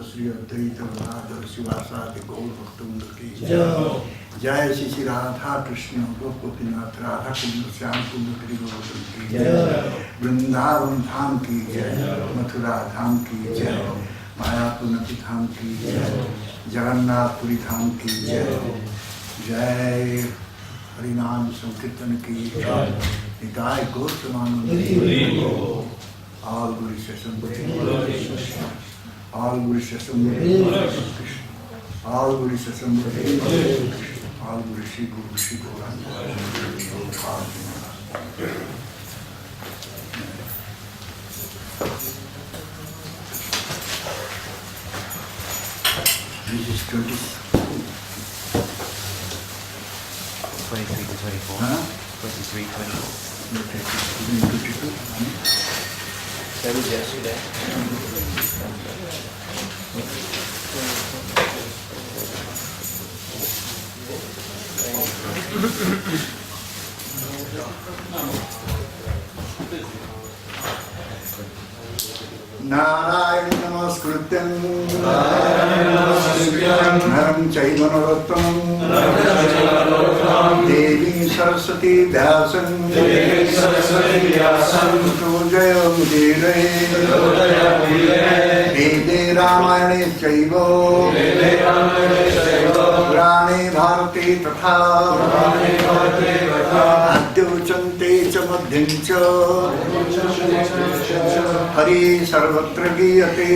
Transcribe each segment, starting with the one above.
श्री अद्वैत गदाधर शिवासादि गौर भक्तवृंद की जय श्री श्री राधा कृष्ण गोपीनाथ राधा कुंड श्याम कुंड गिरि गोवर्धन की वृंदावन धाम की जय, मथुरा धाम की जय, मायापुर धाम की जय, जगन्नाथपुरी धाम की जय। जय हरिनाम संकीर्तन की Nitai Gautamanand. All Guru Session, all Guru Session, all Guru Session, all Guru Shri Guru Shri Goran. This is 23 to 24. Huh? 23, 24. 22. That was yesterday. Narayana Namaskrityam Naram Chaiva Narottam Devi Saraswati Vyasam Pujaya Mudire Vede Ramayane Chaiva Purane Bharati Tatha Adyuchante Cha Madhyamcha Hari Sarvatra Giyate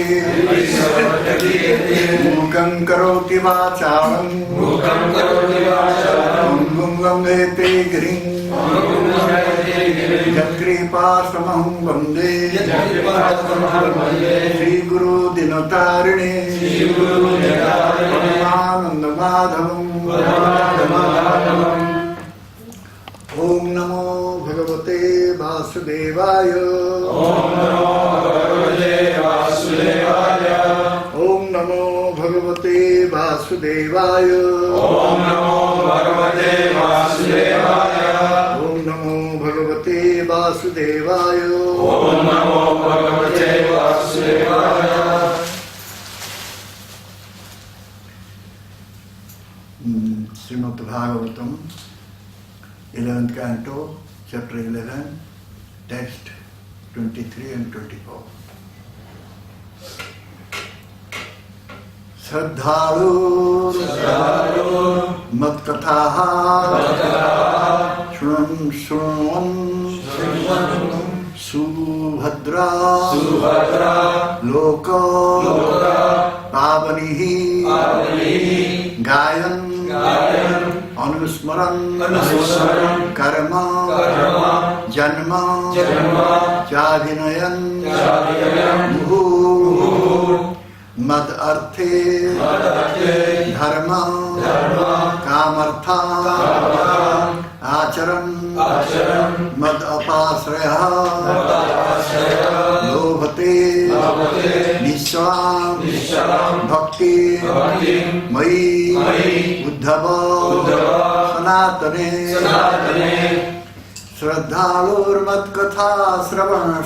Mukam Karoti Vachalam Mungam Vete Girim Yakripastamaham Vande Shri Guru Dinotarine Paramananda Madhavam Om Namo Bhagavate Vasudevaya Om Namo Bhagavate Vasudevaya Om Namo Bhagavate Vasudevaya Om Namo Bhagavate Vasudevaya Om Namo Bhagavate Vasudevaya. Srimad Bhagavatam 11th canto, chapter 11, text 23 and 24. Shraddhalu mat kathaha shruvan subhadra loka pavanihi gayan anusmaran karma janma chadhinayan muhu mad arthe dharma kamartha acharan mad apasraya lobhate niswaam bhakti mayi uddhava sanatane Shraddhalur mat katha shravanam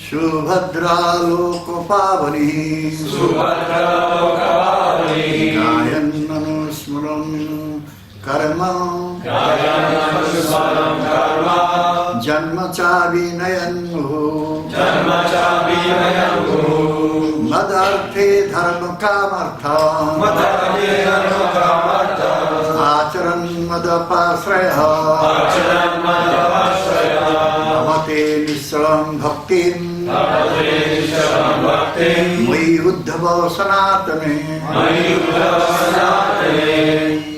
Subhadra loko pavani Gayan anusmaram karma Janma chavinayan Madarthe dharma kamartha Acharan madapasraya Amate nisram bhaktim Mayi uddhava sanatane.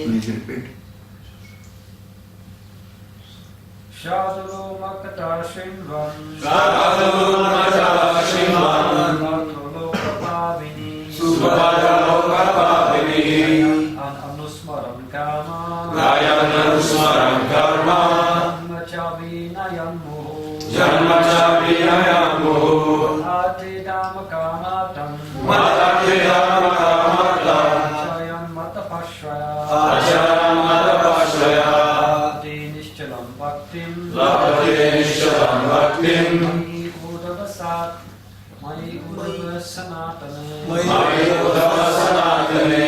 Please repeat. Shaduru makata shrinvan Anusmaram karma Janma chavinayamu Ati dhamma kamatam Achayam matapashraya Ati nishchalam bhaktim Mai Buddha Sanatane. Mai Buddha Sanatane.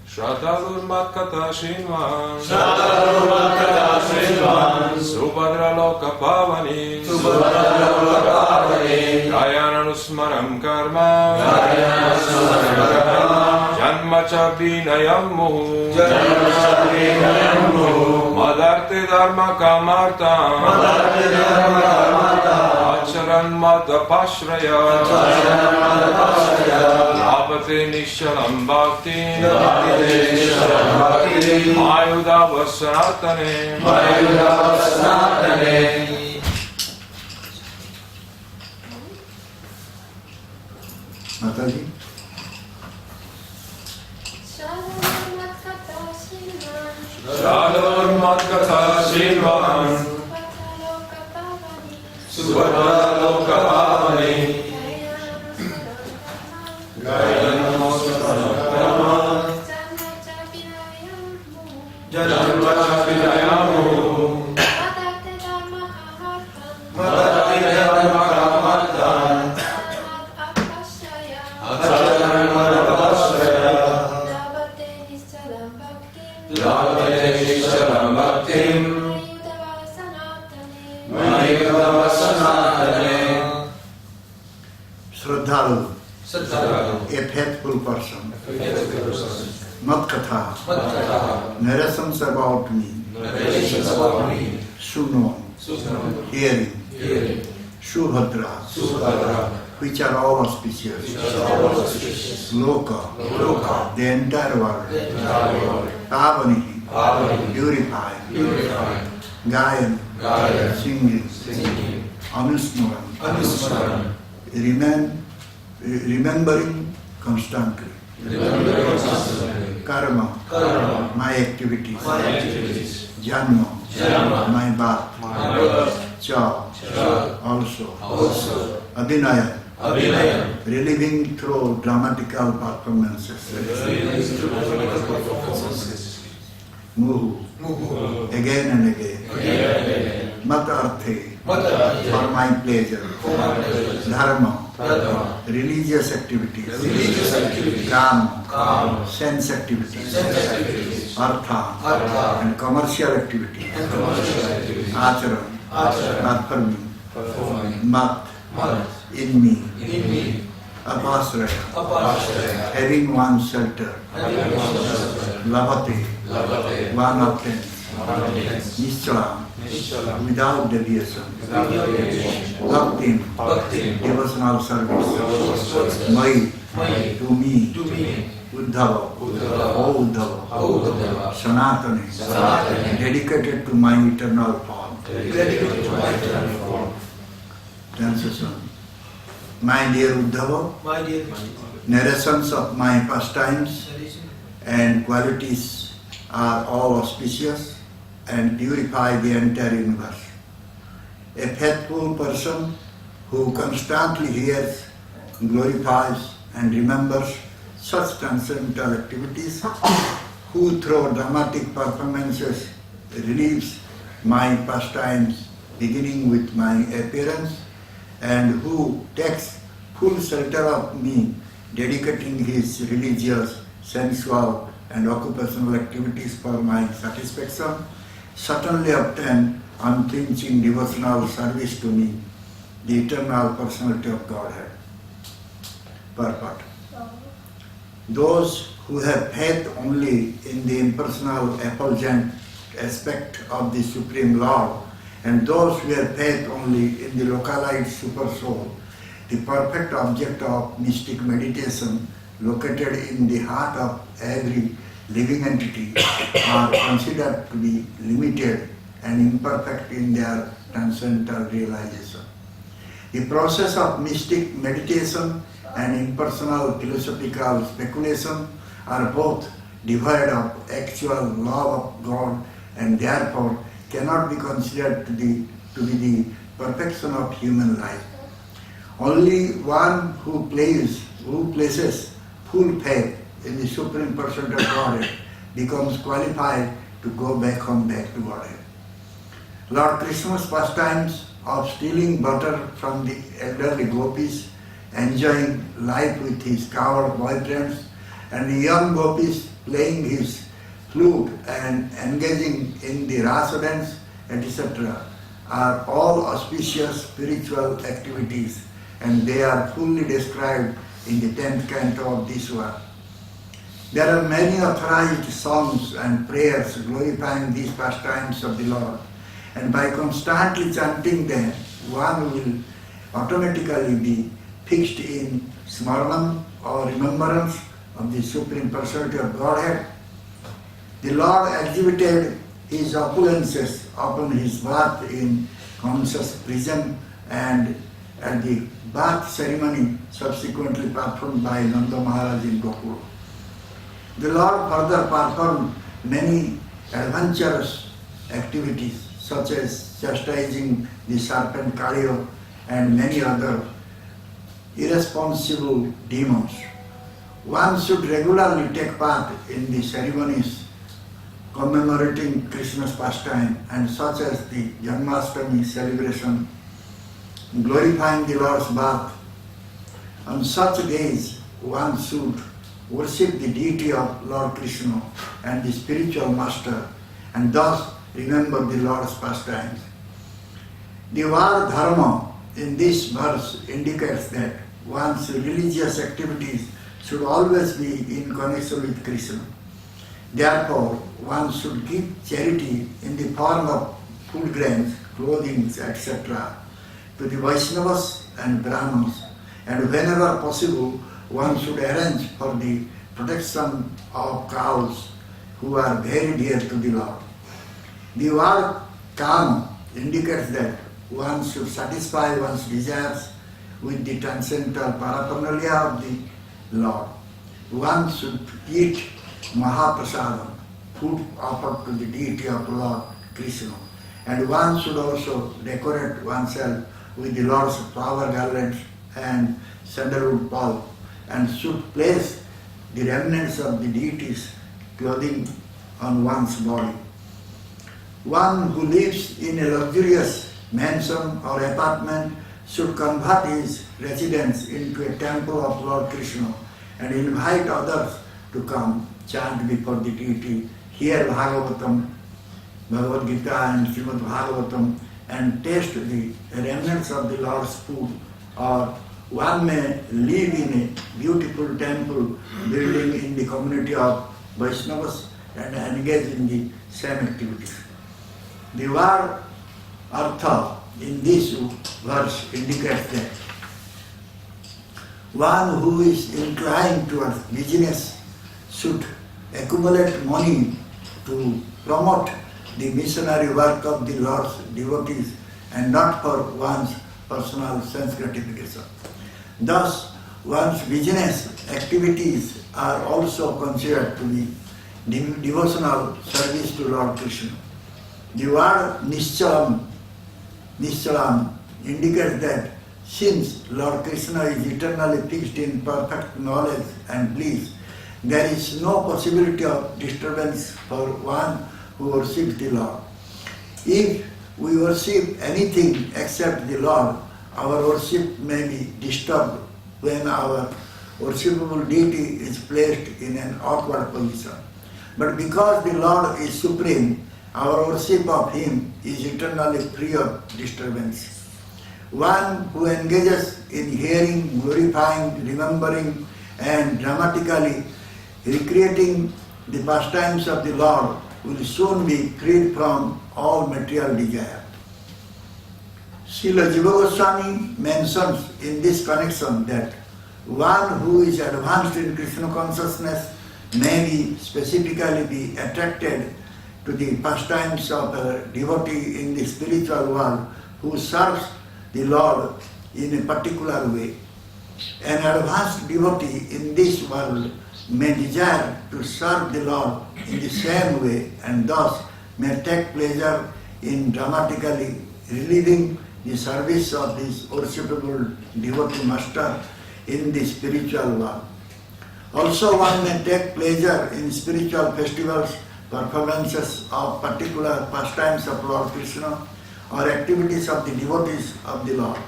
Shradhalurmat Katha Shinvan. Shradhalurmat Katha Shinvan. Subhadra Loka Pavani. Subhadra Loka Pavani. Gayananusmaram Karma. Gayananusmaram Karma. Janmacha Vinayam Muhu. Janmacha Vinayam Muhu. Madarte Dharma Kamarta. Madarte Dharma Kamarta. Acharan Mata Pashraya. Acharan Mata Pashraya. Labhate Nishalam Bhakti. Labhate Nishalam Bhakti. Mayuda Sanatane. Mayuda Sanatane. Mataji. Shradhalurmat Katha Shinvan. Subhadra Loka Pavani. Gayananusmaram Karma. Janmacha Vinayam Muhu. Madarte Dharma Kamarta. Acharan Mata Pashraya. Labhate Nishalam Bhakti. Mayuda Sanatane. Shraddhalu, Shraddhalu. a faithful person. Mat Katha, narrations about me. Narrations about me. Suno, hearing. Subhadra, which are all auspicious. Loka, the entire world. Pavani, purified. Gayan, singing. Anusmaran, remembering constantly. Karma, my activities. Janma, my birth. Cha, also. Abhinayam, reliving through dramatical performances. Muhu, again and again. Matarthe, for my pleasure. Dharma, religious activities. Kama, sense activities. Artha, and commercial activities. Acharan, performing. Mat, in me. Apasraya, having one shelter. Labhate, one obtains. Nischalam, without deviation. Bhaktim, devotional service. Mai, to me. Uddhava, O Uddhava. Sanatane, dedicated to my eternal form. Translation. My dear Uddhava, narrations of my pastimes and qualities are all auspicious and purify the entire universe. A faithful person who constantly hears, glorifies and remembers such transcendental activities, who through dramatic performances relieves my pastimes beginning with my appearance, and who takes full shelter of me, dedicating his religious, sensual and occupational activities for my satisfaction, certainly obtain unflinching devotional service to me, the eternal personality of Godhead. Purport. Those who have faith only in the impersonal effulgent aspect of the Supreme Lord, and those who have faith only in the localized Supersoul, the perfect object of mystic meditation located in the heart of every living entity, are considered to be limited and imperfect in their transcendental realization. The process of mystic meditation and impersonal philosophical speculation are both devoid of actual love of God, and therefore cannot be considered to be the perfection of human life. Only one who places full faith in the Supreme Person of Godhead becomes qualified to go back home, back to Godhead. Lord Krishna's pastimes of stealing butter from the elderly gopis, enjoying life with his coward boyfriends, and the young gopis playing his flute and engaging in the rasa dance, etc., are all auspicious spiritual activities, and they are fully described in the 10th canto of this work. There are many authorized songs and prayers glorifying these pastimes of the Lord, and by constantly chanting them, one will automatically be fixed in smaranam or remembrance of the Supreme Personality of Godhead. The Lord exhibited his opulences upon his birth in conscious prison and at the birth ceremony subsequently performed by Nanda Maharaj in Gokul. The Lord further performed many adventurous activities such as chastising the serpent Kaliyo and many other irresponsible demons. One should regularly take part in the ceremonies commemorating Krishna's pastime, and such as the Janmashtami celebration, glorifying the Lord's birth. On such days, one should worship the deity of Lord Krishna and the spiritual master, and thus remember the Lord's pastimes. The word dharma in this verse indicates that one's religious activities should always be in connection with Krishna. Therefore, one should give charity in the form of food grains, clothing, etc. to the Vaishnavas and Brahmins, and whenever possible, one should arrange for the protection of cows who are very dear to the Lord. The word kama indicates that one should satisfy one's desires with the transcendental paraphernalia of the Lord. One should eat Mahaprasadam, food offered to the deity of Lord Krishna, and one should also decorate oneself with the Lord's flower garlands and sandalwood pulp, and should place the remnants of the deity's clothing on one's body. One who lives in a luxurious mansion or apartment should convert his residence into a temple of Lord Krishna and invite others to come chant before the deity, hear Bhagavatam, Bhagavad Gita and Srimad Bhagavatam, and taste the remnants of the Lord's food. Or one may live in a beautiful temple building in the community of Vaishnavas and engage in the same activities. The word artha in this verse indicates that one who is inclined towards business should accumulate money to promote the missionary work of the Lord's devotees and not for one's personal sense gratification. Thus, one's business activities are also considered to be devotional service to Lord Krishna. The word Nishchalam indicates that since Lord Krishna is eternally fixed in perfect knowledge and bliss, there is no possibility of disturbance for one who worships the Lord. If we worship anything except the Lord, our worship may be disturbed when our worshipable deity is placed in an awkward position. But because the Lord is supreme, our worship of Him is eternally free of disturbance. One who engages in hearing, glorifying, remembering, and dramatically recreating the pastimes of the Lord will soon be freed from all material desire. Srila Jiva Goswami mentions in this connection that one who is advanced in Krishna consciousness may be specifically be attracted to the pastimes of a devotee in the spiritual world who serves the Lord in a particular way. An advanced devotee in this world may desire to serve the Lord in the same way and thus may take pleasure in dramatically relieving the service of his worshipable devotee master in the spiritual world. Also, one may take pleasure in spiritual festivals, performances of particular pastimes of Lord Krishna, or activities of the devotees of the Lord.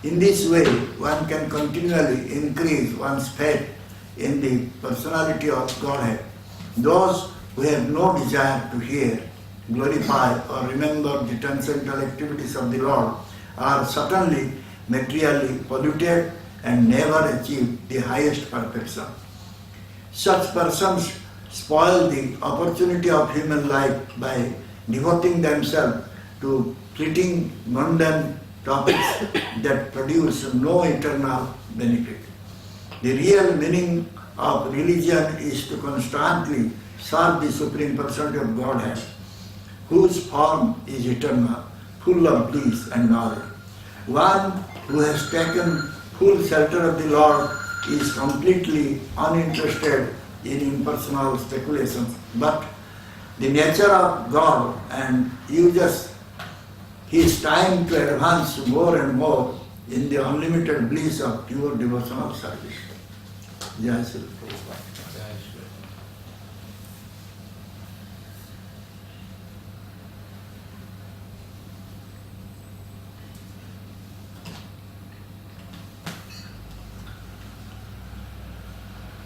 In this way, one can continually increase one's faith in the personality of Godhead. Those who have no desire to hear, glorify or remember the transcendental activities of the Lord are certainly materially polluted and never achieve the highest perfection. Such persons spoil the opportunity of human life by devoting themselves to fleeting mundane topics that produce no eternal benefit. The real meaning of religion is to constantly serve the Supreme Personality of Godhead, whose form is eternal, full of bliss and knowledge. One who has taken full shelter of the Lord is completely uninterested in impersonal speculations, but the nature of God and uses his time to advance more and more in the unlimited bliss of pure devotional service. Jai Sri Prabhupada.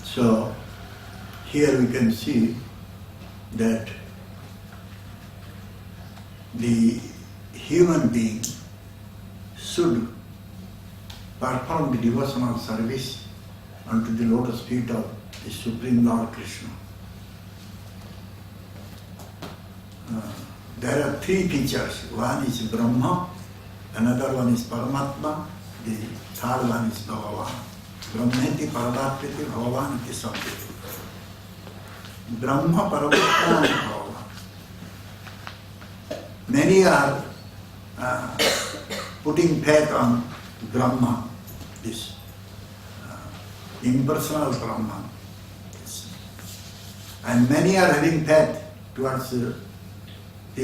So, here we can see that the human being should perform the devotional service unto the lotus feet of the Supreme Lord Krishna. There are three features. One is Brahma, another one is Paramatma, the third one is Bhagavan. Brahmeti Paramatmeti Bhagavan iti Samviti. Brahma, Paramatma and Bhagavan. Many are putting faith on Brahma, this impersonal Brahman. And many are having faith towards the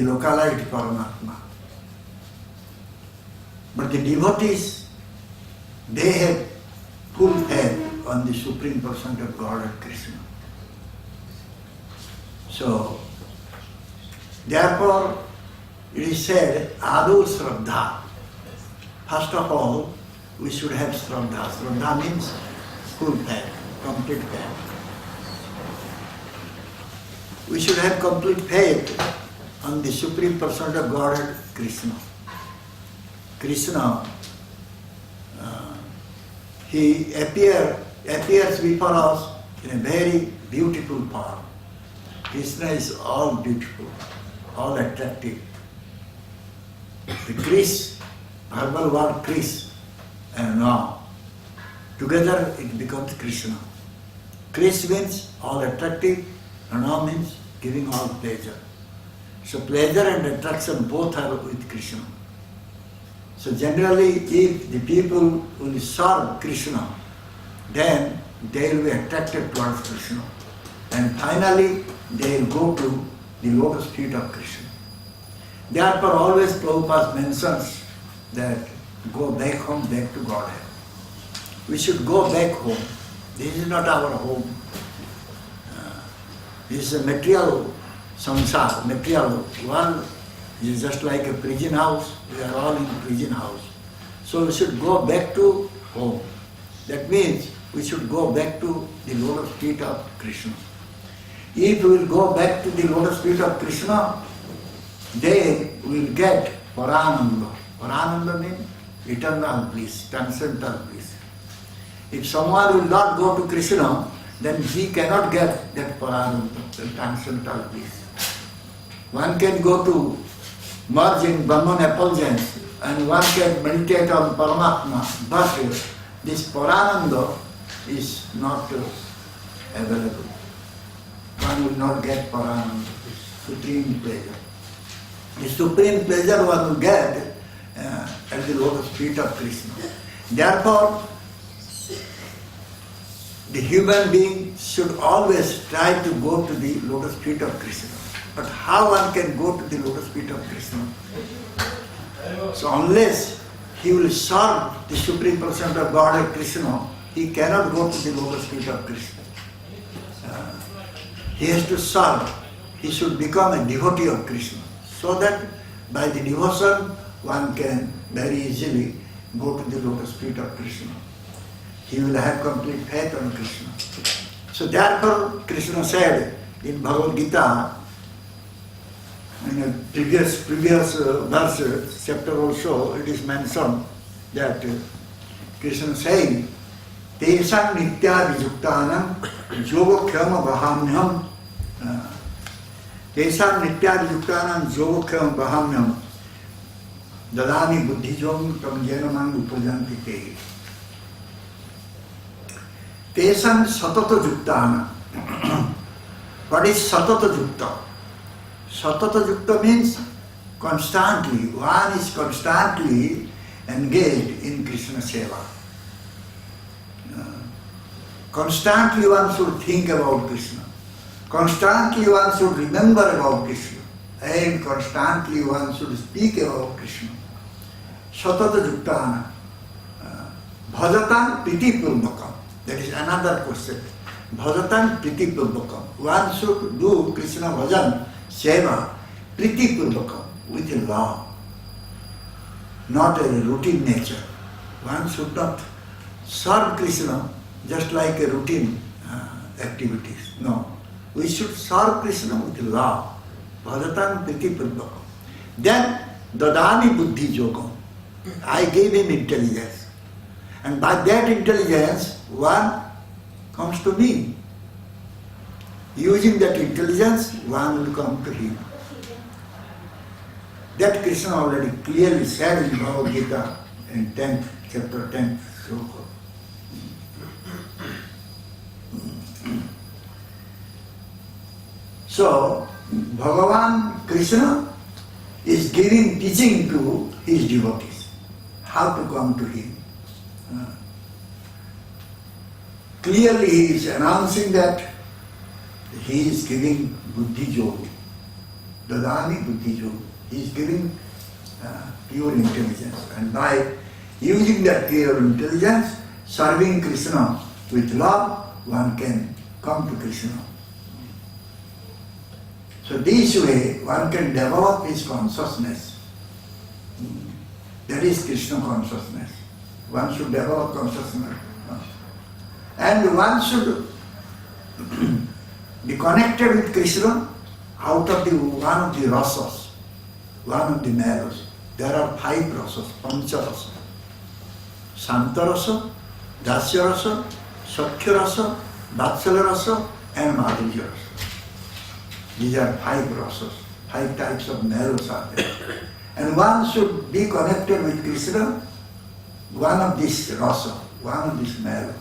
localized Paramatma. But the devotees, they have full faith on the Supreme Personality of God and Krishna. So, therefore, it is said, Adu Shraddha. First of all, we should have Shraddha. Shraddha means full faith, complete faith. We should have complete faith on the Supreme Personality of God, Krishna. Krishna, he appears before us in a very beautiful form. Krishna is all beautiful, all attractive. The Krish, verbal word Krish and Ram, together it becomes Krishna. Krish means all attractive, and Ram means giving all pleasure. So pleasure and attraction both are with Krishna. So generally, if the people will serve Krishna, then they will be attracted towards Krishna. And finally, they will go to the lotus feet of Krishna. Therefore, always Prabhupada mentions that go back home, back to Godhead. We should go back home. This is not our home. This is a material samsara, material world. It is just like a prison house. We are all in a prison house. So we should go back to home. That means we should go back to the lotus feet of Krishna. If we will go back to the lotus feet of Krishna, then we will get Parananda. Parananda means eternal bliss, transcendental bliss. If someone will not go to Krishna, then he cannot get that Parananda, the transcendental bliss. One can go to merge in Brahman effulgence and one can meditate on Paramatma, but this Parananda is not available. One will not get Parananda, this supreme pleasure. The supreme pleasure one will get at the lotus feet of Krishna. Therefore, the human being should always try to go to the lotus feet of Krishna. But how one can go to the lotus feet of Krishna? So unless he will serve the Supreme Personality of God Krishna, he cannot go to the lotus feet of Krishna. He has to serve. He should become a devotee of Krishna, so that by the devotion one can very easily go to the lotus feet of Krishna. He will have complete faith on Krishna. So therefore Krishna said in Bhagavad Gita, in a previous verse, chapter also, it is mentioned that Krishna saying, Tesam nitya vijuktanam yogokhyam vahamyam Tesam nitya vijuktanam yogokhyam vahamyam dadami buddhijom tam jenamang upajanti te. Tesam satata juktana. What is satata jukta? Satata jukta means constantly. One is constantly engaged in Krishna seva. Constantly one should think about Krishna. Constantly one should remember about Krishna. And constantly one should speak about Krishna. Satata juktana. Bhajatan priti purvakam. That is another question. Bhajatan priti purvakam. One should do Krishna bhajan, seva, priti purvakam, with love. Not a routine nature. One should not serve Krishna just like a routine activities. No. We should serve Krishna with love. Bhajatan priti purvakam. Then, dadami buddhi yogam. I gave him intelligence. And by that intelligence, one comes to me. Using that intelligence, one will come to him. That Krishna already clearly said in Bhagavad Gita in 10th, chapter 10th sloka. So, Bhagavan Krishna is giving teaching to his devotees, how to come to him. Clearly he is announcing that he is giving buddhi yoga, dadami buddhi yoga. He is giving pure intelligence, and by using that pure intelligence, serving Krishna with love, one can come to Krishna. So this way one can develop his consciousness. That is Krishna consciousness. One should develop consciousness. And one should be connected with Krishna out of one of the rasas, one of the melos. There are 5 rasas, pancha rasa. Santa rasa, dasya rasa, sakhya rasa, vatsalya rasa, and madhurya rasa. These are 5 rasas, 5 types of melos are there. And one should be connected with Krishna, one of this rasa, one of this melo.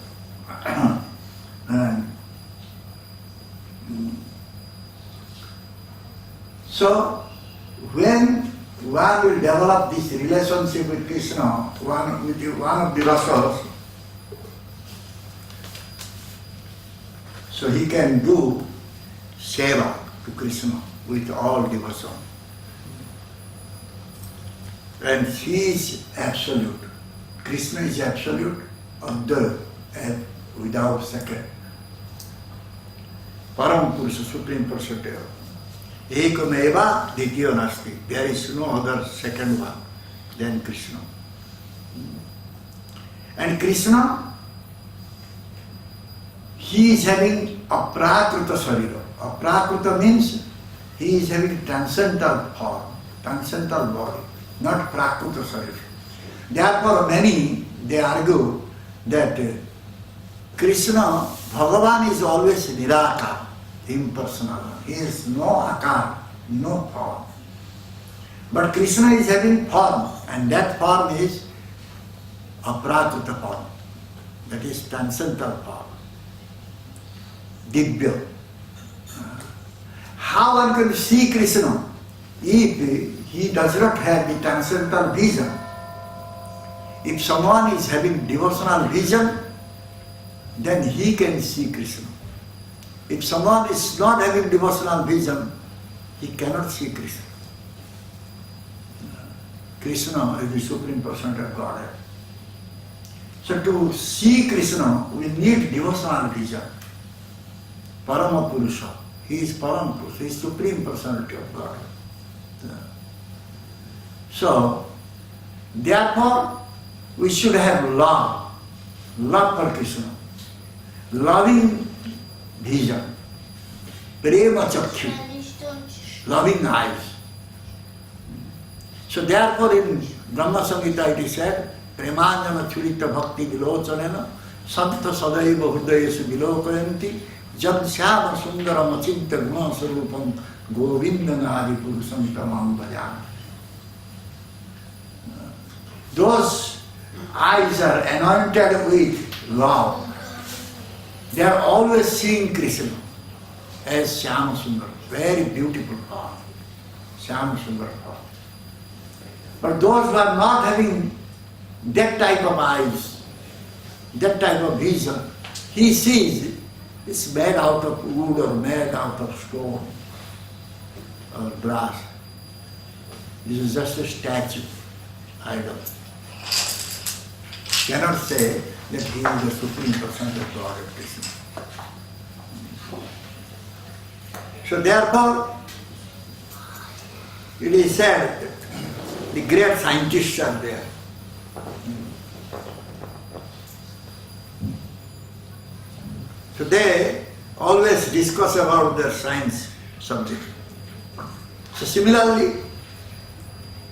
So, when one will develop this relationship with Krishna, one of the rasas, so he can do seva to Krishna with all devotion. And he is absolute. Krishna is absolute, Advaita, and without second. Param Purusha, Supreme Personality. Ekameva Ditiya Nasti. There is no other second one than Krishna. And Krishna, he is having aprakruta sarira. Aprakruta means he is having transcendental form, transcendental body, not prakruta sarira. Therefore many, they argue that Krishna, Bhagavan is always nirakar, impersonal. He has no akar, no form. But Krishna is having form, and that form is aprakruta form. That is transcendental form. Divya. How one can see Krishna if he does not have the transcendental vision? If someone is having devotional vision, then he can see Krishna. If someone is not having devotional vision, he cannot see Krishna. Krishna is the Supreme Personality of Godhead. So to see Krishna, we need devotional vision. Parama Purusha. He is Parama Purusha. He is Supreme Personality of Godhead. So, Therefore, we should have love for Krishna, loving vision, prema chakyu, loving eyes. So therefore in Brahma Samhita it is said, Premanjana churita bhakti vilochanena santa sadaiva hridayesu vilokayanti jad syama sundaram achinta guna sarupam govindana adi purusam tamam bhajan. Those eyes are anointed with love. They are always seeing Krishna as Syama Sundar, very beautiful form, Syama Sundar form. But those who are not having that type of eyes, that type of vision, he sees it's made out of wood or made out of stone or brass. This is just a statue, idol. Cannot say that he is the Supreme Personality of God of Krishna. So therefore, it is said that the great scientists are there. So they always discuss about their science subject. So similarly,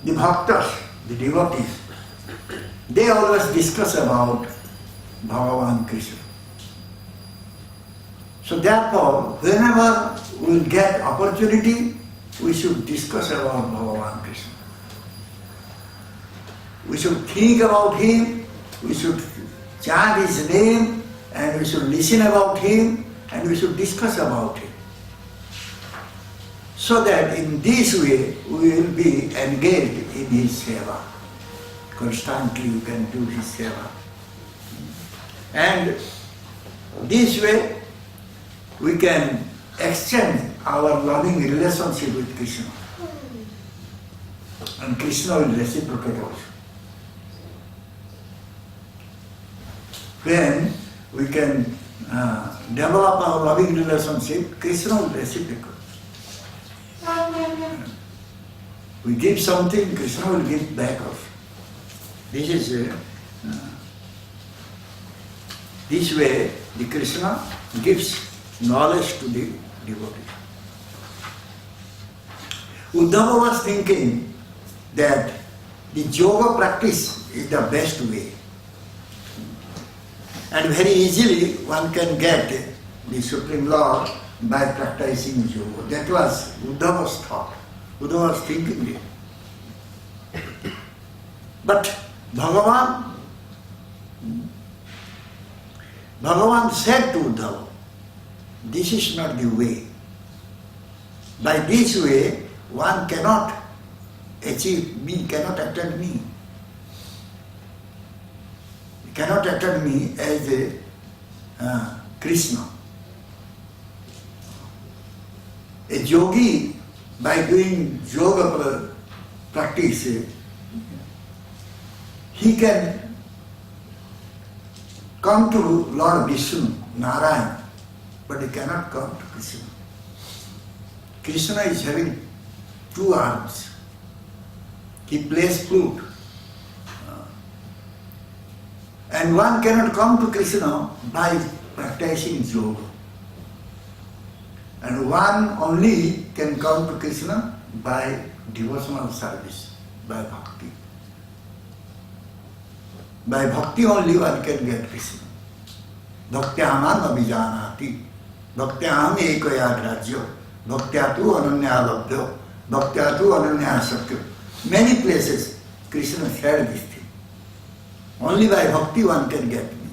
the bhaktas, the devotees, they always discuss about Bhagavan Krishna. So therefore, whenever we will get opportunity, we should discuss about Bhagavan Krishna. We should think about him, we should chant his name, and we should listen about him, and we should discuss about him. So that in this way, we will be engaged in his seva. Constantly you can do his seva. And this way, we can extend our loving relationship with Krishna. And Krishna will reciprocate also. When we can develop our loving relationship, Krishna will reciprocate. We give something, Krishna will give back also. This way, the Krishna gives knowledge to the devotee. Uddhava was thinking that the yoga practice is the best way. And very easily one can get the Supreme Lord by practicing yoga. That was Uddhava's thought. Uddhava was thinking it. But Bhagavan said to Uddhava, this is not the way. By this way, one cannot achieve me, cannot attain me. Cannot attain me as a Krishna. A yogi, by doing yoga practice, he can come to Lord Vishnu, Narayan, but he cannot come to Krishna. Krishna is having two arms. He plays flute. And one cannot come to Krishna by practicing yoga. And one only can come to Krishna by devotional service, by bhakti. By bhakti only one can get Krishna. Bhaktyamam abhijanati. Bhaktyam ekaya grajyo. Bhaktyatu ananya labdyo. Bhaktyatu ananya sakyo. Many places Krishna said this thing. Only by bhakti one can get me.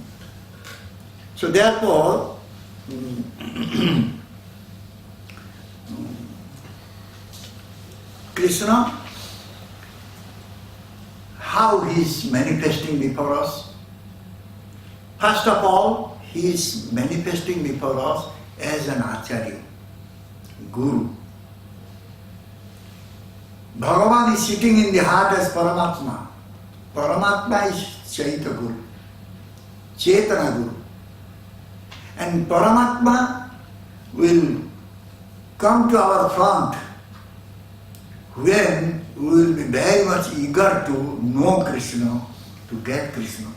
So therefore, Krishna, how he is manifesting before us? First of all, he is manifesting before us as an Acharya, Guru. Bhagavan is sitting in the heart as Paramatma. Paramatma is Chaitanya Guru, Chetana Guru. And Paramatma will come to our front when we will be very much eager to know Krishna, to get Krishna.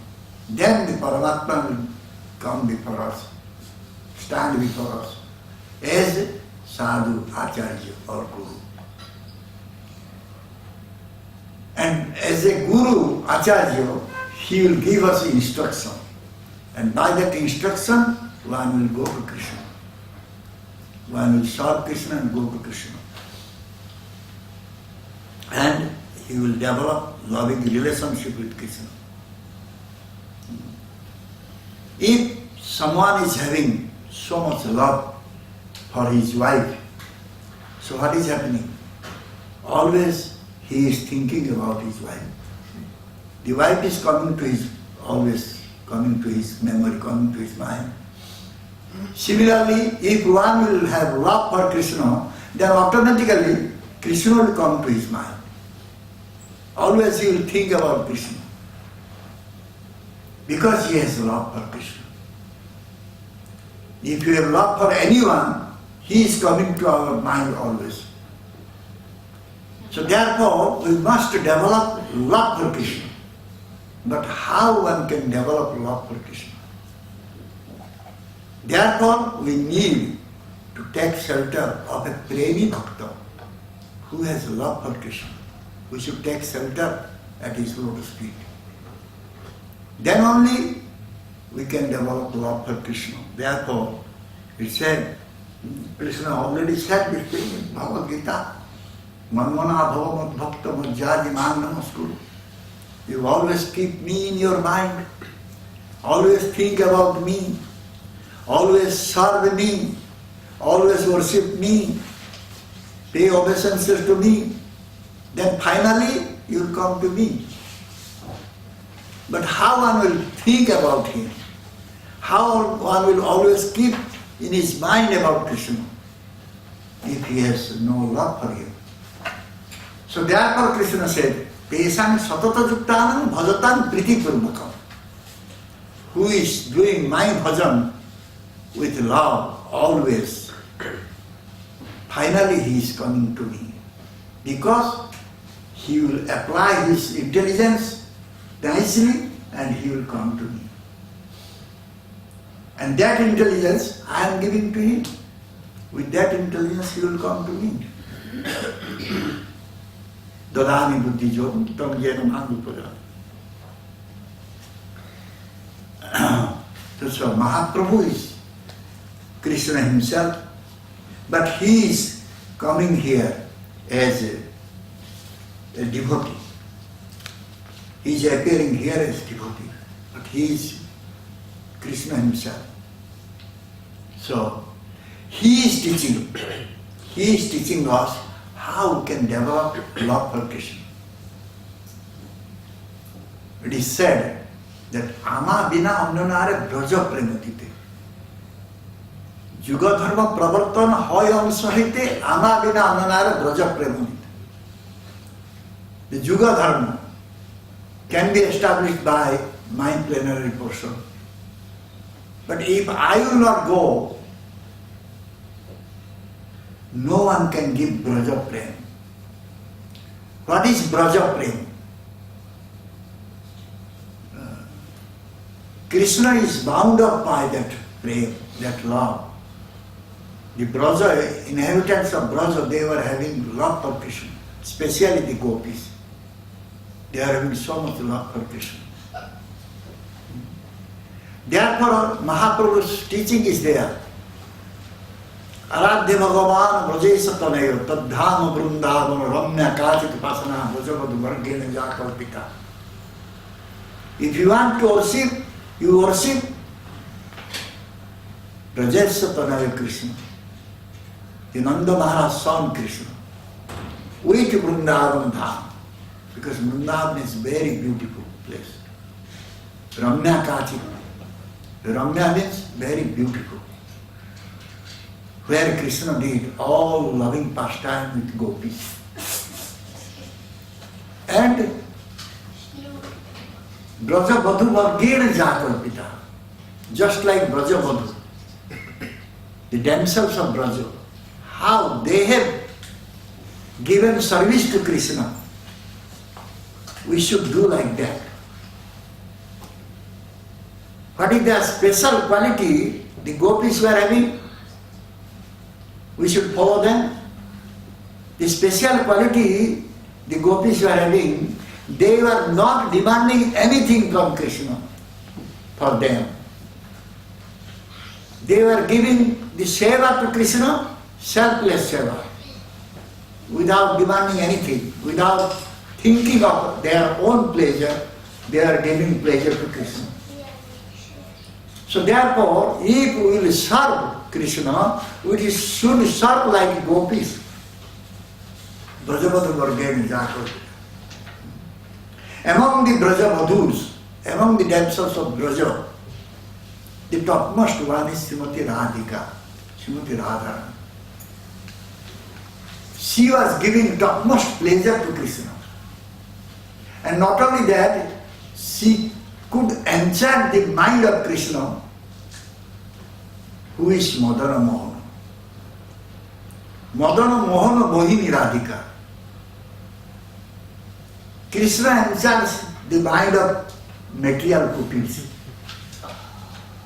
Then the Paramatma will come before us, stand before us as Sadhu, Acharya or Guru. And as a Guru, Acharya, he will give us instruction. And by that instruction, one will go to Krishna. One will serve Krishna and go to Krishna. And he will develop loving relationship with Krishna. If someone is having so much love for his wife, so what is happening? Always he is thinking about his wife. The wife is always coming to his memory, coming to his mind. Similarly, if one will have love for Krishna, then automatically Krishna will come to his mind. Always he will think about Krishna. Because he has love for Krishna. If you have love for anyone, he is coming to our mind always. So therefore, we must develop love for Krishna. But how one can develop love for Krishna? Therefore, we need to take shelter of a Premi Bhakta who has love for Krishna. We should take shelter at his lotus feet. Then only we can develop love for Krishna. Therefore, it said, Krishna already said this thing in Bhagavad Gita, Manmana bhava mad bhakta majjadi man namaskuru. You always keep me in your mind. Always think about me. Always serve me. Always worship me. Pay obeisances to me. Then finally you will come to me. But how one will think about him? How one will always keep in his mind about Krishna if he has no love for him? So therefore Krishna said, Pesang satata juktanam bhajatam priti purmakam. Who is doing my bhajan with love always, finally he is coming to me. Because he will apply his intelligence nicely and he will come to me. And that intelligence I am giving to him. With that intelligence he will come to me. Dadami buddhi yogam tam yena manupajam. So Mahaprabhu is Krishna himself, but he is coming here as a devotee. He is appearing here as devotee, but he is Krishna himself. So he is teaching us how we can develop love for Krishna. It is said that ama bina annanare braja prematite. Yuga dharma pravartana hoy ansahite ama bina annanare braja prematite. The Yuga dharma can be established by my plenary person. But if I will not go, no one can give Braja Prem. What is Braja Prem? Krishna is bound up by that prem, that love. The Braja, inhabitants of Braja, they were having love for Krishna, especially the gopis. They are having so much love for Krishna. Therefore, Mahaprabhu's teaching is there. Aradhya Bhagavan Brajesa Tanayo Tadhama Vrundavan Ramya Kachit Pasana Brajavadu Vargena Jakalpita. If you want to worship, you worship Brajesa Tanayo Krishna, the Nanda Maharaj's son Krishna, with Vrindavan Dham, because Vrindavan is a very beautiful place. Ramya Kachit. Ramya means very beautiful, where Krishna did all loving pastime with gopis. And Brajavadhu Vargena Jakalpita, just like Brajavadhu, the damsels of Braja, how they have given service to Krishna we should do like that. What is the special quality the gopis were having? We should follow them. The special quality the gopis were having, they were not demanding anything from Krishna for them. They were giving the seva to Krishna, selfless seva, without demanding anything, without thinking of their own pleasure, they are giving pleasure to Krishna. So therefore, if we will serve Krishna, we should serve like gopis. Brajavadhu were given example. Among the Brajavadhus, among the damsels of Braja, the topmost one is Srimati Radhika, Srimati Radharani. She was giving topmost pleasure to Krishna. And not only that, she could enchant the mind of Krishna, who is Madana Mohana. Madana Mohana Mohini Radhika. Krishna enchants the mind of material pupils.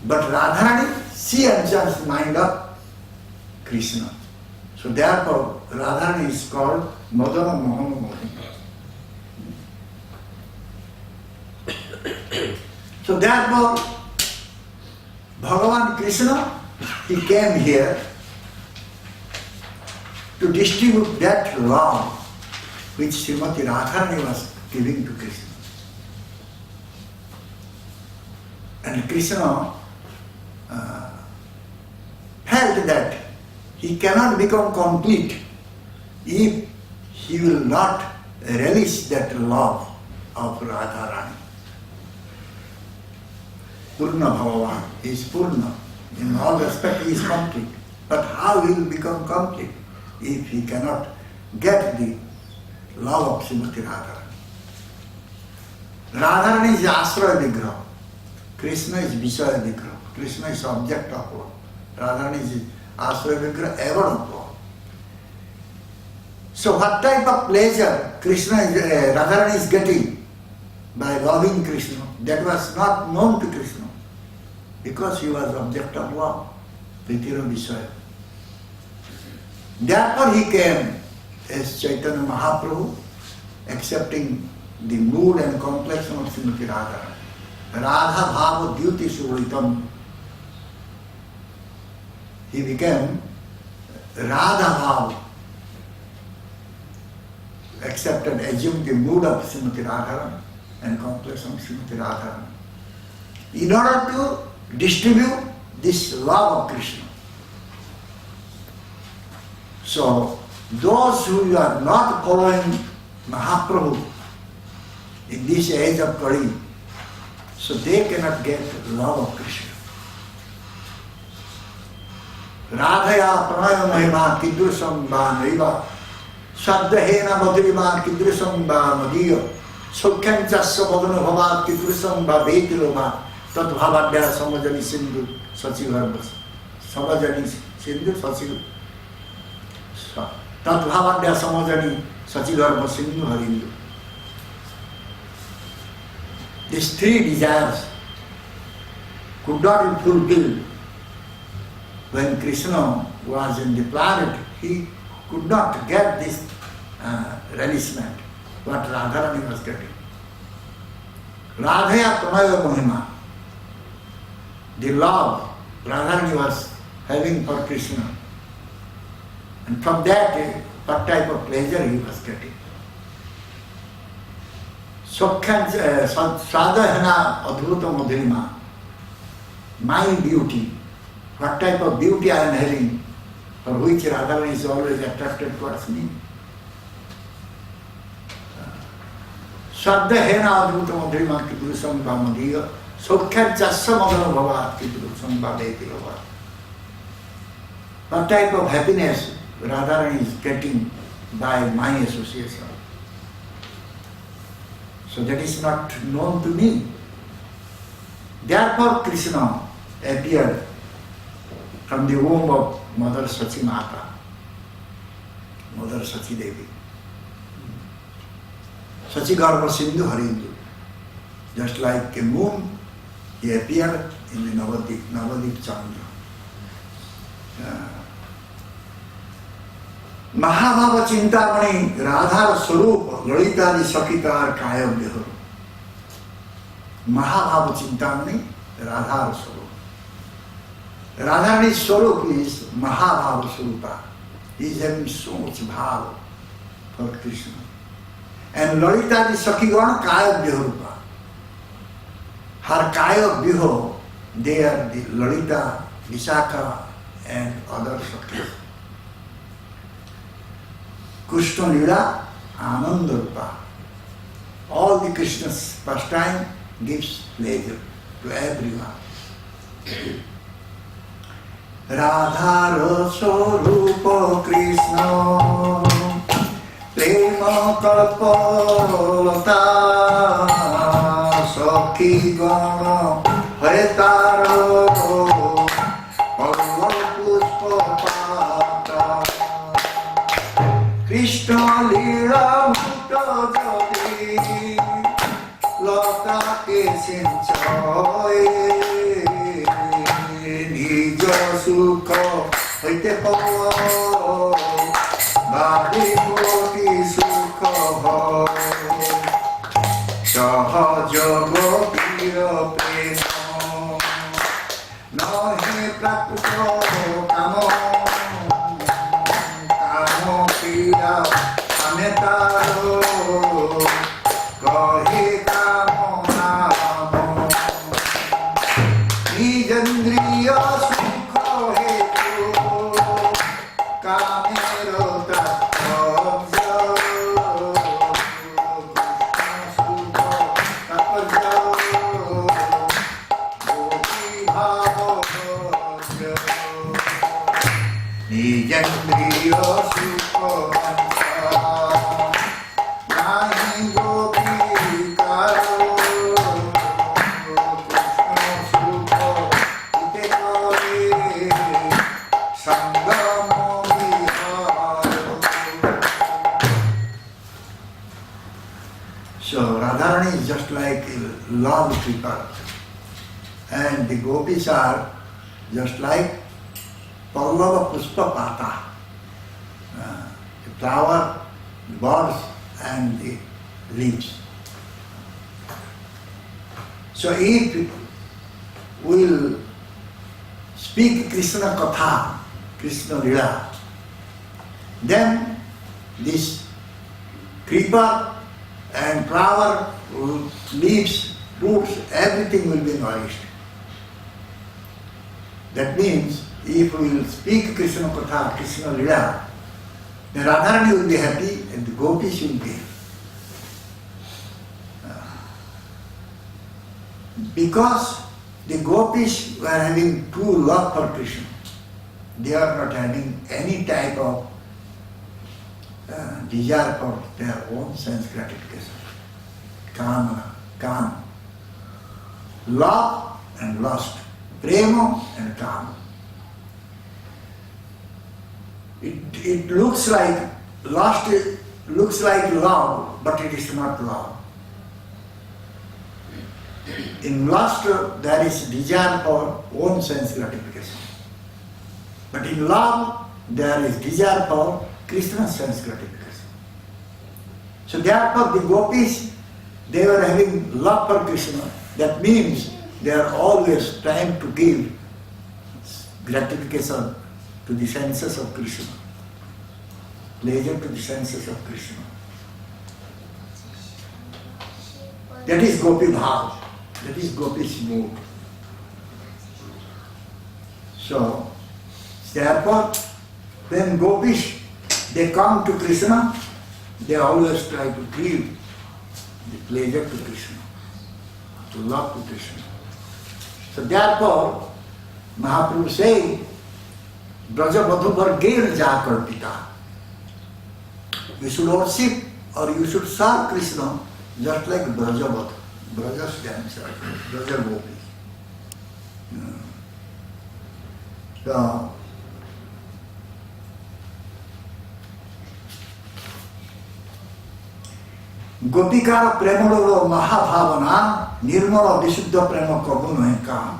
But Radharani, she enchants the mind of Krishna. So therefore, Radharani is called Madana Mohana Mohini. So therefore, Bhagavan Krishna, he came here to distribute that love which Srimati Radharani was giving to Krishna. And Krishna felt that he cannot become complete if he will not relish that love of Radharani. Purna Bhagavan is Purna. In all respects he is complete. But how he will become complete if he cannot get the love of Srimati Radharani? Radharani is Asraya Vigraha. Krishna is Vishaya Vigraha. Krishna is object of love. Radharani is Asraya Vigraha, ever of love. So what type of pleasure Radharani is getting by loving Krishna, that was not known to Krishna, because he was object of love, Pritira Vishaya. Therefore he came as Chaitanya Mahaprabhu, accepting the mood and complexion of Srimati Radharani. Radha Bhava Dyuti Suritam. He became Radha Bhava, accepted, assumed the mood of Srimati Radharani and complexion of Srimati Radharani, in order to distribute this love of Krishna. So, those who are not following Mahaprabhu in this age of Kali, so they cannot get love of Krishna. Radhaya pranaya mahima kidrusam va naiva saddhahena madhurima kidrusam va madhiya sukhyam chasya vadana bhava kidrusam va vetiloma tat bhavadya samajani sindhu sachivarvas samajani sindhu sachiv tat bhavadya samajani sachivarvas sindhu harindu. These three desires could not be fulfilled when Krishna was in the planet. He could not get this relishment, what Radharani was getting. Radhaya Pranaya Mohima, the love Radharani was having for Krishna. And from that, what type of pleasure he was getting. Sadhana Adhuta Madhurima, my beauty, what type of beauty I am having, for which Radharani is always attracted towards me. Sadhana Adhuta Madhurima Kidrusam Bhamadhiya, Sukhyam Chasya Madhana Bhavat Kidrusam Bhaveti Bhavat. What type of happiness Radharani is getting by my association. So that is not known to me. Therefore Krishna appeared from the womb of Mother Sachi Mata, Mother Sachi Devi. Sachigarva Sindhu Harindu. Just like a moon, he appeared in the Navadip Chandra. Mahabhava Chintamani Radhar Swarup Lalita di Sakitar Kayam Vihur. Mahabhava Chintamani Radhar Swarup. Radharani's Swarup is Mahabhava Swarupa. He is having so much bhava for Krishna. And Lalita di Sakigan Kaya Vihurupa. Her Kaya Viho, they are the Lalita, Visakha and other Sakis. Krishna Lila Ananda Rupa. All the Krishna's pastime gives pleasure to everyone. Radhar Swarupa Krishna Prema Kalpalata Sakhi Gana Haritaro Pallav Pushpa Pata Krishna Lila Mutta Jadi Lata Ke Sinchai Nija Sukha Haite Pava Bhari Koti Sukha Sahaja Gopiya Prema Nahi Prakuto Kamo Kamo Pira Ametaro Kahi Kamo Namo Nijandriya Sukha Hetu Kamero Tattva Nijandriya Sukha Nahi Gopi Karo Krishna Sukha Ite Kare Sangamo Viharo. So Radharani is just like a love keeper, and the gopis are just like Pallava Pushpa Pata, the flower, the birds and the leaves. So if we will speak Krishna Katha, Krishna Lila, then this creeper and flower, leaves, roots, everything will be nourished. That means if we will speak Krishna Katha, Krishna Lila, then Radharani will be happy and the gopis will be. Because the gopis were having true love for Krishna. They are not having any type of desire for their own sense gratification. Kama. Love and lust. Prema and kama. It looks like lust, looks like love, but it is not love. In lust there is desire for own sense gratification. But in love there is desire for Krishna's sense gratification. So therefore the gopis, they were having love for Krishna. That means they are always trying to give gratification to the senses of Krishna, pleasure to the senses of Krishna. That is Gopi Bhav, that is Gopi's mood. So, therefore, when Gopis, they come to Krishna, they always try to give the pleasure to Krishna, to love to Krishna. So therefore, Mahaprabhu saying, Braja Madhubar Gair Jakar Pita. You should worship or you should serve Krishna just like Braja Madhu. Braja's dancer, Braja Gopi. So, গোপিকার প্রেম হল মহাভাবনা, নির্মল বিশুদ্ধ প্রেম কবু নয় কাম।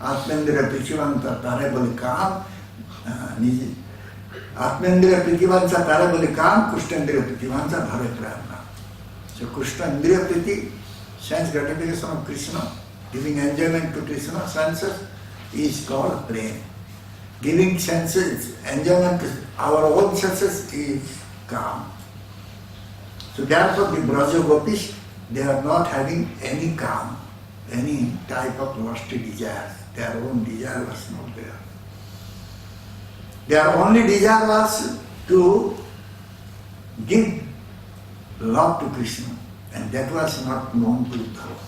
আত্মেন্দ্রিয় পৃথিবাঞ্চা তারে বলে কাম, নিজে আত্মেন্দ্রিয় পৃথিবাঞ্চা তারে বলে কাম, কৃষ্ণেন্দ্রিয় পৃথিবাঞ্চা ধরে প্রেম না। So Krishna Indriya Priti, sense gratification of Krishna, giving enjoyment to Krishna senses is called prema. Giving senses, enjoyment to our own senses is calm. So therefore the Braja Gopis, they are not having any calm, any type of lusty desires. Their own desire was not there. Their only desire was to give love to Krishna, and that was not known to Uddhava.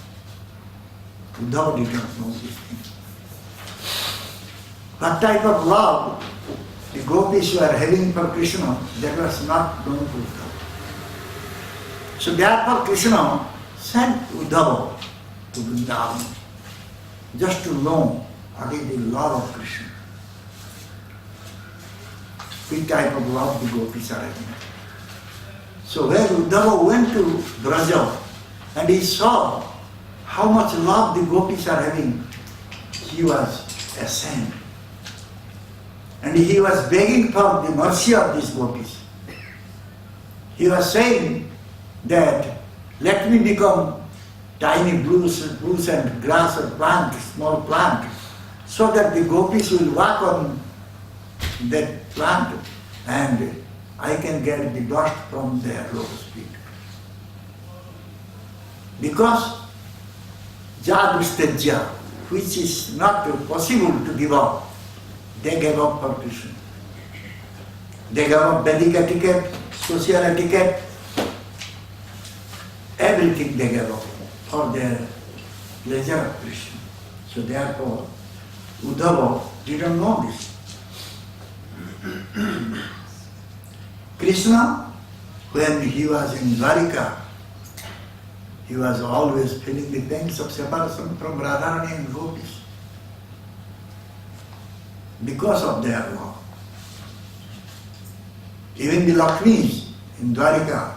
Uddhava did not know this thing. What type of love the gopis were having for Krishna, that was not known to Uddhava. So therefore Krishna sent Uddhava to Vrindavan just to know what is the love of Krishna. Which type of love the gopis are having. So when Uddhava went to Braja and he saw how much love the gopis are having, he was ashamed. And he was begging for the mercy of these gopis. He was saying that, let me become tiny bush and grass or plant, small plant, so that the gopis will walk on that plant and I can get the dust from their lotus feet. Because Jadustejya, which is not possible to give up, they gave up for Krishna. They gave up Vedic etiquette, social etiquette, everything they gave up for their pleasure of Krishna. So therefore, Uddhava didn't know this. Krishna, when he was in Dwarika, he was always feeling the pangs of separation from Radharani and gopis because of their love. Even the Lakshmis in Dwarika,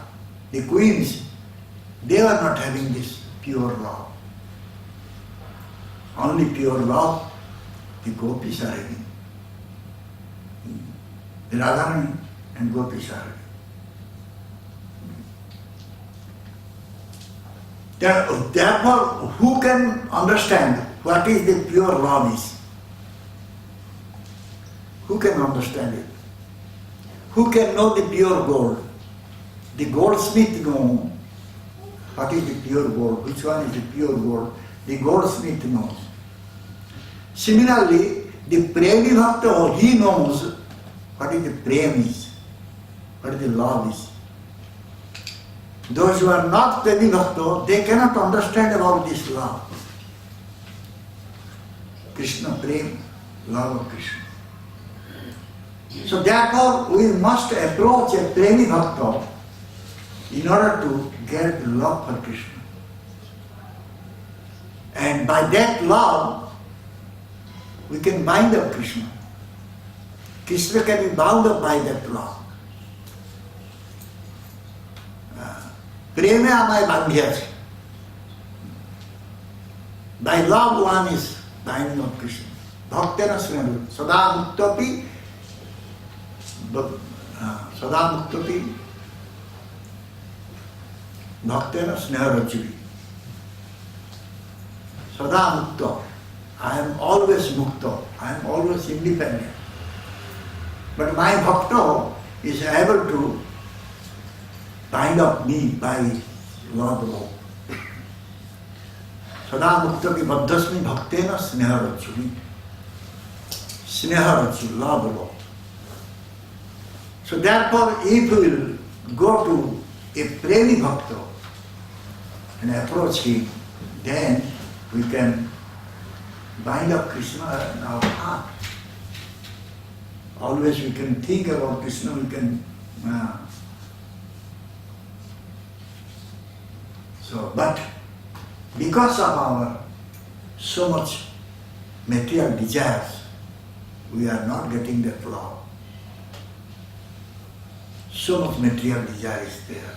the queens, they were not having this pure love. Only pure love the gopis are having. The Radharani and gopis are having. Therefore, who can understand what is the pure love is? Who can understand it? Who can know the pure gold? The goldsmith knows what is the pure gold, which one is the pure gold. The goldsmith knows. Similarly, the premi bhakta, he knows what is the prem is, what is the love is. Those who are not premi bhakta, they cannot understand about this love. Krishna prem, love of Krishna. So therefore, we must approach a premi bhakta in order to get love for Krishna. And by that love, we can bind up Krishna. Krishna can be bound up by that love. Preme amay bandhyase. By love one is binding of Krishna. Bhaktena sneha. Sada muktapi. Sada muktapi. Bhaktena sneha rajivi. Sada mukta. I am always mukta. I am always independent. But my bhakta is able to bind up me by love. Sada muktapi baddhasmi bhaktena sneha rajivi. Sneha rajivi, love. So therefore, if we will go to a premi bhakta and approach him, then we can bind up Krishna in our heart. Always we can think about Krishna, we can... but because of our so much material desires, we are not getting that love. So much material desire is there.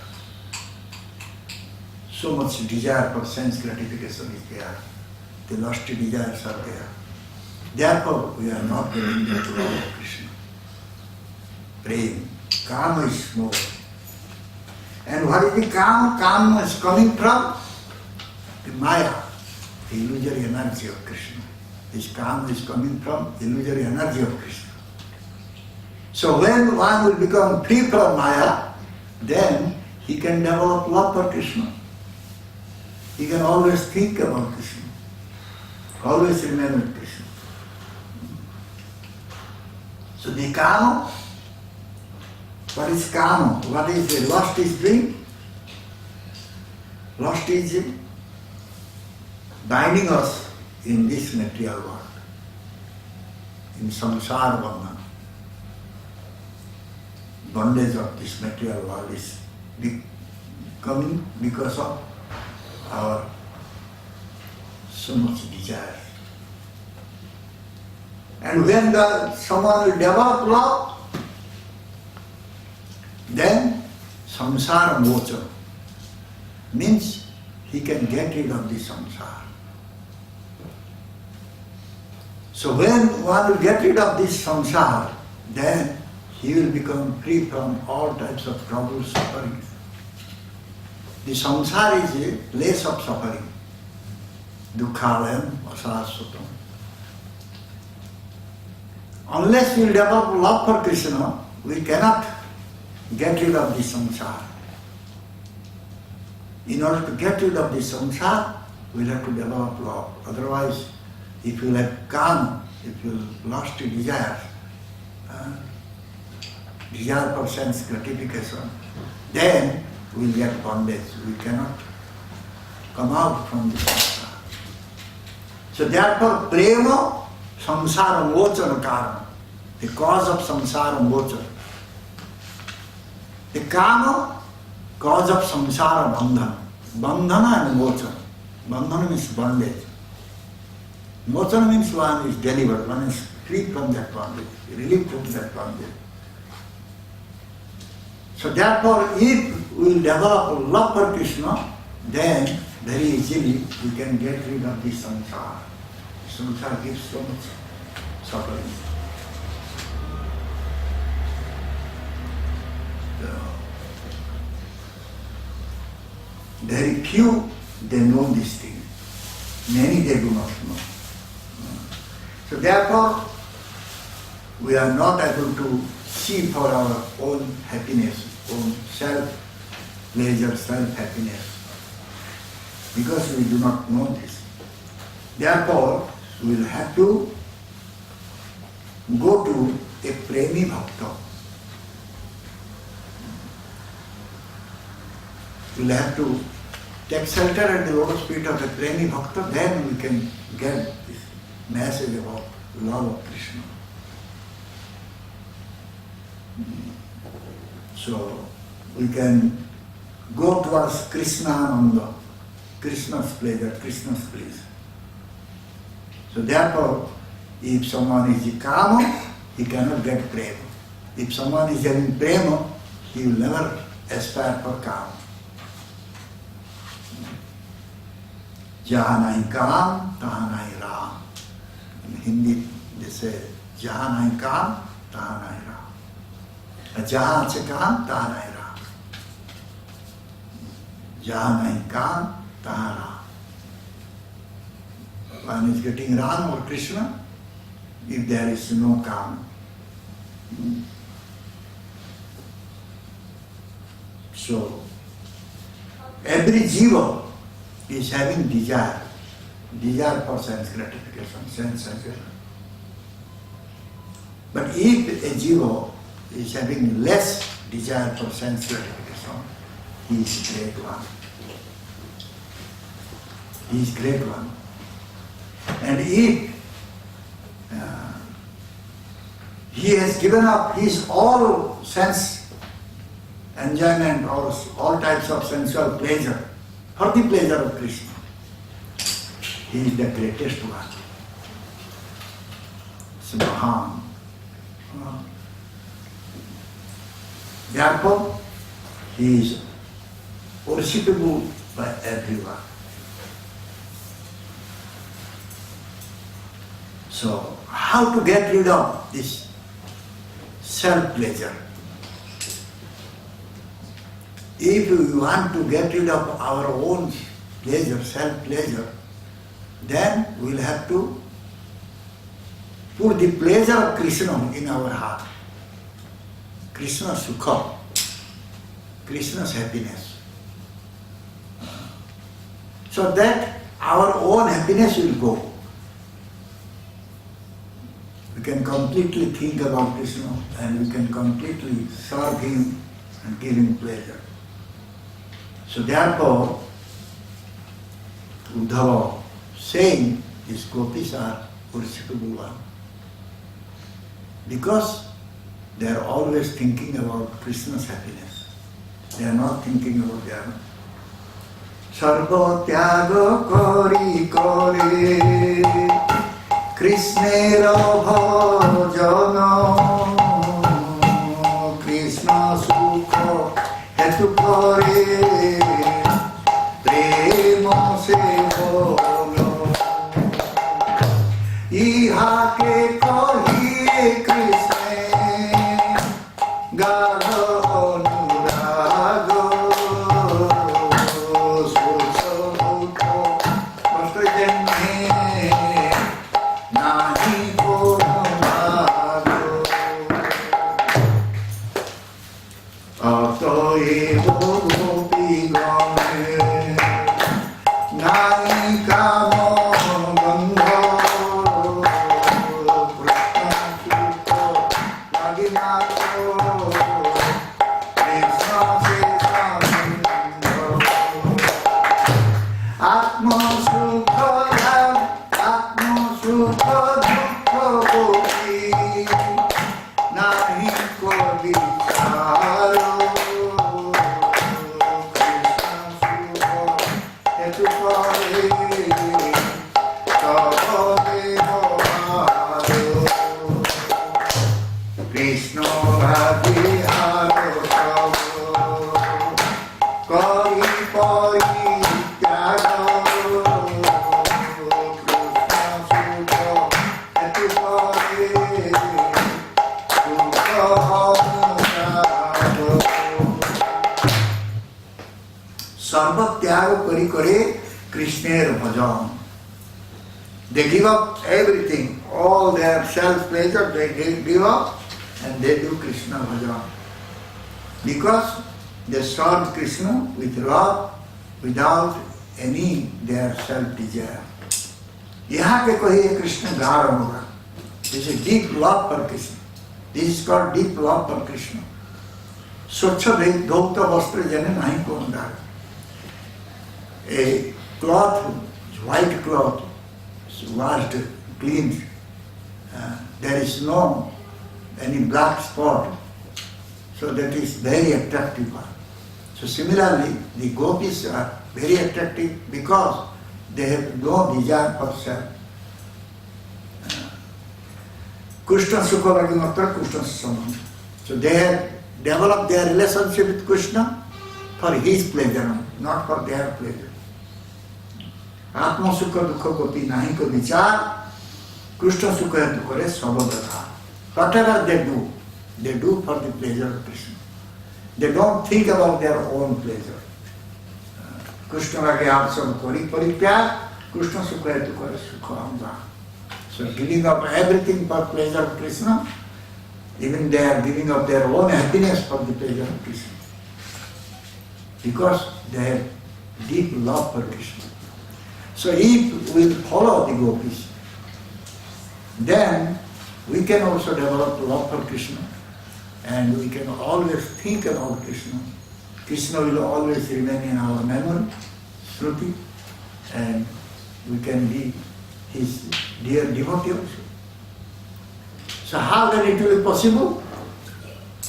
so much desire for sense gratification is there. The lusty desires are there. Therefore, we are not getting into love of Krishna. Prem. Kama is more. And what is the Kama? Kama is coming from the Maya, the illusory energy of Krishna. This Kama is coming from the illusory energy of Krishna. So when one will become free from Maya, then he can develop love for Krishna. He can always think about Krishna. Always remain with Krishna. So the Kama, what is Kama? What is the lust is doing? Lust is binding us in this material world, in samsara bandhana. Bondage of this material world is coming because of our so much desire. And when someone will develop love, then samsara mocha means he can get rid of the samsara. So when one will get rid of this samsara, then he will become free from all types of trouble, suffering. The samsara is a place of suffering. Dukhalayam asasvatam. Unless we develop love for Krishna, we cannot get rid of the samsara. In order to get rid of the samsara, we'll have to develop love. Otherwise, if you have kama, if you lost your desire, desire for sense gratification, then we'll get bondage. We cannot come out from the samsara. So therefore, prema samsara mochana karana, the cause of samsara mochana. The kama, cause of samsara bandhana. Bandhana and mochana. Bandhana means bondage. Mochana means one is delivered, one is free from that bondage, relieved from that bondage. So therefore, if we will develop love for Krishna, then very easily we can get rid of this samsara. Samsara gives so much suffering. Very few they know this thing. Many they do not know. So therefore, we are not able to see for our own happiness, own self-pleasure, self-happiness, because we do not know this. Therefore, we will have to go to a premi bhakta. We will have to take shelter at the lotus feet of a premi bhakta, then we can get this message about love of Krishna. So we can go towards Krishna Ananda, Krishna's pleasure, Krishna's bliss. So therefore, if someone is a kama, he cannot get prema. If someone is having prema, he will never aspire for kama. Jaha nahi kam, taha nahi ram. In Hindi they say, Jaha nahi kam, taha nahi ram. Jaha ache kam, taha nahi ram. Jaha nahi kam, taha ram. One is getting Ram or Krishna if there is no Kama. So, every jiva is having desire for sense gratification, sense satisfaction. But if a jiva is having less desire for sense gratification, he is a great one. He is great one. And if he has given up his all sense enjoyment or all types of sensual pleasure for the pleasure of Krishna, he is the greatest one. So Mahan. Therefore, he is worshipable by everyone. So, how to get rid of this self-pleasure? If we want to get rid of our own pleasure, self-pleasure, then we'll have to put the pleasure of Krishna in our heart. Krishna's sukha, Krishna's happiness. So that our own happiness will go. We can completely think about Krishna and we can completely serve him and give him pleasure. So therefore, Uddhava saying these gopis are worshipable one. Because they are always thinking about Krishna's happiness. They are not thinking about their own. Sarva tyaga kari kare Krishnera bhajana Krishna sukha hetu kare prema se bholo iha ke kahiye Krishna gadha anuraga socha bhuto prasthajanye nahi komago atoevo gopi gane nahi kamo gandho Krishna Bhakti Haro Kari Pari Tyaga Krishna Sukha Hetu Pare Sukha Hamuraga Sarva Tyaga Kari Kare Krishner Bhajan. They give up everything, all their self-pleasure, they give up and they do Krishna bhajan. Because they serve Krishna with love without any their self-desire. Yaha ke kahiye Krishna gara hoga. This is deep love for Krishna. This is called deep love for Krishna. Swachha dhaukta vastra jane nahi kondar. A cloth, white cloth, washed, cleaned, there is no any black spot, so that is very attractive one. So similarly, the gopis are very attractive because they have no desire for self. Krishna sukha lagi matra Krishna sambandha. So they have developed their relationship with Krishna for his pleasure, not for their pleasure. Atma sukha dukha gopi nahi ko vichar, Krishna sukha hetu kare sabadata. Whatever they do for the pleasure of Krishna. They don't think about their own pleasure. Krishna lage aap sab kori paripyag, Krishna sukha hetu kare sukha anga. So giving up everything for pleasure of Krishna, even they are giving up their own happiness for the pleasure of Krishna. Because they have deep love for Krishna. So if we follow the gopis, then we can also develop love for Krishna and we can always think about Krishna. Krishna will always remain in our memory, Shruti, and we can be his dear devotee also. So how then it will be possible?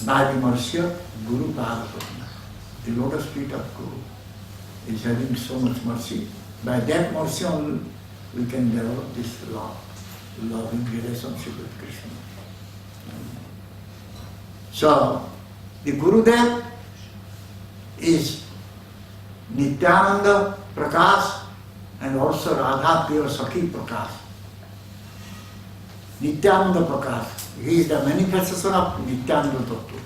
By the mercy of Guru Bhagavata. The lotus feet of Guru is having so much mercy. By that mercy only we can develop this loving relationship with Krishna. So, the Gurudev is Nityananda Prakash and also Radha Pure Sakhi Prakash. Nityananda Prakash, he is the manifestation of Nityananda Tattva.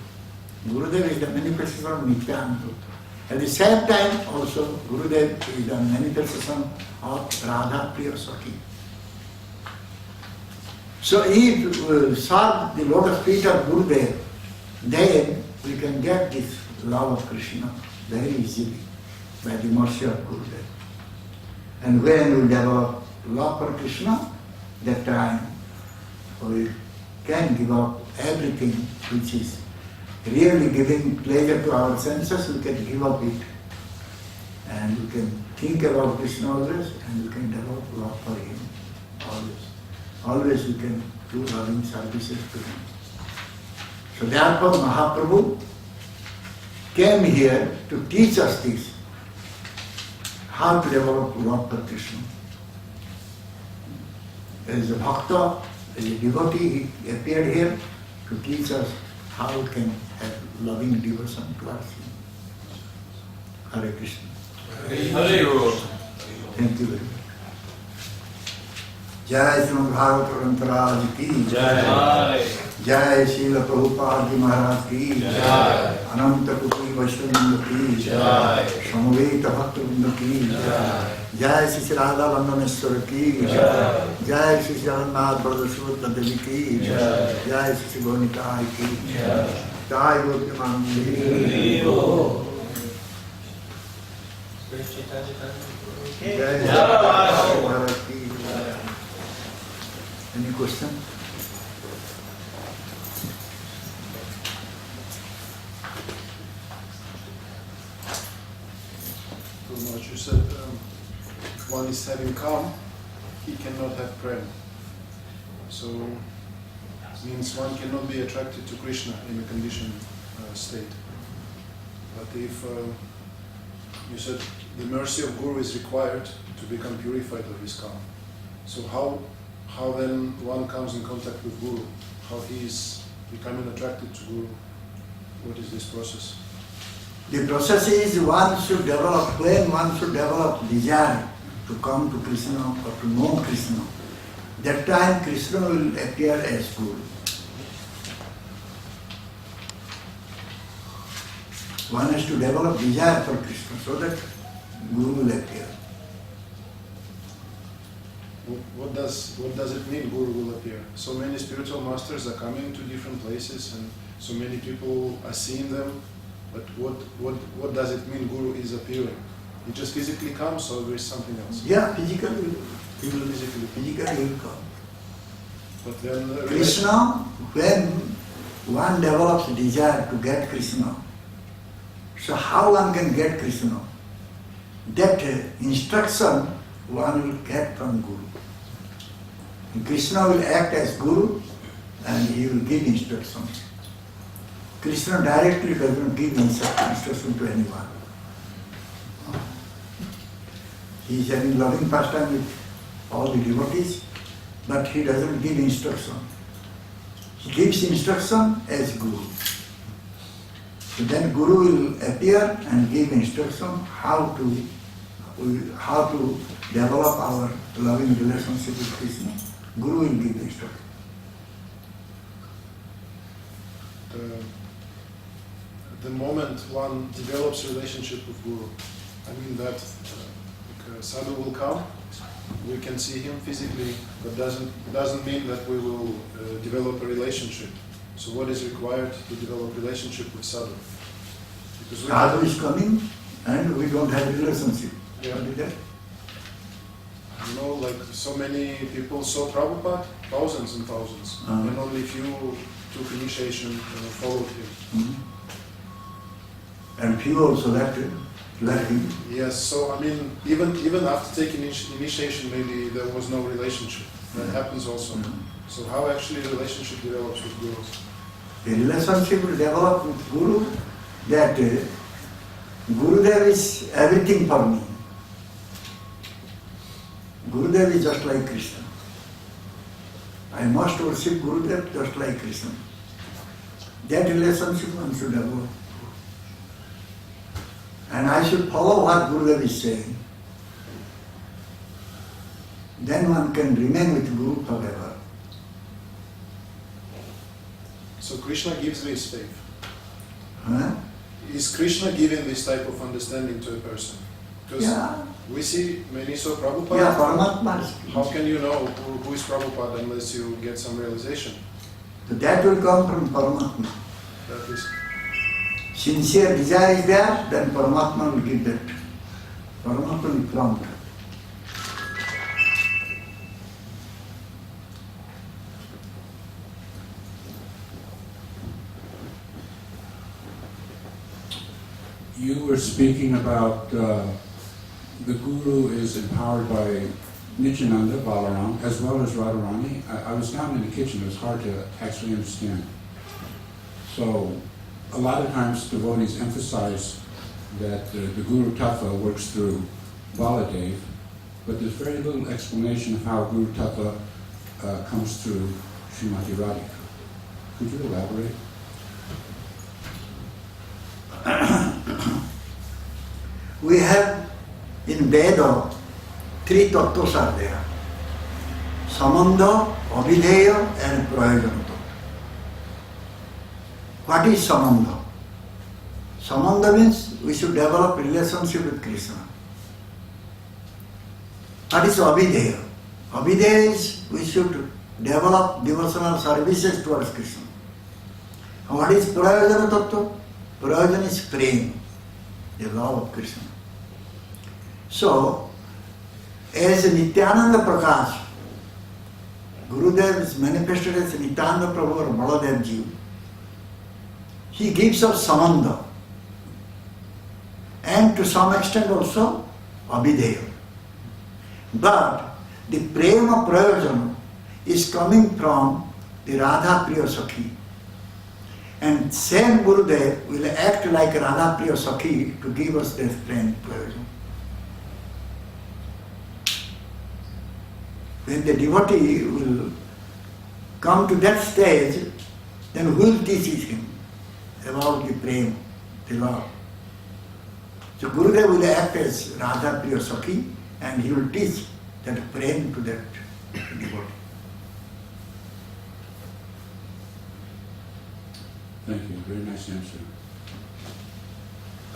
Gurudev is the manifestation of Nityananda Tattva. At the same time also Gurudev is the manifestation of Radha Pure Sakhi. So if we serve the lotus feet of Gurudev, then we can get this love of Krishna very easily by the mercy of Gurudev. And when we develop love for Krishna, that time we can give up everything which is really giving pleasure to our senses, we can give up it. And we can think about Krishna always, and we can develop love for him always. Always we can do loving services to him. So therefore Mahaprabhu came here to teach us this, how to develop love for Krishna. As a bhakta, as a devotee, he appeared here to teach us how we can have loving devotion towards him. Hare Krishna. Hare. Thank you very much. जय श्रीमद् भागवत ग्रंथराज की जय, जय श्रील प्रभुपाद जी महाराज की जय, अनंत कोटि वैष्णव की जय, समवेत भक्त वृंद की जय, जय श्री राधा वंदनेश्वर की जय, जय श्री जगन्नाथ बलदेव देवी की जय, जय श्री गौनिताय की जय, जय गोपीमान जय। Any question? You said if one is having calm, he cannot have prema. So means one cannot be attracted to Krishna in a conditioned state. But if you said the mercy of Guru is required to become purified of his calm, so how then one comes in contact with Guru? How he is becoming attracted to Guru? What is this process? The process is one should develop, when one should develop desire to come to Krishna or to know Krishna, that time Krishna will appear as Guru. One has to develop desire for Krishna so that Guru will appear. What does it mean Guru will appear? So many spiritual masters are coming to different places and so many people are seeing them, but what does it mean Guru is appearing? He just physically comes or there is something else? Yeah, physically he will come. But then Krishna, when one develops desire to get Krishna, so how one can get Krishna? That instruction one will get from Guru. Krishna will act as Guru and he will give instructions. Krishna directly does not give instruction to anyone. He is having loving pastime with all the devotees, but he doesn't give instruction. He gives instruction as Guru. So then Guru will appear and give instruction how to develop our loving relationship with Krishna. Guru will give instruction. The moment one develops relationship with Guru, I mean that sadhu will come, we can see him physically, but doesn't mean that we will develop a relationship. So what is required to develop relationship with sadhu? Because Sadhu is coming and we don't have a relationship. Yeah. What is that? You know, like so many people saw Prabhupada, thousands and thousands, and only few took initiation and followed him. Mm-hmm. And few also left him. Yes, so I mean, even after taking initiation, maybe there was no relationship. That happens also. Mm-hmm. So how actually the relationship develops with Guru? The relationship will develop with Guru, that Gurudev is everything for me. Gurudev is just like Krishna. I must worship Gurudev just like Krishna. That relationship one should develop. and I should follow what Gurudev is saying, then one can remain with Guru forever. So Krishna gives this faith. Huh? Is Krishna giving this type of understanding to a person? Because Yeah. we see many so Prabhupada. Yeah, Paramatma is. How can you know who is Prabhupada unless you get some realization? So that will come from Paramatma. That is. Sincere desire is there, then Paramatma will give that. Paramatma will prompt. You were speaking about the Guru is empowered by Nityananda, Balaram, as well as Radharani. I was down in the kitchen, it was hard to actually understand. So, a lot of times devotees emphasize that the Guru Tattva works through Baladev, but there's very little explanation of how Guru Tattva comes through Srimati Radhika. Could you elaborate? We have in Veda 3 tattvas are there. Samandha, Abhideya and Prayojana tattva. What is Samandha? Samandha means we should develop relationship with Krishna. What is Abhideya? Abhideya is we should develop devotional services towards Krishna. And what is Prayojana tattva? Prayojana is prema, the love of Krishna. So, as Nityananda Prakash, Gurudev is manifested as Nityananda Prabhu or Baladev Ji. He gives us Samandha and to some extent also Abhideya. But the Prema Prayojana is coming from the Radha Priya Sakhi. And same Gurudev will act like Radha Priya Sakhi to give us that Prema Prayojana. When the devotee will come to that stage, then who will teach him about the prema, the love? So Gurudev will act as Radha Priya Sakhi and he will teach that prema to that devotee. Thank you. Very nice answer.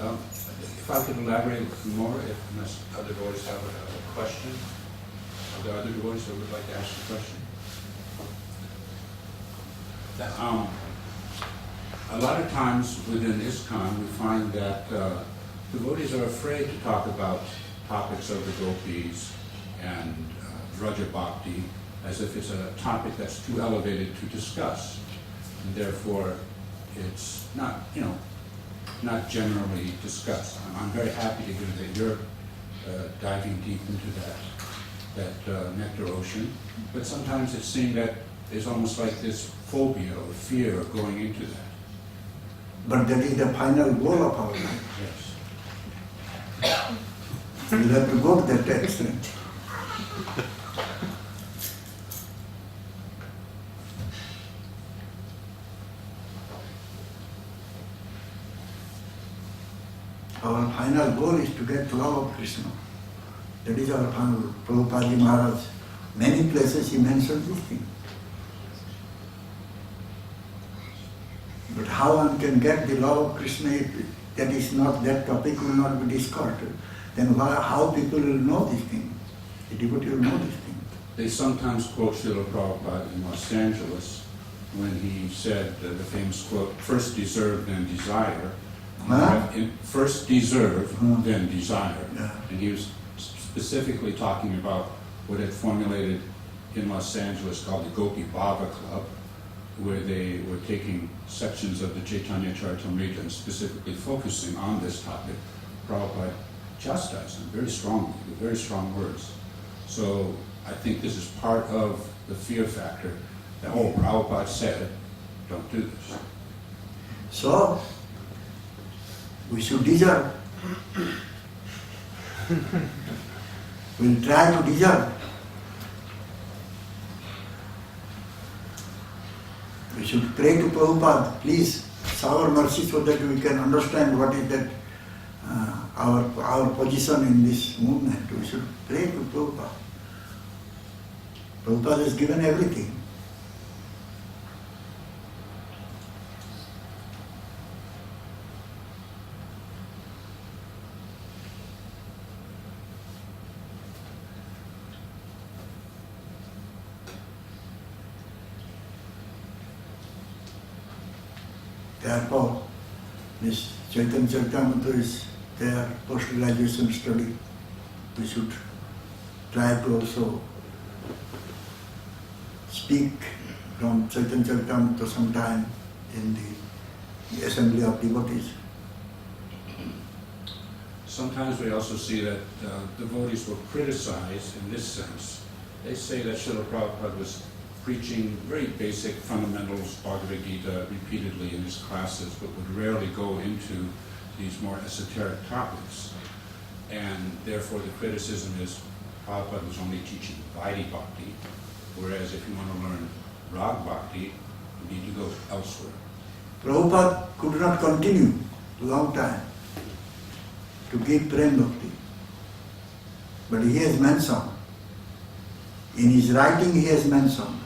If I could elaborate more, unless other devotees have a question. Are there other devotees that would like to ask a question? A lot of times within ISKCON we find that devotees are afraid to talk about topics of the gopis and Vraja Bhakti as if it's a topic that's too elevated to discuss. And therefore it's not, not generally discussed. I'm very happy to hear that you're diving deep into that nectar ocean, but sometimes it seems that there's almost like this phobia or fear of going into that. But that is the final goal of our life. Yes. We'll have to go to that extent. Our final goal is to get love of Krishna. That is our final goal. Prabhupada Maharaj, many places he mentioned this thing. But how one can get the love of Krishna if that is not, that topic will not be discussed, then how people will know this thing? The devotee will know this thing. They sometimes quote Srila Prabhupada in Los Angeles when he said the famous quote, first deserve, then desire. Huh? First deserve, then desire. Yeah. And he was specifically talking about what had formulated in Los Angeles called the Gopi Bhava Club, where they were taking sections of the Chaitanya Charitamrita and specifically focusing on this topic. Prabhupada chastised them very strongly, with very strong words. So I think this is part of the fear factor that, Prabhupada said, don't do this. So, we should deserve. We'll try to deserve. We should pray to Prabhupada, please shower mercy so that we can understand what is that our position in this movement. We should pray to Prabhupada. Prabhupada has given everything. Therefore, this Chaitanya Charitamrita is their post-graduation study. We should try to also speak from Chaitanya Charitamrita sometime in the assembly of devotees. Sometimes we also see that devotees will criticize in this sense. They say that Srila Prabhupada was preaching very basic fundamentals, Bhagavad Gita, repeatedly in his classes, but would rarely go into these more esoteric topics. And therefore the criticism is Prabhupada was only teaching Vaidhi Bhakti, whereas if you want to learn Rag Bhakti, you need to go elsewhere. Prabhupada could not continue long time to give Prem Bhakti. But he has mentioned, in his writing he has mentioned,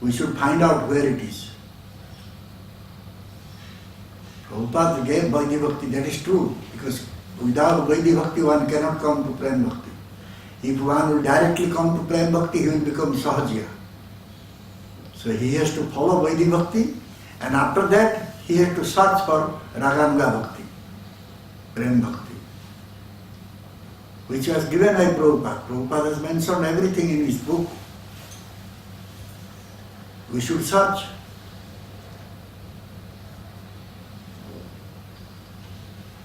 we should find out where it is. Prabhupada gave Vaidhi Bhakti, that is true, because without Vaidhi Bhakti one cannot come to Prem Bhakti. If one will directly come to Prem Bhakti, he will become Sahajya. So he has to follow Vaidhi Bhakti, and after that he has to search for Raganuga Bhakti, Prem Bhakti, which was given by Prabhupada. Prabhupada has mentioned everything in his book. We should search.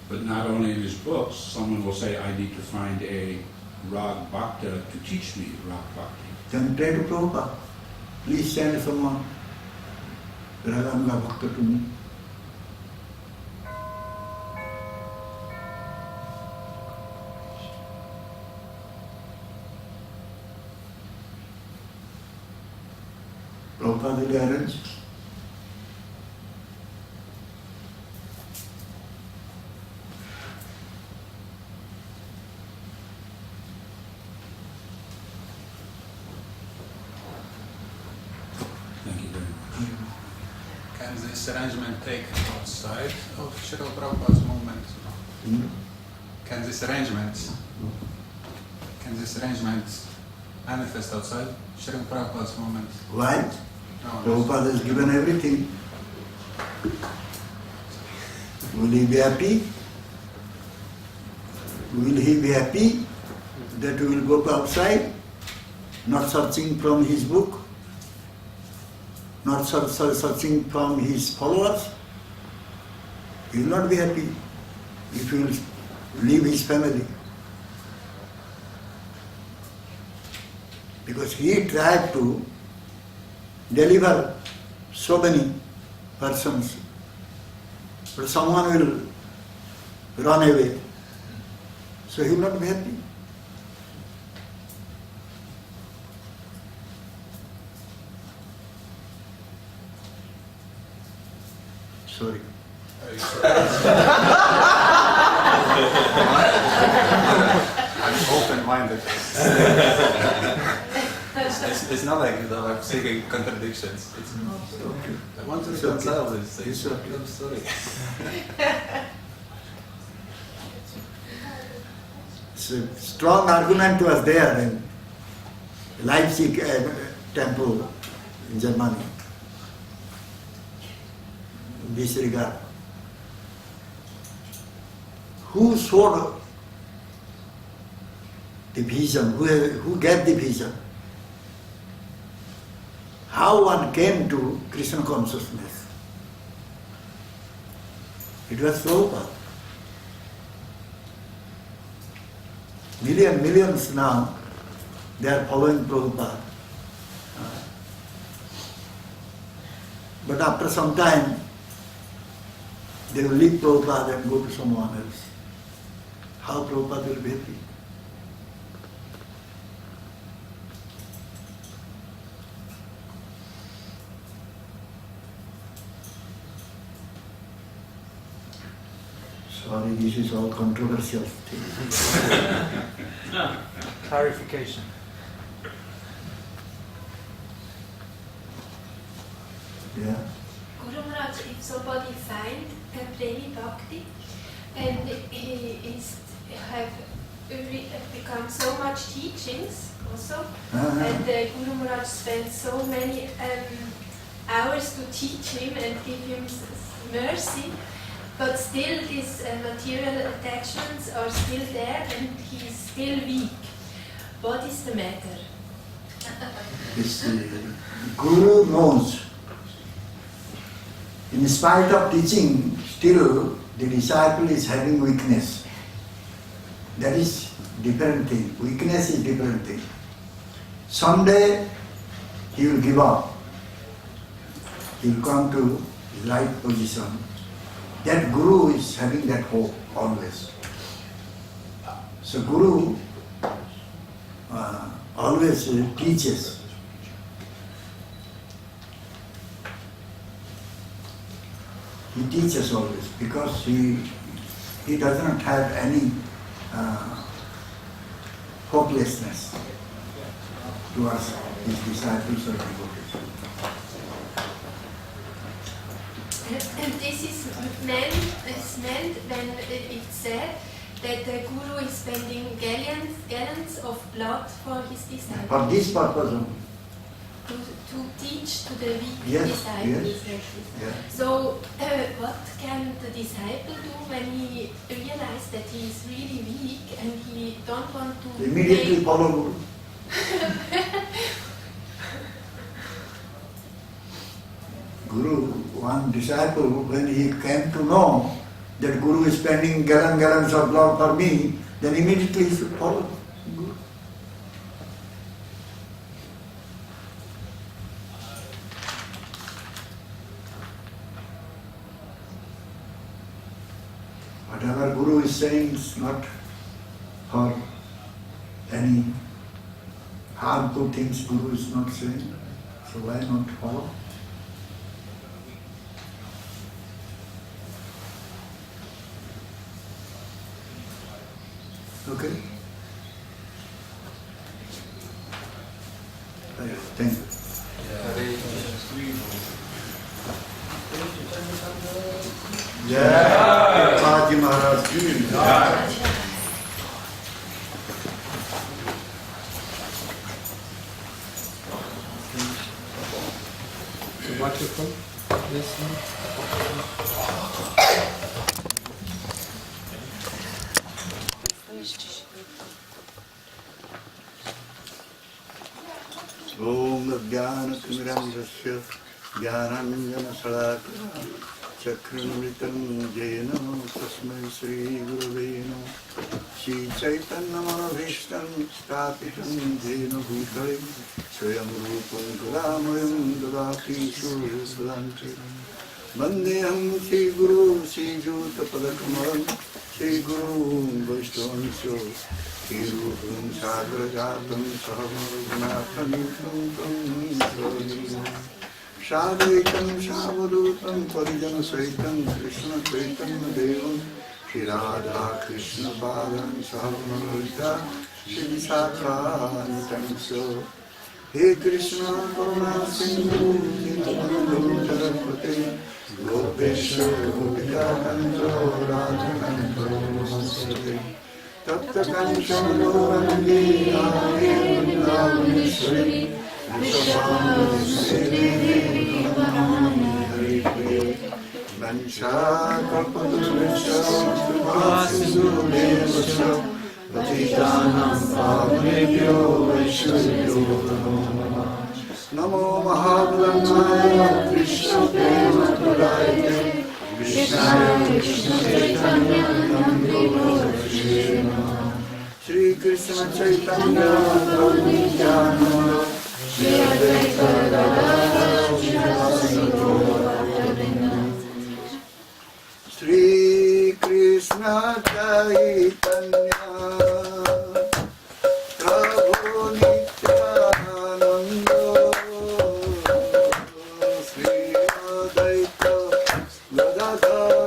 But not only in his books, someone will say, I need to find a Rag Bhakta to teach me Rag Bhakti. Then pray to Prabhupada. Please send someone, Raganuga Bhakta, to me. Prabhupada will arrange. Thank you very much. Can this arrangement take outside of Srila Prabhupada's movement? Can this arrangement manifest outside Srila Prabhupada's movement? Why? No, Prabhupada has given everything. Will he be happy? Will he be happy that we will go outside, not searching from his book, not searching from his followers? He will not be happy if he will leave his family. Because he tried to deliver so many persons, but someone will run away. So he will not be happy. Sorry. I'm open-minded. It's not like I'm seeking contradictions. I want to reconcile these things. It's okay. I'm sorry. It's a strong argument was there in Leipzig temple in Germany in this regard. Who showed the vision? Who gave the vision? How one came to Krishna consciousness? It was Prabhupada. Millions now, they are following Prabhupada. But after some time, they will leave Prabhupada and go to someone else. How Prabhupada will be happy? Sorry, this is all controversial thing. Clarification. Yeah. Guru Maharaj, if somebody find a Premi Bhakti and he is have become so much teachings also, and Guru Maharaj spent so many hours to teach him and give him mercy, but still these material attachments are still there and he is still weak. What is the matter? This Guru knows. In spite of teaching, still the disciple is having weakness. That is different thing. Weakness is different thing. Someday he will give up. He will come to the right position. That Guru is having that hope always. So Guru always teaches. He teaches always because he does not have any hopelessness towards his disciples or devotees. And this is meant when it's said that the Guru is spending gallons of blood for his disciples. For this purpose only. To teach to the weak Yes, disciples. Yeah. So, what can the disciple do when he realizes that he is really weak and he don't want to Immediately follow Guru. Guru, one disciple, when he came to know that Guru is spending gallons of blood for me, then immediately he should follow Guru. Whatever Guru is saying is not for any harmful things. Guru is not saying, so why not follow? Okay? Thank you. Jai Paji Maharaj Ki Jai. Microphone. Yes, Om Jnana-Timirandasya Jnananjana-Salakaya Chakramritam Jayana Tasmai Sri Gurave Namaha Shri Chaitanya-Manabhishtam Sthapitam Jayana Bhutale Swayam Rupam Kalamayam Dadati Suryasadanti Vandeham Shri Guru Shri Jutapadakamam Shri Guru Vaishnavancho Shri Rupam Sagrajatam Sahamarugnathanitam Sadhaitam Savadutam Parijana Saitam Krishna Chaitanya Devam Shri Radha Krishna Padam Sahamarita Shri Visakha So He Krishna Karuna Sindhu Dinabandhu Jarapate Gopesha Gopika Kanto Radha Kanto Masate Tapta Kancha Gauranga Adi Vrindavaneshwari Vansha Kalpatarusha Kripasindhubhyascha Patitanam Pavanebhyo Vaishnavibhyo Namo Mahablanaya Krishna Prema Pradayate Vishnaya Krishna Chaitanya Namyo Shri Krishna Chaitanya Prabhu Nityananda Shri Advaita Gadadhara Srivasadi Gaura Shri Krishna Chaitanya Prabhu Nityananda Shri Advaita Gadadhara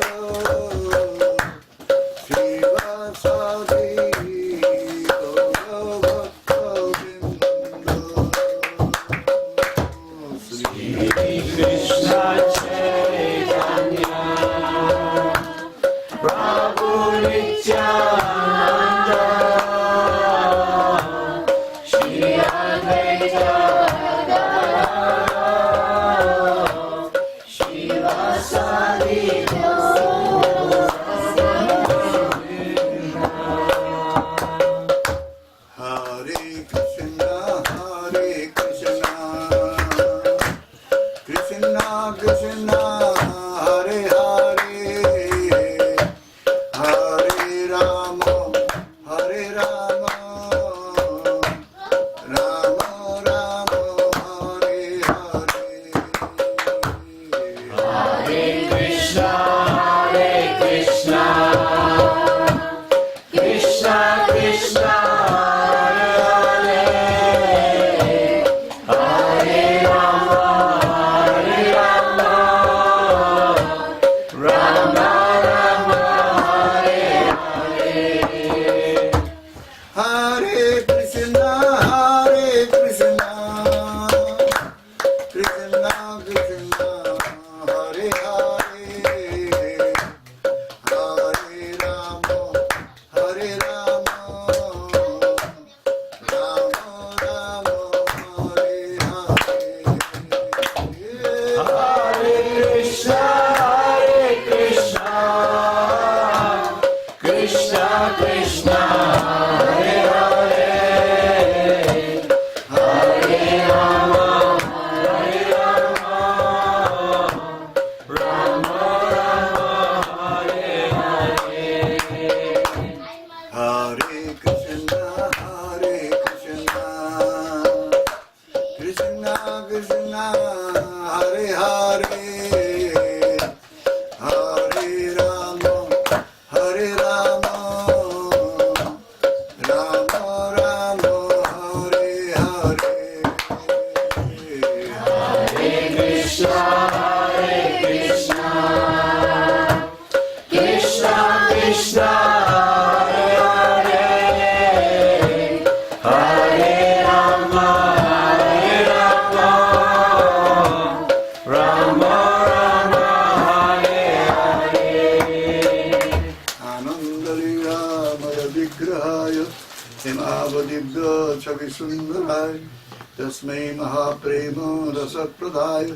तस्मै महाप्रेम रसप्रदाय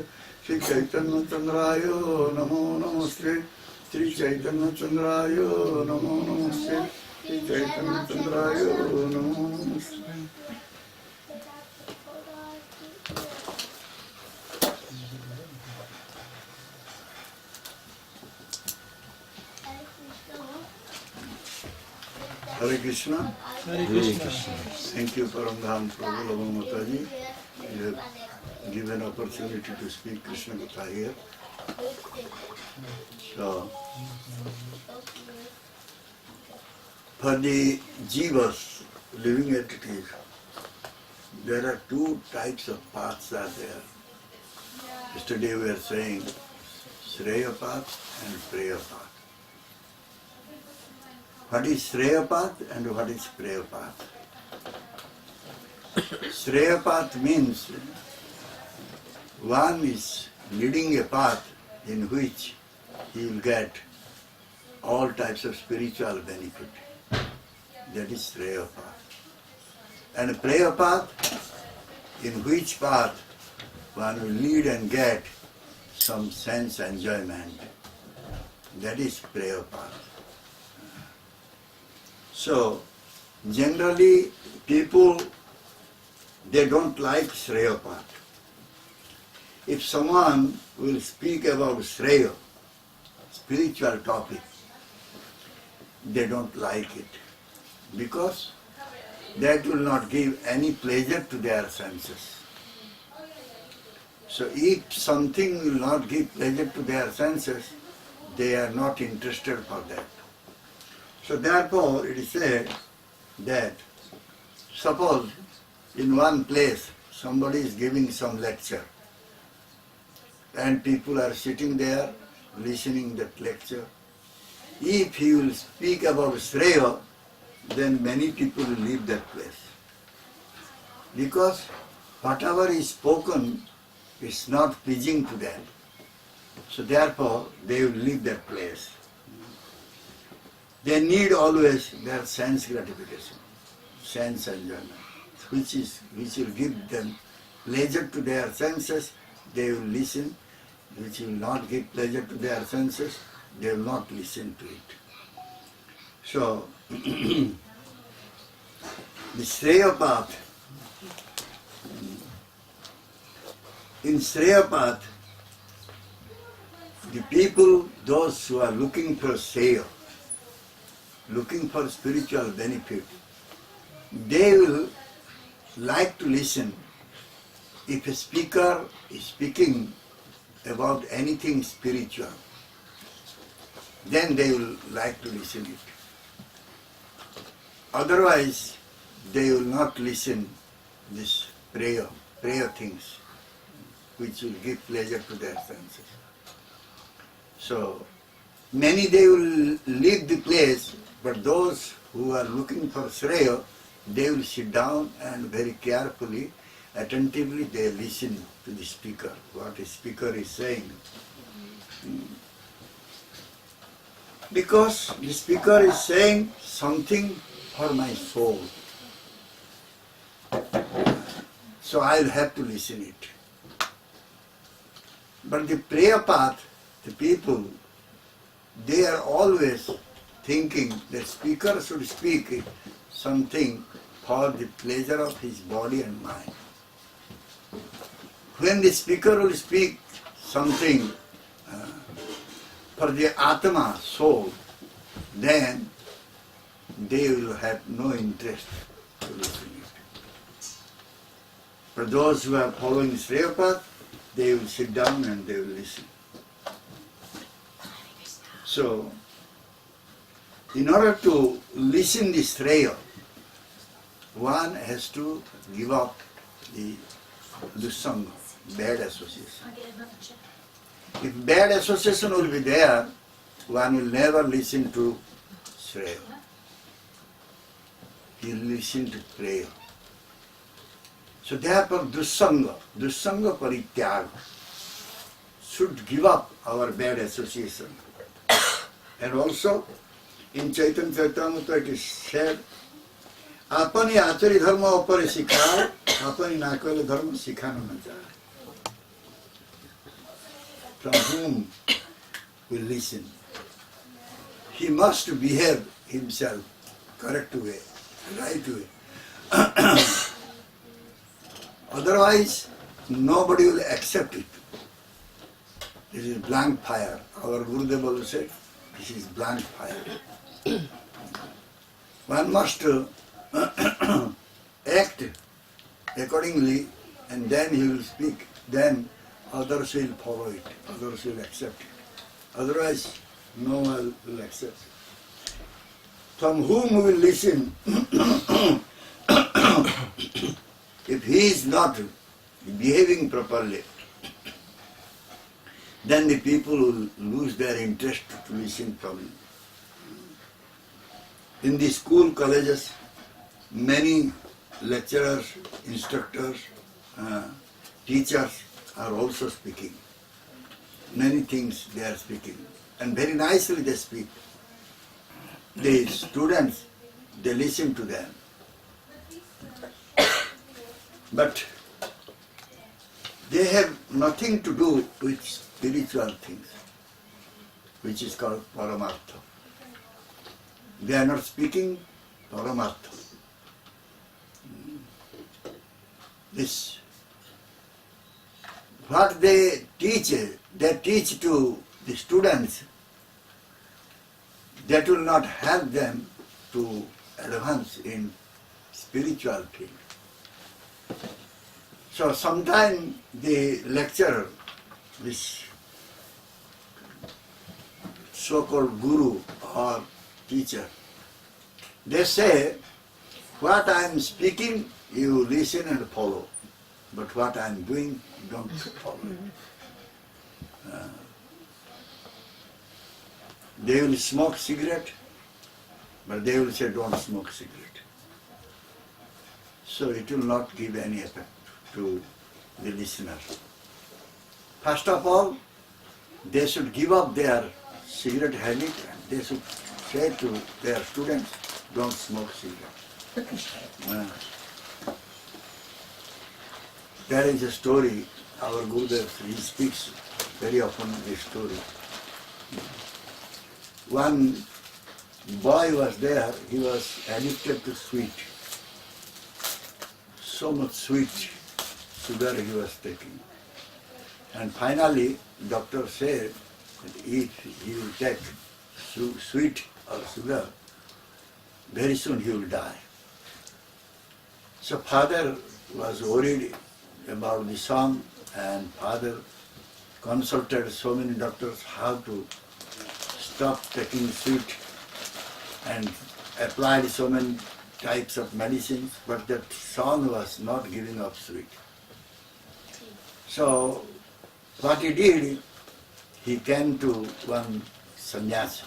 श्री चैतन्य चंद्राय नमो नमस्ते श्री चैतन्य चंद्राय नमो नमस्ते श्री चैतन्य चंद्राय नमो नमस्ते। Hare Krishna. Hare Krishna. Thank you, Paramdham Prabhu Lama Mataji. You have given opportunity to speak Krishna Katha here. So, for the jivas living entities, there are two types of paths are there. Yesterday we were saying Shreya path and Preya path. What is Shreya path and what is Preya path? Shreya path means one is leading a path in which he will get all types of spiritual benefit. That is Shreya path. And Preya path, in which path one will lead and get some sense enjoyment. That is Preya path. So, generally people, they don't like Shreya path. If someone will speak about Shreya, spiritual topic, they don't like it because that will not give any pleasure to their senses. So if something will not give pleasure to their senses, they are not interested for that. So therefore it is said that suppose in one place somebody is giving some lecture and people are sitting there listening that lecture. If he will speak about Shreya, then many people will leave that place. Because whatever is spoken is not pleasing to them. So therefore they will leave that place. They need always their sense gratification, sense enjoyment. which will give them pleasure to their senses, they will listen. Which will not give pleasure to their senses, they will not listen to it. So, the Shreya path, in Shreya path, the people, those who are looking for Shreya, looking for spiritual benefit, they will like to listen. If a speaker is speaking about anything spiritual, then they will like to listen it. Otherwise, they will not listen this prayer things, which will give pleasure to their senses. So, many they will leave the place, but those who are looking for Shreya, they will sit down and very carefully, attentively they listen to the speaker, what the speaker is saying. Because the speaker is saying something for my soul. So I'll have to listen it. But the prayer path, the people, they are always thinking that speaker should speak something for the pleasure of his body and mind. When the speaker will speak something for the Atma, soul, then they will have no interest to listen to it. For those who are following the Shreya path, they will sit down and they will listen. So, in order to listen the Shreya, one has to give up the dussanga, bad association. If bad association will be there, one will never listen to Shreya. He will listen to prayer. So therefore dussanga parityaga, should give up our bad association. And also, in Chaitanya Charitamrita it is said, apani achari dharma upare sikhao, apani nakale dharma sikhana na jaye. From whom we listen. He must behave himself correct way, right way. Otherwise, nobody will accept it. This is blank fire. Our Gurudeva said, this is blank fire. One must act accordingly, and then he will speak. Then others will follow it, others will accept it. Otherwise, no one will accept it. From whom we will listen, if he is not behaving properly, then the people will lose their interest to listen from him. In the school, colleges, many lecturers, instructors, teachers are also speaking. Many things they are speaking. And very nicely they speak. The students, they listen to them. But they have nothing to do with spiritual things, which is called Paramartha. They are not speaking Paramartha. This, what they teach to the students, that will not help them to advance in spiritual field. So sometimes the lecturer, this so-called guru or teacher, they say, what I am speaking, you listen and follow. But what I am doing, don't follow. They will smoke cigarette, but they will say, don't smoke cigarette. So it will not give any effect to the listener. First of all, they should give up their cigarette habit and they should say to their students, don't smoke cigarette. There is a story, our Gurudev, he speaks very often this story. One boy was there, he was addicted to sweet. So much sweet sugar he was taking. And finally, doctor said that if he will take sweet or sugar, very soon he will die. So father was worried about the son, and father consulted so many doctors how to stop taking sweet and applied so many types of medicines, but that son was not giving up sweet. So what he did, he came to one sannyasi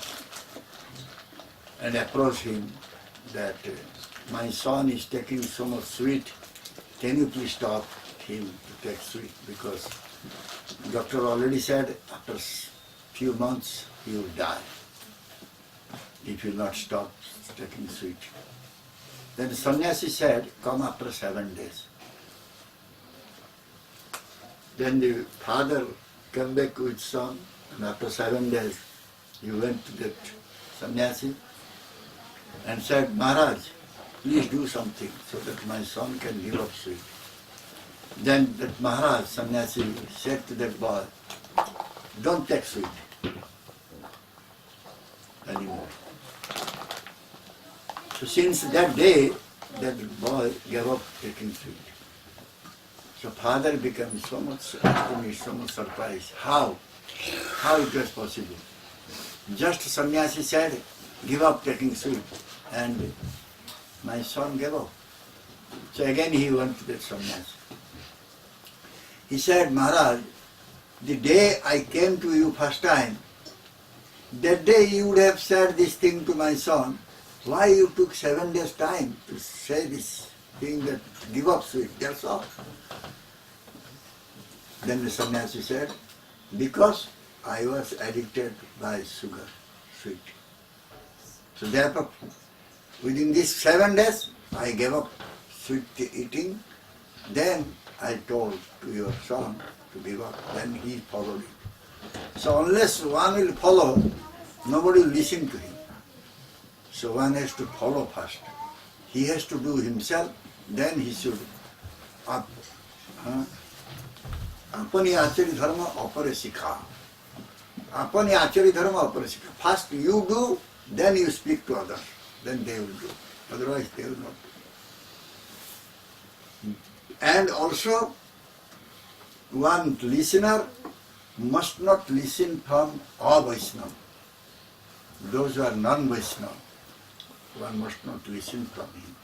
and approached him that my son is taking so much sweet, can you please stop him to take sweet, because doctor already said after few months he will die if he will not stop taking sweet. Then the sannyasi said, come after 7 days. Then the father came back with son, and after 7 days he went to that sannyasi and said, Maharaj, please do something so that my son can give up sweet. Then that Maharaj, sannyasi, said to that boy, don't take sweet anymore. So since that day, that boy gave up taking sweet. So father became so much astonished, so much surprised. How it was possible? Just sannyasi said, give up taking sweet, and my son gave up. So again he went to that sannyasi. He said, Maharaj, the day I came to you first time, that day you would have said this thing to my son. Why you took 7 days time to say this thing that give up sweet, that's all. Then the sannyasi said, because I was addicted by sugar, sweet. So therefore, within these 7 days, I gave up sweet eating. Then I told to your son to give up. Then he followed it. So unless one will follow, nobody will listen to him. So one has to follow first. He has to do himself, then he should up. अपनी आचरी धर्म अपरे सिखा. अपनी आचरी धर्म अपरे सिखा. First you do, then you speak to others. Then they will do. Otherwise they will not do. And also, one listener must not listen from a Vaishnava. Those who are non-Vaishnava, one must not listen from him.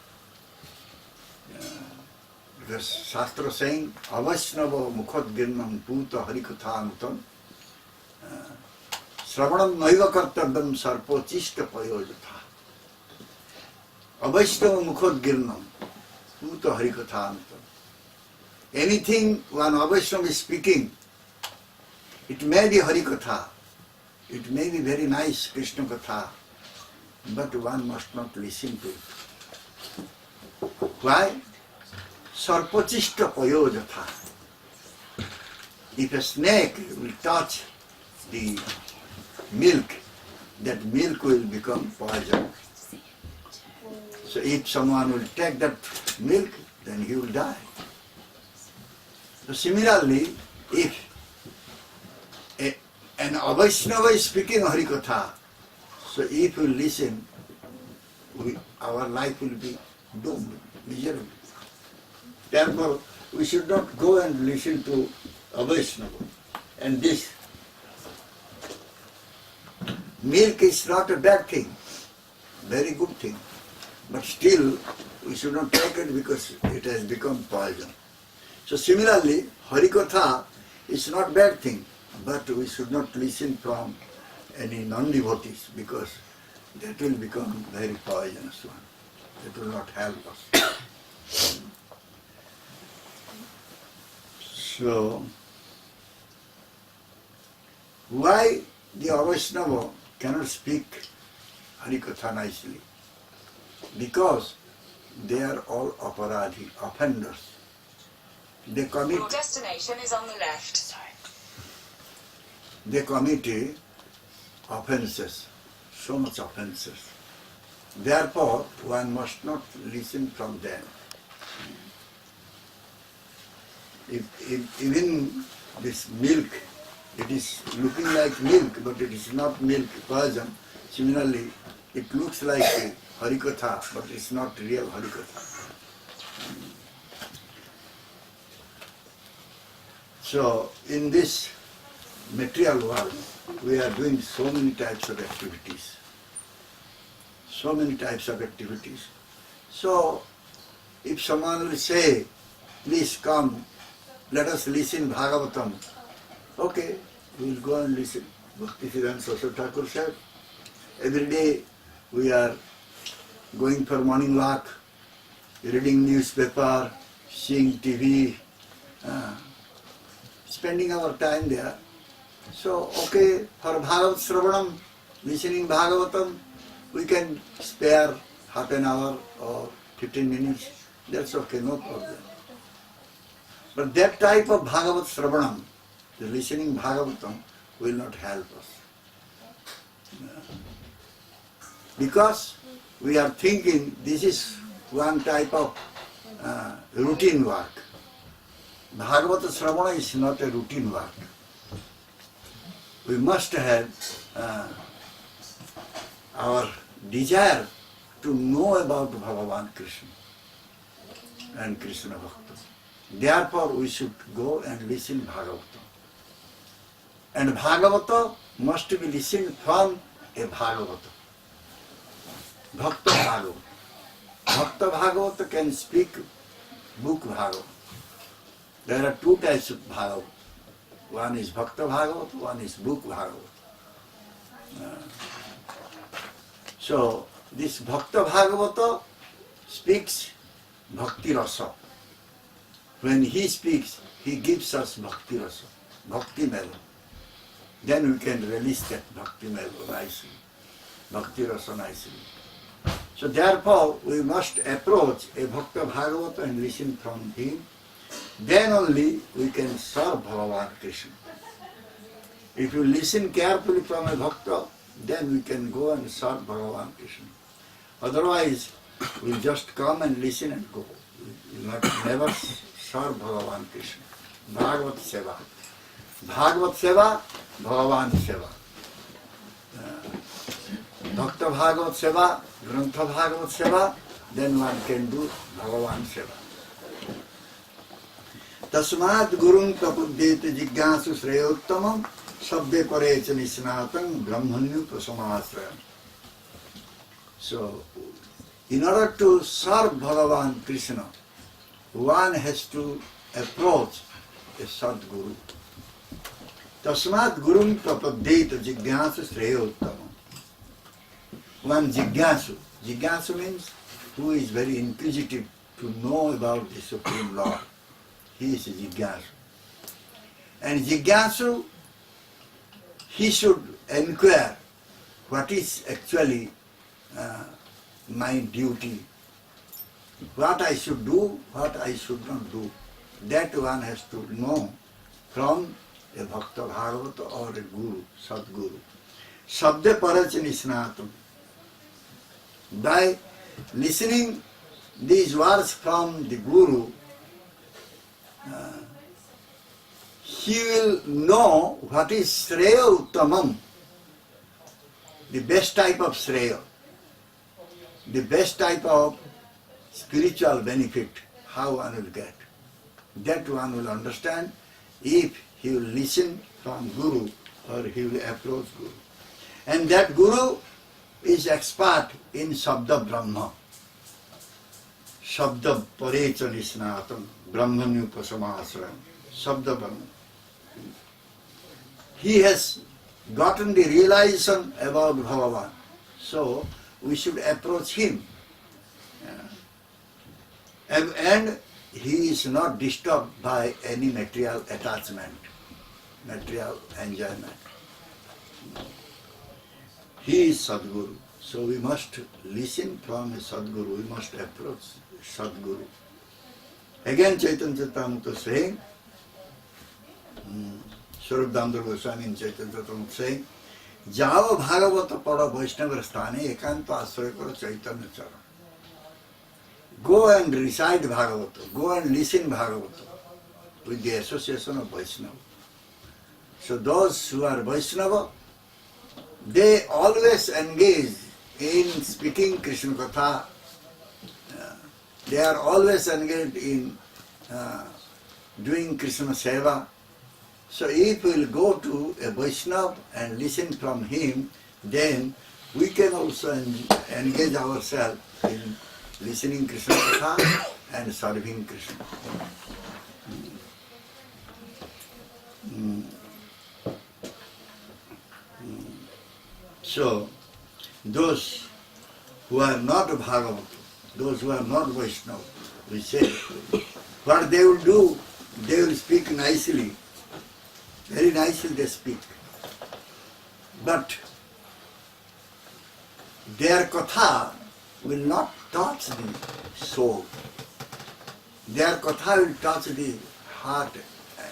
Because Shastra saying, Avaishnava mukhadgirnam puta harikathanutam Sravanam naiva kartavyam sarpochishta payojatha. Avaishnava mukhadgirnam puta harikathanutam. Anything one Avaishnava is speaking, it may be harikatha, it may be very nice Krishna katha, but one must not listen to it. Why? Sarpochishta payojatha. If a snake will touch the milk, that milk will become poison. So if someone will take that milk, then he will die. So similarly, if an Avaishnava is speaking Harikatha, so if we listen, our life will be doomed, miserable. Therefore, we should not go and listen to Avaishnava. And this milk is not a bad thing, very good thing. But still, we should not take it because it has become poison. So similarly, Harikatha is not bad thing, but we should not listen from any non-devotees because that will become very poisonous one. That will not help us. So, why the Avaishnava cannot speak Harikatha nicely? Because they are all aparadhi, offenders. they commit Your destination is on the left. they commit offenses, so much offenses. Therefore, one must not listen from them. If even this milk, it is looking like milk, but it is not milk, poison. Similarly, it looks like a Harikatha, but it's not real Harikatha. So, in this material world, we are doing so many types of activities. So many types of activities. So, if someone will say, please come, let us listen Bhagavatam. Okay, we will go and listen. Bhaktisiddhanta Saraswati Thakur said, every day we are going for morning walk, reading newspaper, seeing TV, spending our time there. So, okay, for Bhagavat Sravanam, listening Bhagavatam, we can spare half an hour or 15 minutes. That's okay, no problem. But that type of Bhagavat Sravanam, the listening Bhagavatam, will not help us. Because we are thinking this is one type of routine work. Bhagavata Sravana is not a routine work. We must have our desire to know about Bhagavan Krishna and Krishna Bhakta. Therefore, we should go and listen Bhagavata. And Bhagavata must be listened from a Bhagavata. Bhakta Bhagavata. Bhakta Bhagavata can speak book Bhagavata. There are two types of Bhagavata. One is Bhakta Bhagavata, one is book Bhagavata. So, this Bhakta Bhagavata speaks Bhakti Rasa. When he speaks, he gives us Bhakti Rasa, Bhakti Mela. Then we can release that Bhakti Mela nicely, Bhakti Rasa nicely. So therefore, we must approach a Bhakta Bhagavata and listen from him. Then only we can serve Bhagavan Krishna. If you listen carefully from a Bhakta, then we can go and serve Bhagavan Krishna. Otherwise, we'll just come and listen and go. We will never serve Bhagavan Krishna. Bhagavat Seva. Bhagavat Seva, Bhagavan Seva. Bhakta Bhagavat Seva, Grantha Bhagavat Seva, then one can do Bhagavan Seva. Tasmat Gurun Prapuddeta Jigyasu Shreyottamam Sabde Parecha Nisnatam Brahmanyu Prasamasrayam. So, in order to serve Bhagavan Krishna, one has to approach a Sadguru. Tasmat Gurun Prapuddeta Jigyasu Shreyottamam. One Jigyasu. Jigyasu means who is very inquisitive to know about the Supreme Lord. He is a Jigyasu. And Jigyasu, he should inquire what is actually my duty, what I should do, what I should not do. That one has to know from a Bhakta Bhagavata or a Guru, Sadguru. Sabde Paracha Nisnatam. By listening these words from the Guru, he will know what is Shreya Uttamam, the best type of Shreya, the best type of spiritual benefit, how one will get. That one will understand if he will listen from Guru or he will approach Guru. And that Guru is expert in Sabda Brahma. Sabda Parecha Nisnatam, Brahmanyu Pasamasrayam. Sabda Brahma. He has gotten the realization about Bhagavan. So, we should approach him. And he is not disturbed by any material attachment, material enjoyment. He is Sadguru. So we must listen from a Sadguru, we must approach Sadguru. Again Chaitanya Charitamrita saying, Swarup Damodar Goswami in Chaitanya Charitamrita saying, Jao Bhagavata Pada Vaishnava Sthane Ekanta Asraya Karo Chaitanya Charan. Go and recite Bhagavata, go and listen Bhagavata with the association of Vaishnava. So those who are Vaishnava, they always engage in speaking Krishna Katha. They are always engaged in doing Krishna Seva. So if we will go to a Vaishnava and listen from him, then we can also engage ourselves in listening Krishna Katha and serving Krishna. So, those who are not Bhagavata, those who are not Vaishnava, we say, what they will do, they will speak nicely, very nicely they speak. But their katha will not touch the soul. Their katha will touch the heart,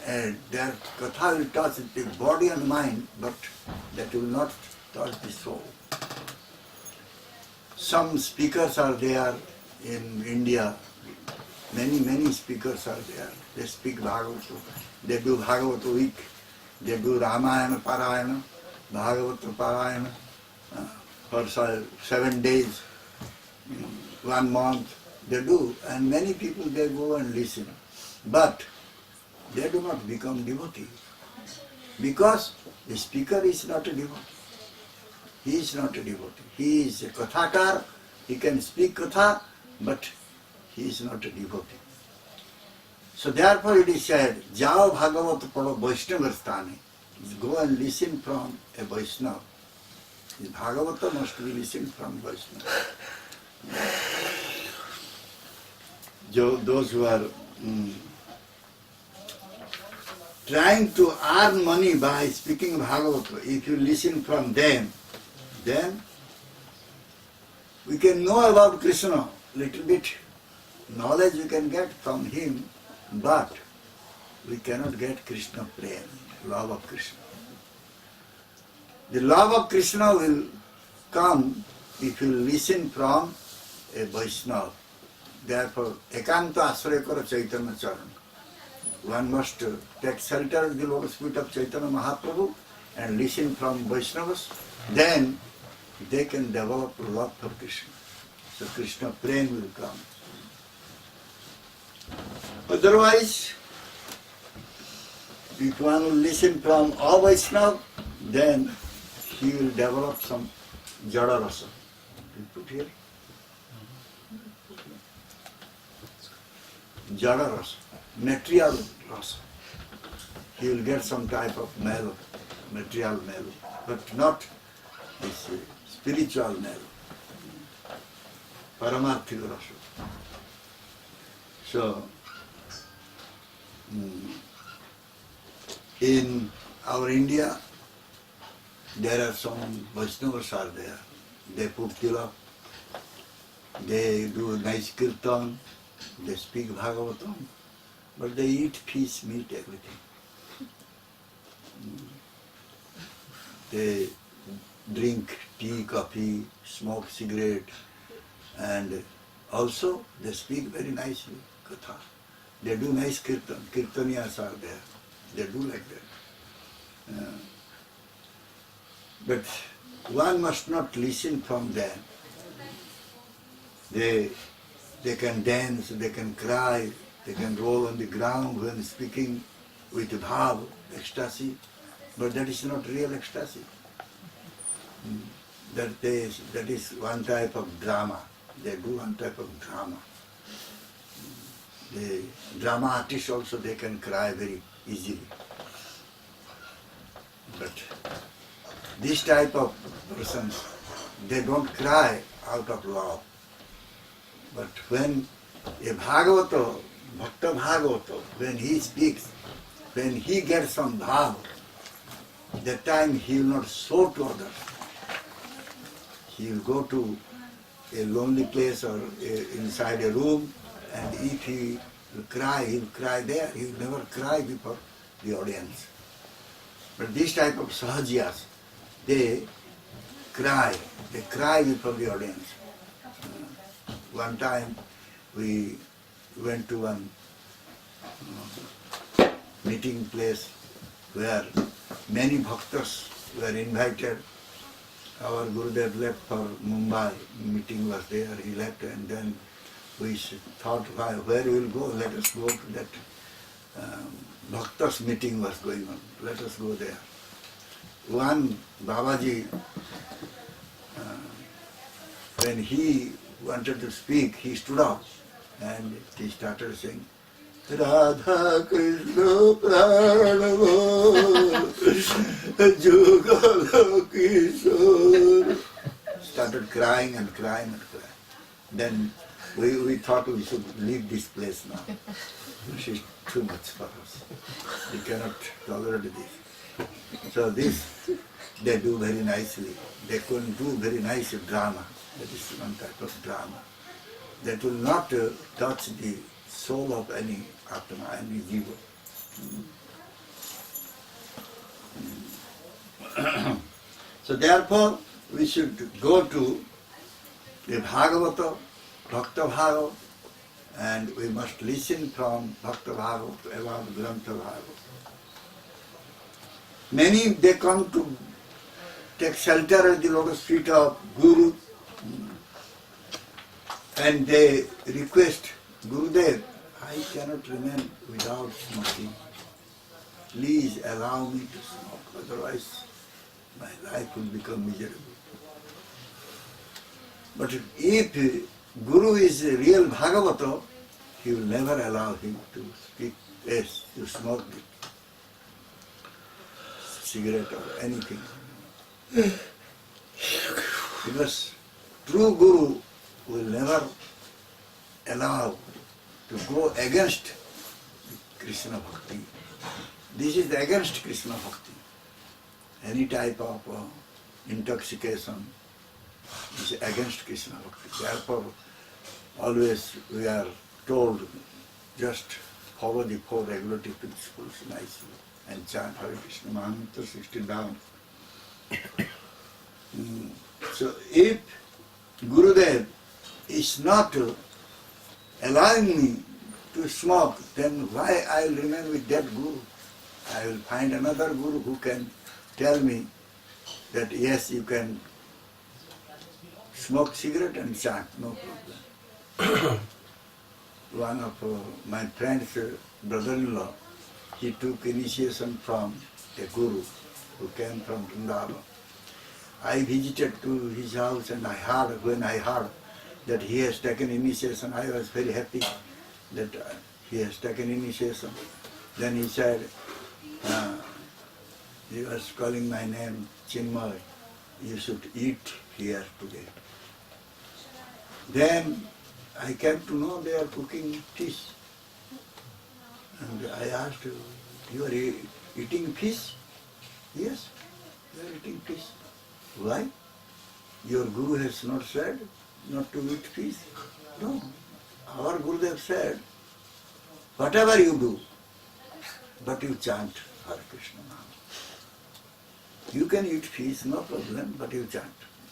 and their katha will touch the body and mind, but that will not touch the soul. Some speakers are there in India, many speakers are there. They speak Bhagavata, they do Bhagavata week, they do Ramayana Parayana, Bhagavata Parayana for 7 days, 1 month, they do. And many people, they go and listen. But they do not become devotees. Because the speaker is not a devotee. He is not a devotee. He is a kathakar, he can speak katha, but he is not a devotee. So therefore it is said, Jao Bhagavata Pada Vaishnava Sthane. Go and listen from a Vaishnava. The Bhagavata must be listened from Vaishnava. Those who are trying to earn money by speaking Bhagavata, if you listen from them, then we can know about Krishna, little bit knowledge we can get from him, but we cannot get Krishna prem, love of Krishna. The love of Krishna will come if you listen from a Vaishnava. Therefore, Ekanta Asraya Karo Chaitanya Charan. One must take shelter of the lotus feet of Chaitanya Mahaprabhu and listen from Vaishnavas. Then they can develop love for Krishna. So Krishna prem will come. Otherwise, if one will listen from a Vaishnava, then he will develop some Jada Rasa. You put here? Jada Rasa, material Rasa. He will get some type of mellow, material mellow, but not this spiritual mellow, Paramarthika Rasa. So, in our India, there are some Vaishnavas are there. They put tilak, they do nice kirtan, they speak Bhagavatam, but they eat fish, meat, everything. They drink tea, coffee, smoke cigarette, and also they speak very nicely, katha. They do nice kirtan, kirtaniyas are there. They do like that. But one must not listen from them. They can dance, they can cry, they can roll on the ground when speaking with bhav, ecstasy, but that is not real ecstasy. That is one type of drama. They do one type of drama. The drama artists also, they can cry very easily. But this type of persons, they don't cry out of love. But when a Bhagavata, Bhakta Bhagavata, when he speaks, when he gets some bhav, that time he will not show to others. He will go to a lonely place or inside a room, and if he He'll cry there, he will never cry before the audience. But this type of sahajiyas, they cry before the audience. One time we went to one meeting place where many bhaktas were invited. Our Gurudev left for Mumbai, meeting was there, he left, and then we thought, where we will go? Let us go to that bhaktas meeting was going on. Let us go there. One Babaji, when he wanted to speak, he stood up and he started saying, Radha Krishna Pranamo Jugala Kishore. Started crying and crying and crying. Then we thought we should leave this place now. She's too much for us. We cannot tolerate this. So this they do very nicely. They can do very nice drama. That is one type of drama. That will not touch the soul of any Atma, any Jiva. So therefore, we should go to the Bhagavata, Bhakta Bhagavata, and we must listen from Bhakta Bhagavata about Grantha Bhagavata. Many, they come to take shelter at the lotus feet of Guru, and they request, Gurudev, I cannot remain without smoking. Please allow me to smoke, otherwise my life will become miserable. But if Guru is a real Bhagavata, he will never allow him to speak, to smoke cigarette or anything. Because true Guru will never allow to go against Krishna Bhakti. This is against Krishna Bhakti. Any type of intoxication is against Krishna Bhakti. Therefore, always we are told, just follow the four regulative principles nicely and chant Hare Krishna Mantra 16 rounds. So if Gurudev is not allowing me to smoke, then why I will remain with that Guru? I will find another Guru who can tell me that yes, you can smoke cigarette and chant, no problem. One of my friend's brother-in-law, he took initiation from a Guru who came from Vrindavan. I visited to his house and when I heard that he has taken initiation, I was very happy that he has taken initiation. Then he said, he was calling my name, Chinmay, you should eat here today. Then I came to know they are cooking fish. And I asked, you are eating fish? Yes, we are eating fish. Why? Your Guru has not said not to eat fish? No. Our Gurudev said, whatever you do, but you chant Hare Krishna Mantra. You can eat fish, no problem, but you chant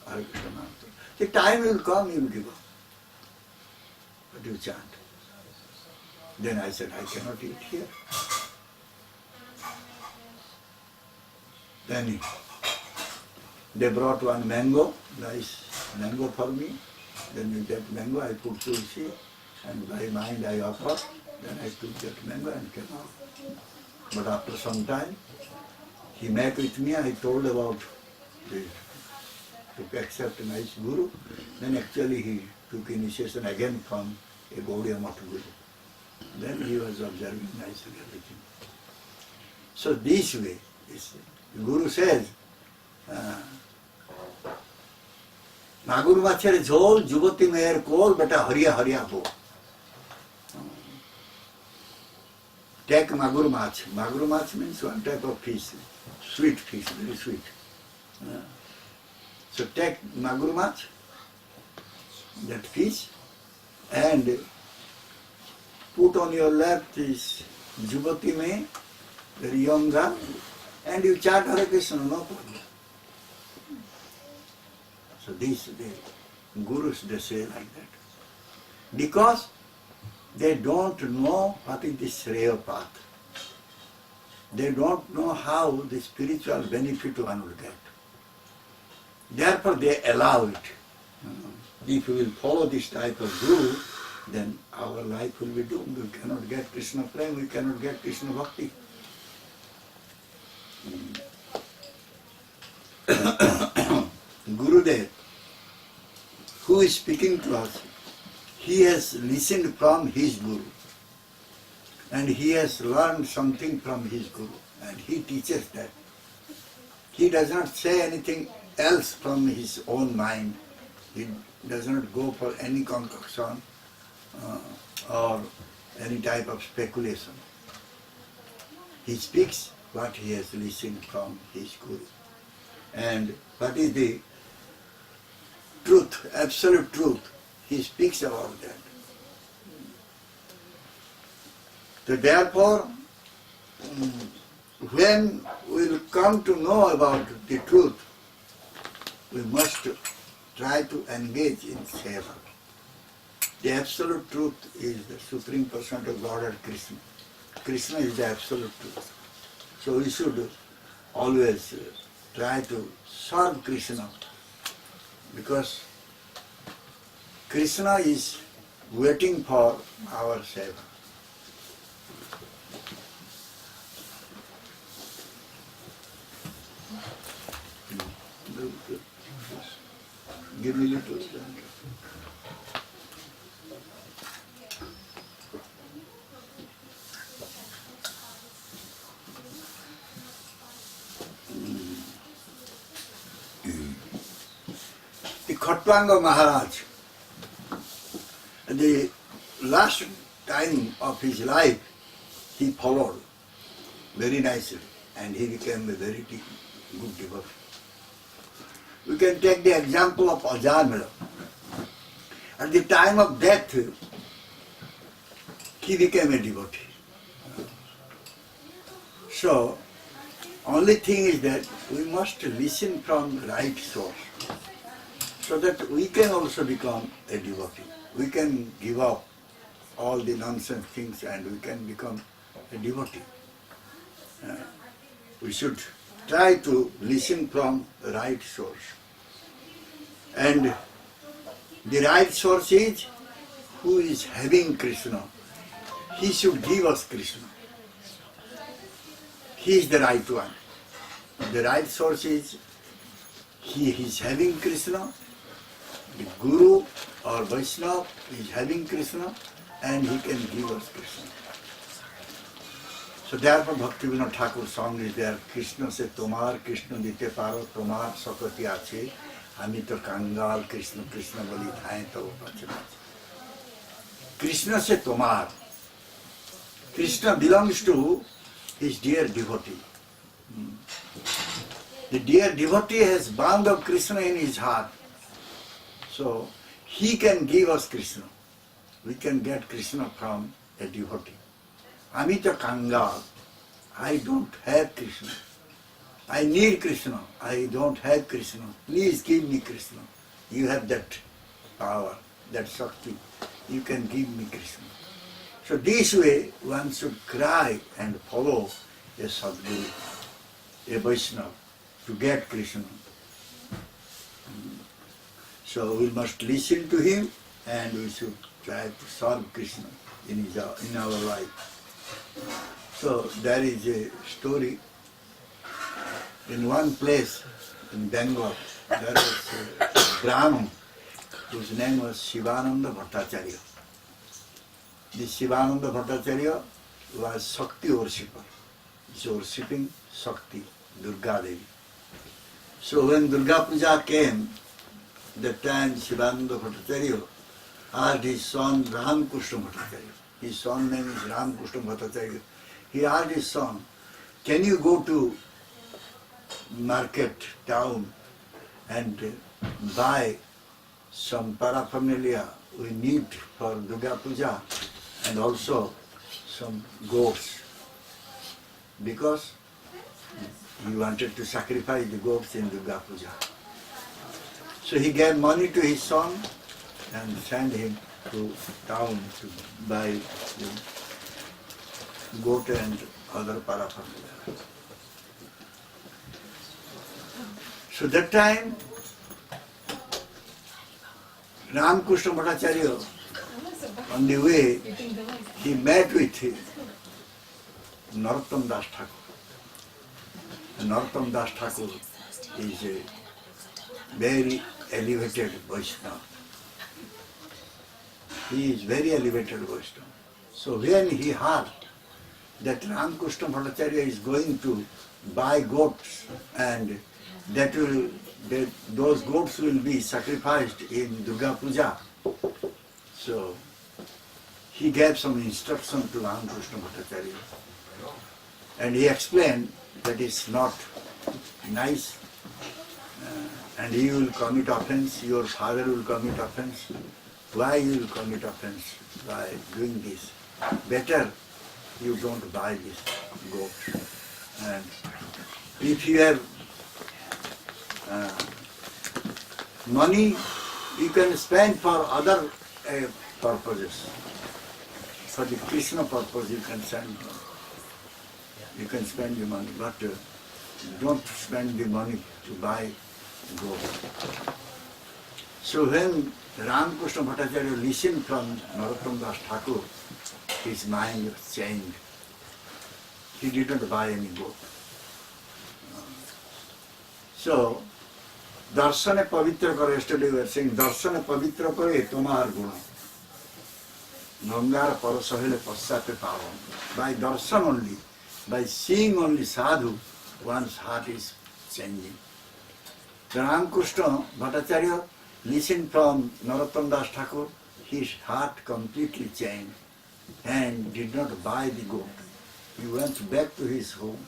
Hare Krishna Mantra. The time will come, you will give up. But you chant. Then I said, I cannot eat here. Then they brought one mango, nice mango for me. Then with that mango I put tulsi, and by mind I offered. Then I took that mango and came out. But after some time, he met with me, I told about this, to accept a nice Guru. Then actually he took initiation again from a Gaudiya Math Guru. Then he was observing nicely everything. So this way, the Guru says, Magur Machar Jhol, Jugati Meher Kol, Beta Hariya Hariya Bo. Take Magur Mach. Magur Mach means one type of fish, sweet fish, very sweet. So take Magur Mach, that fish, and put on your left is Juvati Mein, very young girl, and you chant Hare Krishna, no problem. So these the gurus, they say like that. Because they don't know what is the Shreya path. They don't know how the spiritual benefit one will get. Therefore they allow it. If we will follow this type of guru, then our life will be doomed. We cannot get Krishna Prem, we cannot get Krishna Bhakti. Gurudev, who is speaking to us, he has listened from his guru. And he has learned something from his guru. And he teaches that. He does not say anything else from his own mind. He does not go for any concoction or any type of speculation. He speaks what he has listened from his guru. And what is the truth, absolute truth, he speaks about that. So therefore, when we will come to know about the truth, we must try to engage in seva. The absolute truth is the Supreme Person of Godhead Krishna. Krishna is the absolute truth. So we should always try to serve Krishna, because Krishna is waiting for our seva. Give me a little. The Khatwanga Maharaj, the last time of his life, he followed very nicely and he became a very good devotee. We can take the example of Ajamila. At the time of death, he became a devotee. So, only thing is that we must listen from the right source, so that we can also become a devotee. We can give up all the nonsense things and we can become a devotee. We should try to listen from the right source. And the right source is who is having Krishna. He should give us Krishna. He is the right one. The right source is he is having Krishna. The Guru or Vaishnava is having Krishna and he can give us Krishna. So therefore Bhaktivinoda Thakur song is there, Krishna se tomar, Krishna dite paro, tomar sakati ache, hami to kangal, Krishna Krishna boli thaye to pache pache. Krishna se tomar. Krishna belongs to his dear devotee. The dear devotee has bound of Krishna in his heart. So he can give us Krishna. We can get Krishna from a devotee. Amita Kangal, I don't have Krishna. I need Krishna. I don't have Krishna. Please give me Krishna. You have that power, that Shakti. You can give me Krishna. So this way one should cry and follow a Sadguru, a Vaishnava, to get Krishna. So we must listen to him and we should try to serve Krishna in our life. So there is a story. In one place in Bengal, there was a Brahmin whose name was Shivananda Bhattacharya. This Shivananda Bhattacharya was Shakti worshipper. He was worshipping Shakti, Durga Devi. So when Durga Puja came, that time Shivananda Bhattacharya asked his son Ramakrishna Bhattacharya. His son's name is Ramakrishna Bhattacharya. He asked his son, can you go to market, town and buy some paraphernalia we need for Durga Puja and also some goats, because he wanted to sacrifice the goats in Durga Puja. So he gave money to his son and sent him to town to buy the goat and other paraphernalia. So that time, Ramakrishna Bhattacharya, on the way, he met with Narottam Das Thakur. And Narottam Das Thakur is a very elevated Vaishnava. He is very elevated Vaishnava. So when he heard that Ramakrishna Bhattacharya is going to buy goats and those goats will be sacrificed in Durga Puja, so he gave some instruction to Ramakrishna Bhattacharya. And he explained that it's not nice and you will commit offense, your father will commit offense. Why you will commit offense by doing this? Better you don't buy this goat. And if you have money, you can spend for other purposes. For the Krishna purpose you can spend the money, but don't spend the money to buy gold. So when Ramakrishna Bhattacharya listened from Narottam Das Thakur, his mind was changed. He didn't buy any gold. So, Darshane Pavitra Karo, yesterday we were saying, Darshane Pavitra Karo Tomar Guna. Nangar Parasahile Pasate Pavan. By darshan only, by seeing only sadhu, one's heart is changing. The Ramakrishna Bhattacharya listened from Narottam Das Thakur, his heart completely changed and did not buy the goat. He went back to his home.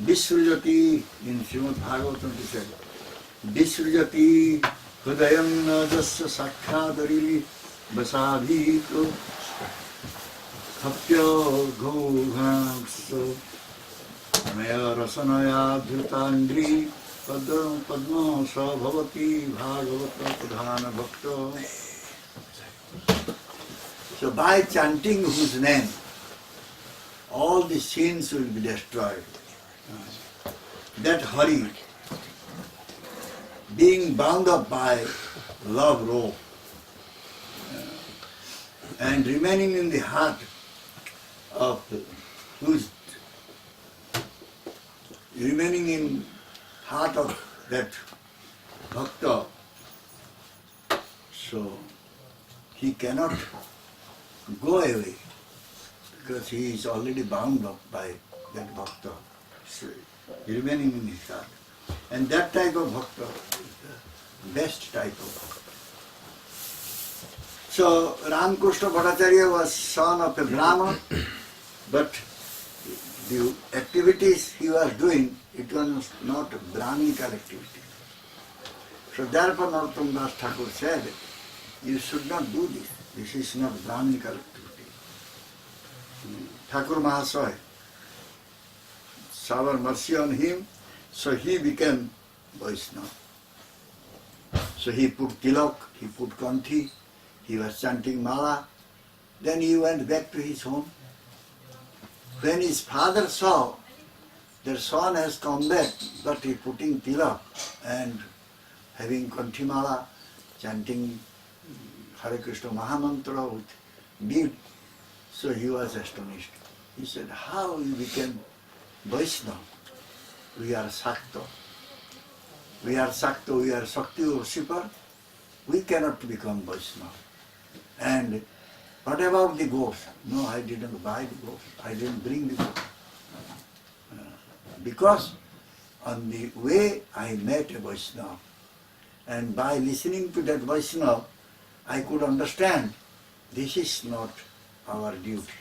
Visrujati, in Srimad Bhagavatam he said, Visrujati Hudayam Najasya Sakhadarili Basabhito Hapya Gaughangso Maya Rasanaya Dhritandri Padma Sabhavati Bhagavata Pradhana Bhakta. So by chanting whose name, all the sins will be destroyed. That Hari, being bound up by love rope and remaining in the heart of whose remaining in heart of that bhakta, so he cannot go away because he is already bound up by that bhakta, so remaining in his heart. And that type of bhakta is the best type of bhakta. So Ramakrishna Bhattacharya was son of a Brahmana, but the activities he was doing, it was not Brahminical activity. So therefore Narottam Das Thakur said, you should not do this. This is not Brahminical activity. Thakur Mahasaya, shower mercy on him, so he became Vaishnava. So he put tilak, he put kanthi, he was chanting mala, then he went back to his home. When his father saw their son has come back, but he putting tilak and having kanthi mala, chanting Hare Krishna Mahamantra with bead, so he was astonished. He said, how you became Vaishnava? We are Sakta. We are Sakta, we are Shakti worshipper. We cannot become Vaishnava. And what about the goats? No, I didn't buy the goats. I didn't bring the goats. Because on the way I met a Vaishnava. And by listening to that Vaishnava, I could understand this is not our duty.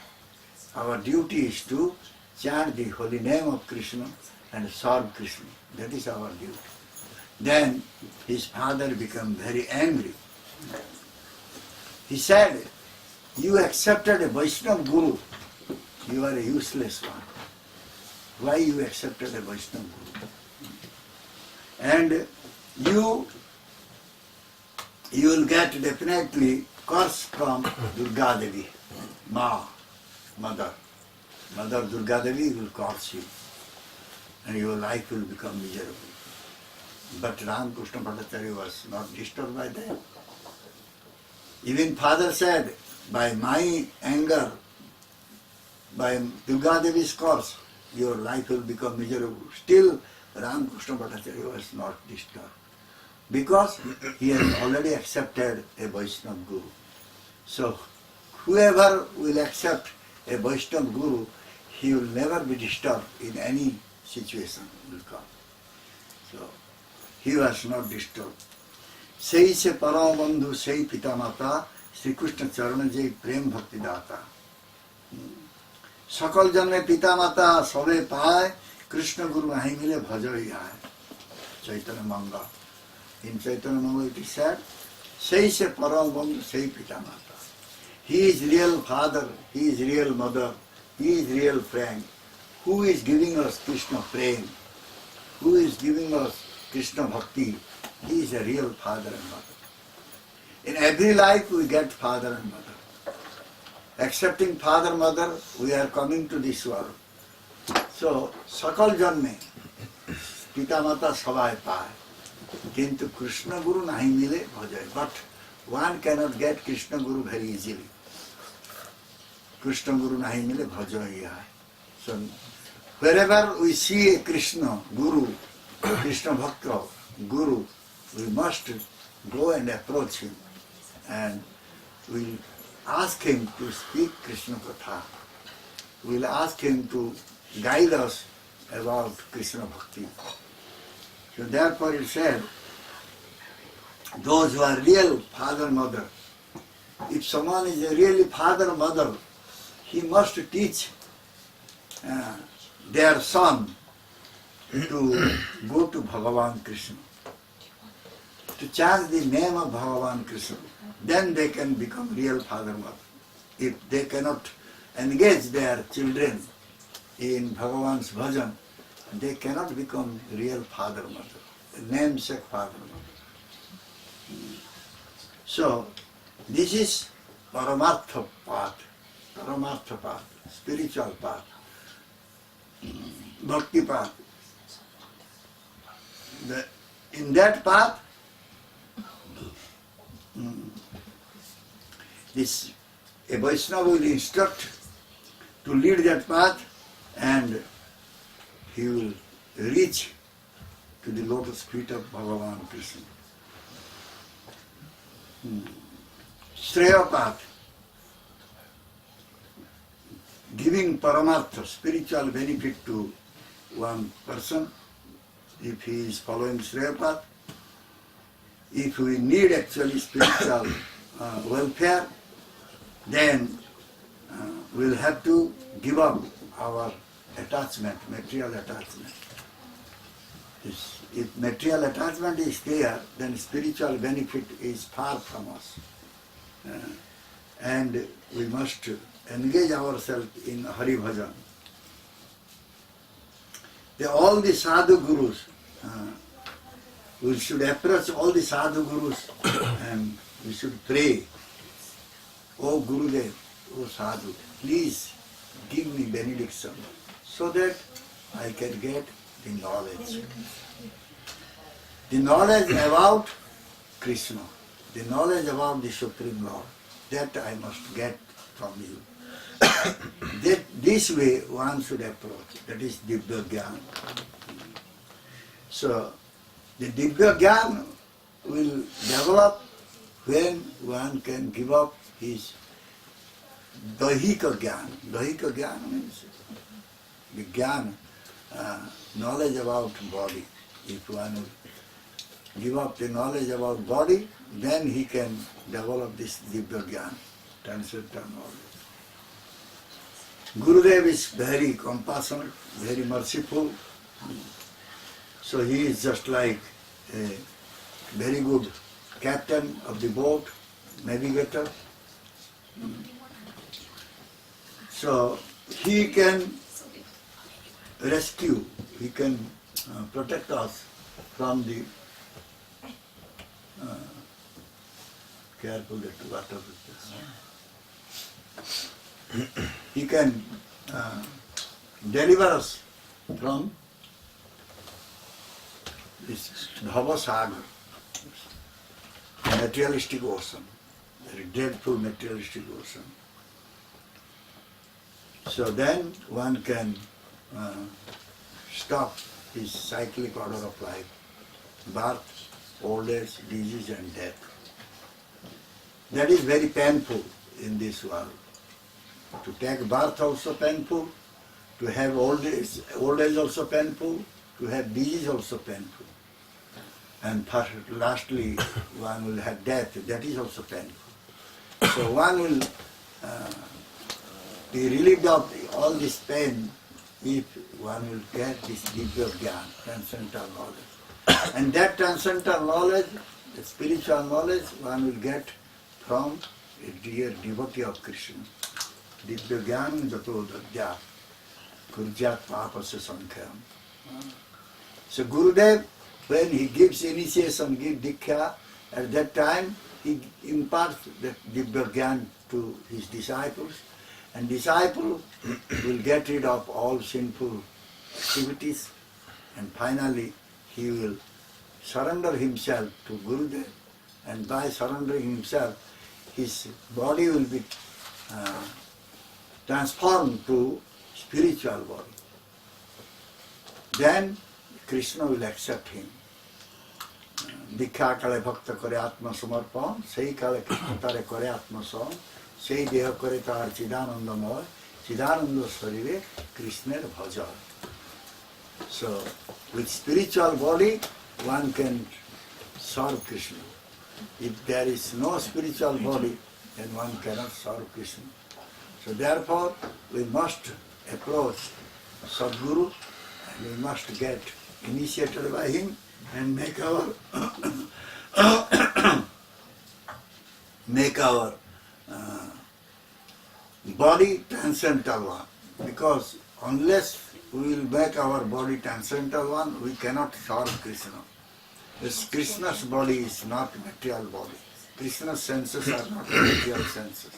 Our duty is to chant the holy name of Krishna and serve Krishna. That is our duty. Then his father became very angry. He said, you accepted a Vaishnava Guru, you are a useless one. Why you accepted a Vaishnava Guru? And you will get definitely curse from Durga Devi, mother. Mother Durga Devi will curse you and your life will become miserable. But Ramakrishna Bhattacharya was not disturbed by that. Even father said, by my anger, by Durga Devi's curse, your life will become miserable. Still, Ramakrishna Bhattacharya was not disturbed. Because he has already accepted a Vaishnava Guru. So, whoever will accept a Vaishnava Guru, he will never be disturbed in any situation will come. So, he was not disturbed. Sei se param bandhu sei pita mata Sri Krishna charana jai prem bhakti data. Sakal janme pita mata sabe paye Krishna Guru nahi mile bhajai aaye. Chaitanya Manga. In Chaitanya Manga it is said, sei se param bandhu sei pita mata. He is real father, he is real mother, he is real friend. Who is giving us Krishna prem? Who is giving us Krishna bhakti? He is a real father and mother. In every life we get father and mother. Accepting father, mother, we are coming to this world. So, sakal janme, pita mata sabhay paye. Kintu Krishna Guru nahi mile bhajai. But one cannot get Krishna Guru very easily. Krishna Guru nahi mile bhajai. So, wherever we see a Krishna Guru, Krishna Bhakta Guru, we must go and approach him and we ask him to speak Krishna Katha. We will ask him to guide us about Krishna Bhakti. So therefore it said, those who are real father, mother, if someone is a really father, mother, he must teach their son to go to Bhagavan Krishna, to chant the name of Bhagavan Krishna. Then they can become real father, mother. If they cannot engage their children in Bhagavan's bhajan, they cannot become real father, mother, namesake father, mother. So, this is Paramartha path, spiritual path, bhakti path. In that path, a Vaishnava will instruct to lead that path and he will reach to the lotus feet of Bhagavan Krishna. Shreya path, giving paramartha, spiritual benefit to one person, if he is following Shreya path. If we need actually spiritual welfare, then we'll have to give up our attachment, material attachment. If material attachment is there, then spiritual benefit is far from us. And we must engage ourselves in Hari Bhajan. All the sadhu gurus, we should approach all the sadhu gurus and we should pray, "O Gurudev, O sadhu, please give me benediction so that I can get the knowledge. The knowledge about Krishna, the knowledge about the Supreme Lord, that I must get from you." This way one should approach, that is Divya Gyan. So, the Divya Gyan will develop when one can give up his Daihika Gyan. Daihika Gyan means the Gyan, knowledge about body. If one will give up the knowledge about body, then he can develop this Divya Gyan, transcendental knowledge. Gurudev is very compassionate, very merciful. So he is just like a very good captain of the boat, navigator. So he can rescue, he can protect us from the careful that water he can deliver us from this Bhava Sagar, materialistic ocean, very dreadful materialistic ocean. So then one can stop his cyclic order of life, birth, old age, disease and death. That is very painful in this world. To take birth also painful, to have old age also painful, to have disease also painful. And lastly, one will have death, that is also painful. So one will be relieved of all this pain if one will get this Divya Gyan, transcendental knowledge. And that transcendental knowledge, the spiritual knowledge, one will get from a dear devotee of Krishna. Divya Gyan Jato Dadya Kurjat Papasya Sankhayam. So Gurudev, when he gives initiation, gives Diksha, at that time he imparts the Divya Gyan to his disciples, and disciple will get rid of all sinful activities, and finally he will surrender himself to Gurudev, and by surrendering himself, his body will be transformed to spiritual body. Then Krishna will accept him. Diksha kale bhakta kare atma samarpan, sei kale krishna tare kare atma sam, sei deha kare tar chidanandamoy, chidananda sharire Krishner bhaja. So, with spiritual body, one can serve Krishna. If there is no spiritual body, then one cannot serve Krishna. So therefore, we must approach Sadguru, and we must get initiated by him and make our body transcendental one. Because unless we will make our body transcendental one, we cannot serve Krishna. This Krishna's body is not material body. Krishna's senses are not material senses.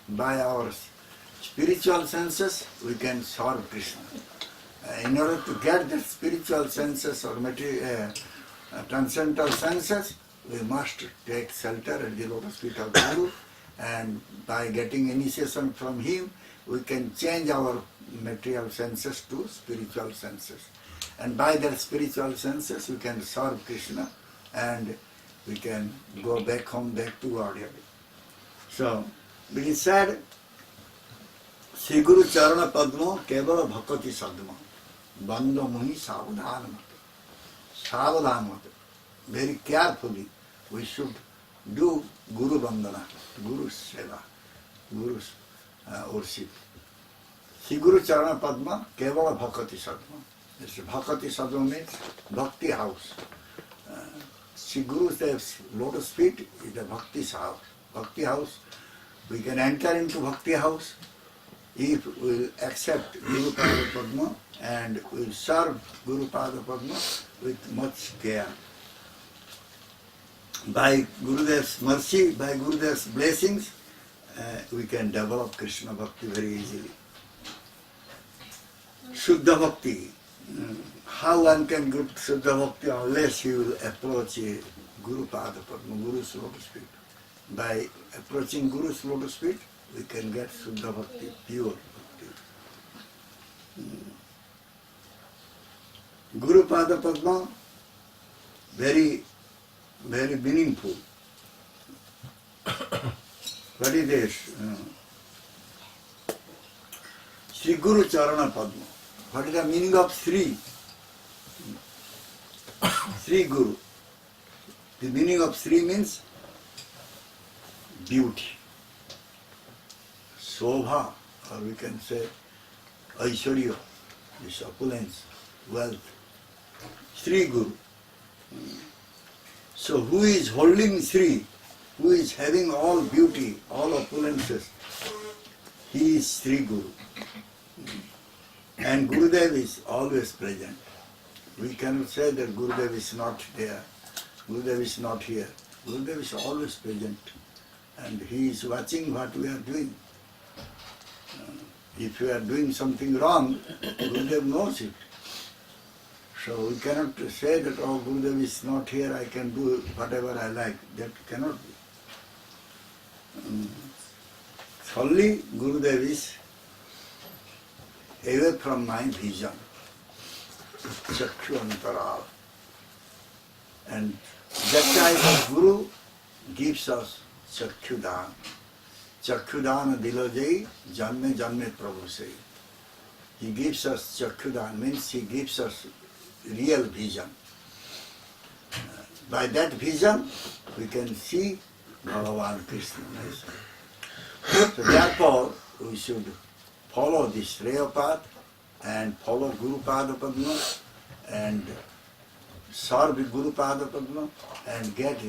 By our spiritual senses, we can serve Krishna. In order to get the spiritual senses or material, transcendental senses, we must take shelter at the lotus feet of Guru, and by getting initiation from him, we can change our material senses to spiritual senses. And by that spiritual senses, we can serve Krishna, and we can go back home, back to Gaudiyabhi. So, it is said, Sri Guru Charana Padma Kevala Bhakati Sadma Banda Muhi Savadhanamata. Savadhanamata. Very carefully we should do Guru Bandana, Guru's Seva, Guru's worship. Sri Guru Charana Padma Kevala Bhakati Sadma. This Bhakati Sadma means Bhakti house. Sri Guru's lotus feet is a Bhakti house. Bhakti house. We can enter into Bhakti house if we accept Guru Pada Padma and we serve Guru Pada Padma with much care. By Gurudev's mercy, by Gurudev's blessings, we can develop Krishna Bhakti very easily. Shuddha Bhakti. How one can get Shuddha Bhakti unless he will approach a Guru Pada Padma, Guru's lotus feet. By approaching Guru's lotus feet, we can get Shuddha Bhakti, pure Bhakti. Guru Pada Padma, very, very meaningful. What is this? Sri Guru Charana Padma. What is the meaning of Sri? Sri Guru. The meaning of Sri means beauty. Sobha, or we can say Aishwarya, this opulence, wealth. Sri Guru. So who is holding Sri? who is having all beauty, all opulences, he is Sri Guru. And Gurudev is always present. We cannot say that Gurudev is not there, Gurudev is not here. Gurudev is always present and he is watching what we are doing. If we are doing something wrong, Gurudev knows it. So we cannot say that, oh, Gurudev is not here, I can do whatever I like. That cannot be. Only Gurudev is away from my vision. Chakshu Antaral. And that type of Guru gives us Chakshudan. Chakshudan dilojai janme janme prabhu say. He gives us Chakshudan, means he gives us real vision. By that vision, we can see Bhagavan Krishna. So therefore, we should follow this Shreya path and follow Guru Pada Padma and serve Guru Pada Padma and get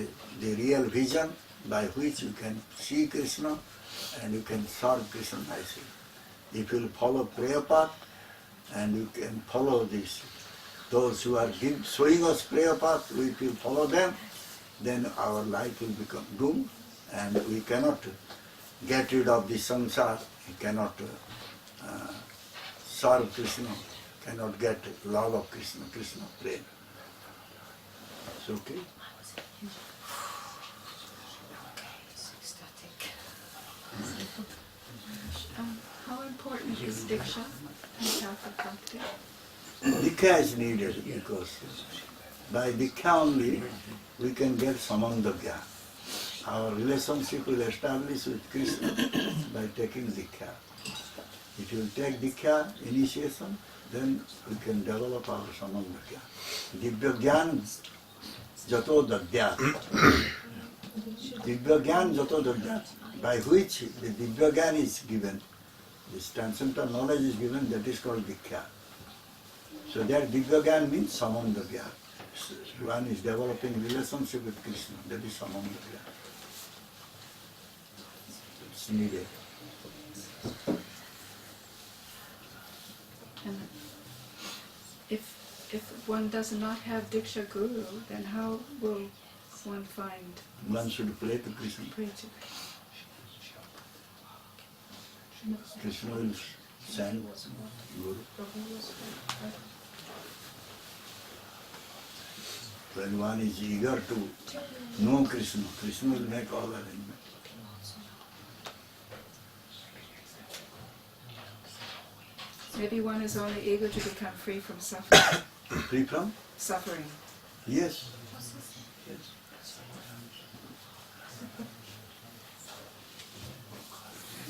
the real vision by which you can see Krishna and you can serve Krishna nicely. If you follow prayer path and you can follow this, those who are showing us prayer path, if you follow them, then our life will become doomed and we cannot get rid of the samsara, we cannot serve Krishna, cannot get love of Krishna, Krishna prema. It's okay? How important is Diksha in Catholic Bhakti? Diksha is needed because by Diksha only we can get Samanda Gyan. Our relationship will establish with Krishna by taking Diksha. If you take Diksha, initiation, then we can develop our Samanda Gyan. Divya Gyan Jato Dadyat. Divya Gyan Jato Dadyat, by which the Divya Gyan is given, this transcendental knowledge is given, that is called Diksha. So that Divya Gyan means Samanda Gyan. One is developing relationship with Krishna, that is Samanda Gyan. It's needed. And if one does not have Diksha Guru, then how will one find? One should pray to Krishna. Pray to Krishna will send Guru. When one is eager to know Krishna, Krishna will make all arrangements. Maybe one is only eager to become free from suffering. Free from? Suffering. Yes.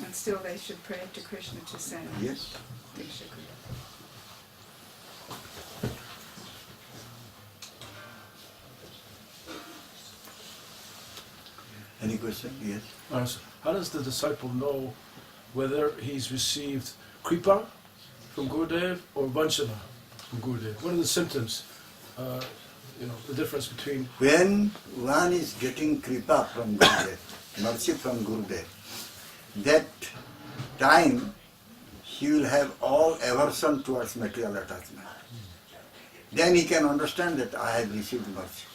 And still they should pray to Krishna to send Yes. Diksha Guru. Any question? Yes. How does the disciple know whether he's received Kripa from Gurudev or Vanchana from Gurudev? What are the symptoms? The difference between... When one is getting Kripa from Gurudev, mercy from Gurudev, that time he will have all aversion towards material attachment. Then he can understand that I have received mercy.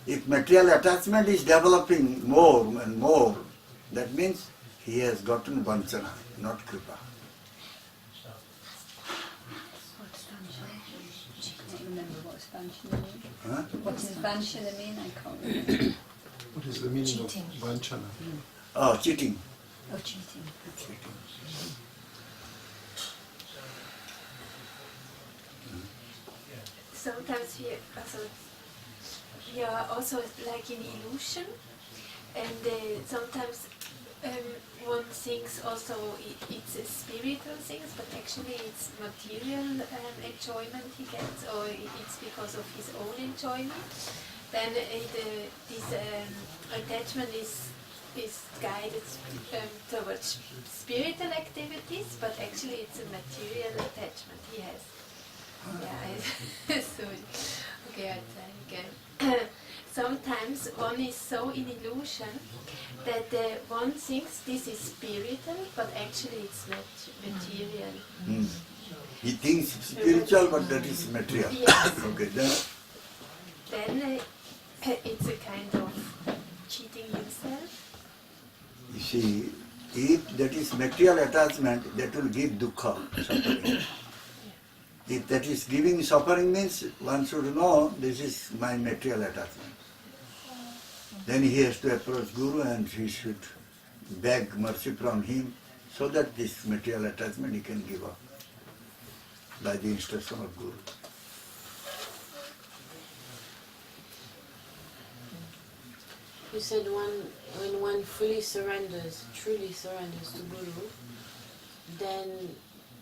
If material attachment is developing more and more, that means he has gotten Vanchana, not Kripa. Huh? What does Vanchana mean? I can't remember. What is the meaning of Vanchana? Oh, cheating. Oh, cheating. Sometimes we are also like in illusion, and sometimes one thinks also it's a spiritual things, but actually it's material enjoyment he gets, or it's because of his own enjoyment. Then this attachment is guided towards spiritual activities, but actually it's a material attachment he has. Yeah, so okay, I try again. So sometimes one is so in illusion that one thinks this is spiritual, but actually it's material. He thinks spiritual, but that is material. Yes. Okay, then it's a kind of cheating himself. you see, if that is material attachment, that will give dukkha, suffering. If that is giving suffering means one should know this is my material attachment. Then he has to approach Guru and he should beg mercy from him so that this material attachment he can give up by the instruction of Guru. You said when one fully surrenders, truly surrenders to Guru, then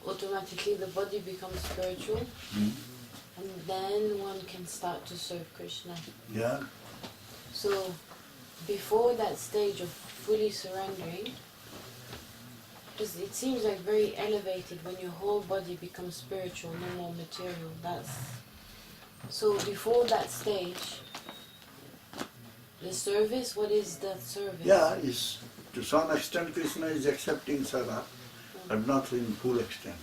automatically the body becomes spiritual, and then one can start to serve Krishna. Yeah. So before that stage of fully surrendering, because it seems like very elevated when your whole body becomes spiritual, no more material. So before that stage, the service, what is that service? Yeah, to some extent Krishna is accepting seva, but not in full extent.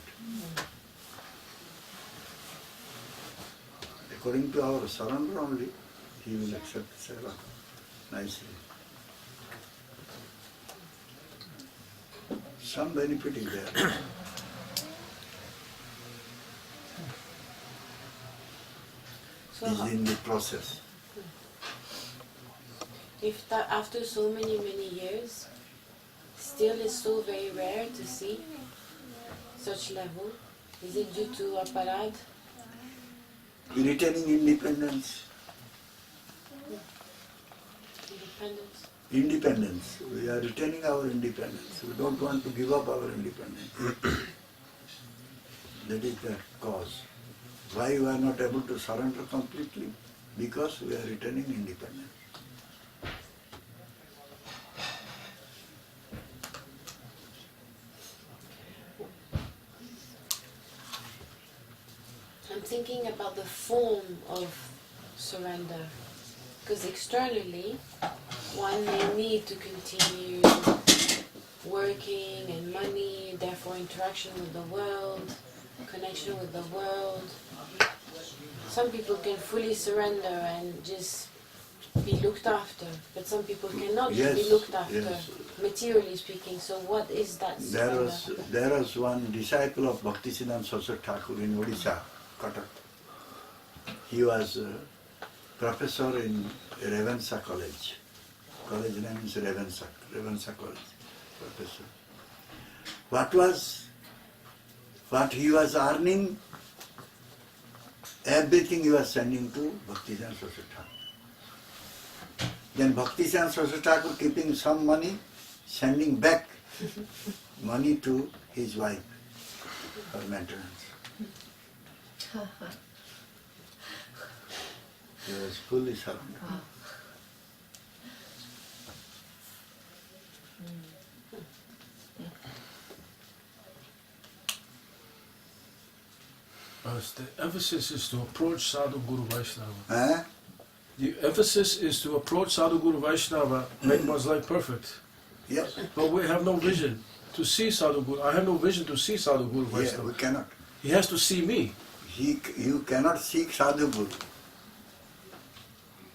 According to our surrender only, he will accept seva nicely. Some benefit is there. Is in the process. If that after so many years, still is so very rare to see such level, is it due to aparad? Retaining independence. Independence. Independence. We are retaining our independence. We don't want to give up our independence. That is the cause. Why we are not able to surrender completely? Because we are retaining independence. I'm thinking about the form of surrender, because externally one may need to continue working and money, therefore interaction with the world, connection with the world. Some people can fully surrender and just be looked after, but some people cannot be looked after, materially speaking. So what is that surrender? There was one disciple of Bhaktisiddhanta Saraswati Thakur in Odisha, Cuttack. He was a professor in Revensa College. College name is Revensa College, professor. What he was earning, everything he was sending to Bhaktisiddhanta Saraswati Thakur. Then Bhaktisiddhanta Saraswati Thakur keeping some money, sending back money to his wife for maintenance. He was fully surrendered. The emphasis is to approach Sadhu Guru Vaishnava. The emphasis is to approach Sadhu Guru Vaishnava, make one's life perfect. Yes. But we have no vision to see Sadhu Guru. I have no vision to see Sadhu Guru Vaishnava. Yeah, we cannot. He has to see me. You cannot seek Sadhu Guru.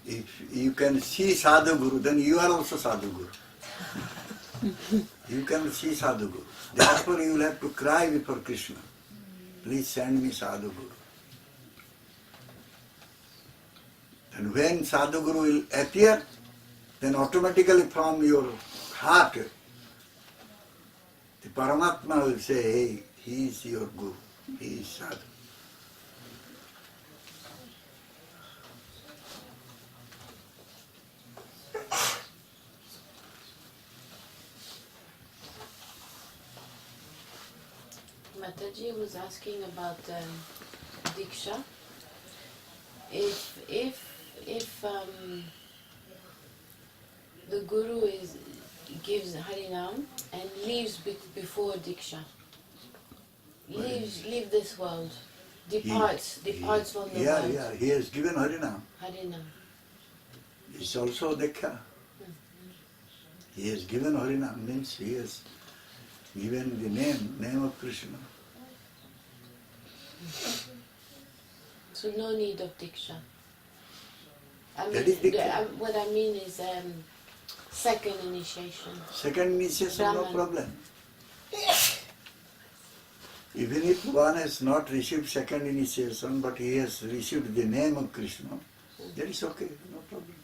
If you can see Sadhu Guru, then you are also Sadhu Guru. You cannot see Sadhu Guru. Therefore you will have to cry before Krishna. Please send me Sadhu Guru. And when Sadhu Guru will appear, then automatically from your heart, the Paramatma will say, hey, he is your Guru, he is Sadhu. Mataji was asking about Diksha. If the Guru gives Harinam and leaves before Diksha, leave this world, departs from the world. Yeah, he has given Harinam. Harinam. It's also Diksha. He has given Harinam, means he has given the name of Krishna. So no need of Diksha. That is Diksha. What I mean is second initiation. Second initiation, no Brahman. problem. Even if one has not received second initiation, but he has received the name of Krishna, that is okay, no problem.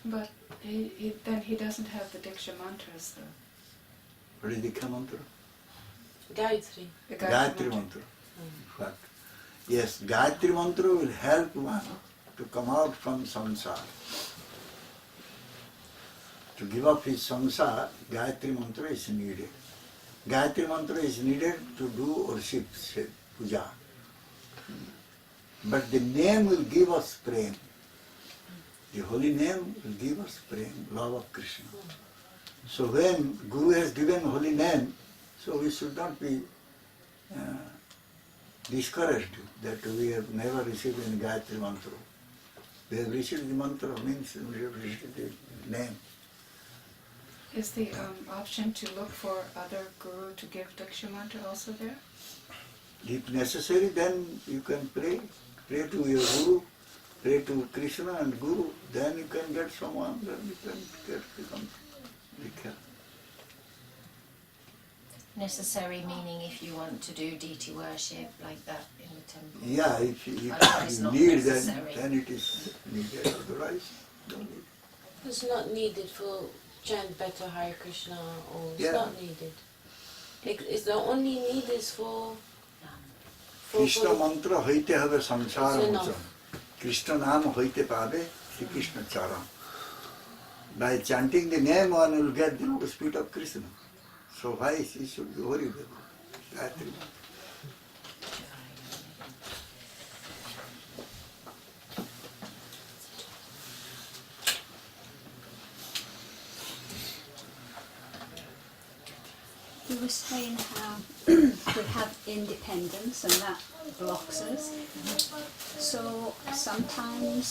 But then he doesn't have the Diksha mantras though. What is Diksha mantra? Gayatri. The Gayatri mantra. In fact, yes, Gayatri mantra will help one to come out from samsara. To give up his samsara, Gayatri mantra is needed. Gayatri mantra is needed to do worship, puja. But the name will give us prem. The holy name will give us prem, love of Krishna. So when Guru has given holy name, so we should not be discouraged that we have never received any Gayatri mantra. We have received the mantra, means we have received the name. Is the option to look for other guru to give Diksha mantra also there? If necessary, then you can pray. Pray to your Guru, pray to Krishna and Guru, then you can get someone, then you can become Diksha. Necessary meaning if you want to do deity worship like that in the temple. Yeah, if you not need, necessary. then it is needed. Otherwise, don't need. It's not needed for chant better Hare Krishna, or it's Yeah. not needed. It's the only need is for Krishna মন্ত্র হইতে হবে সংসার It's মোচন কৃষ্ণ নাম হইতে পাবে শ্রীকৃষ্ণ চরণ By chanting the name one will get the lotus feet of Krishna. So why he should be worried about Gayatri mantra? You were saying how we have independence and that blocks us. So sometimes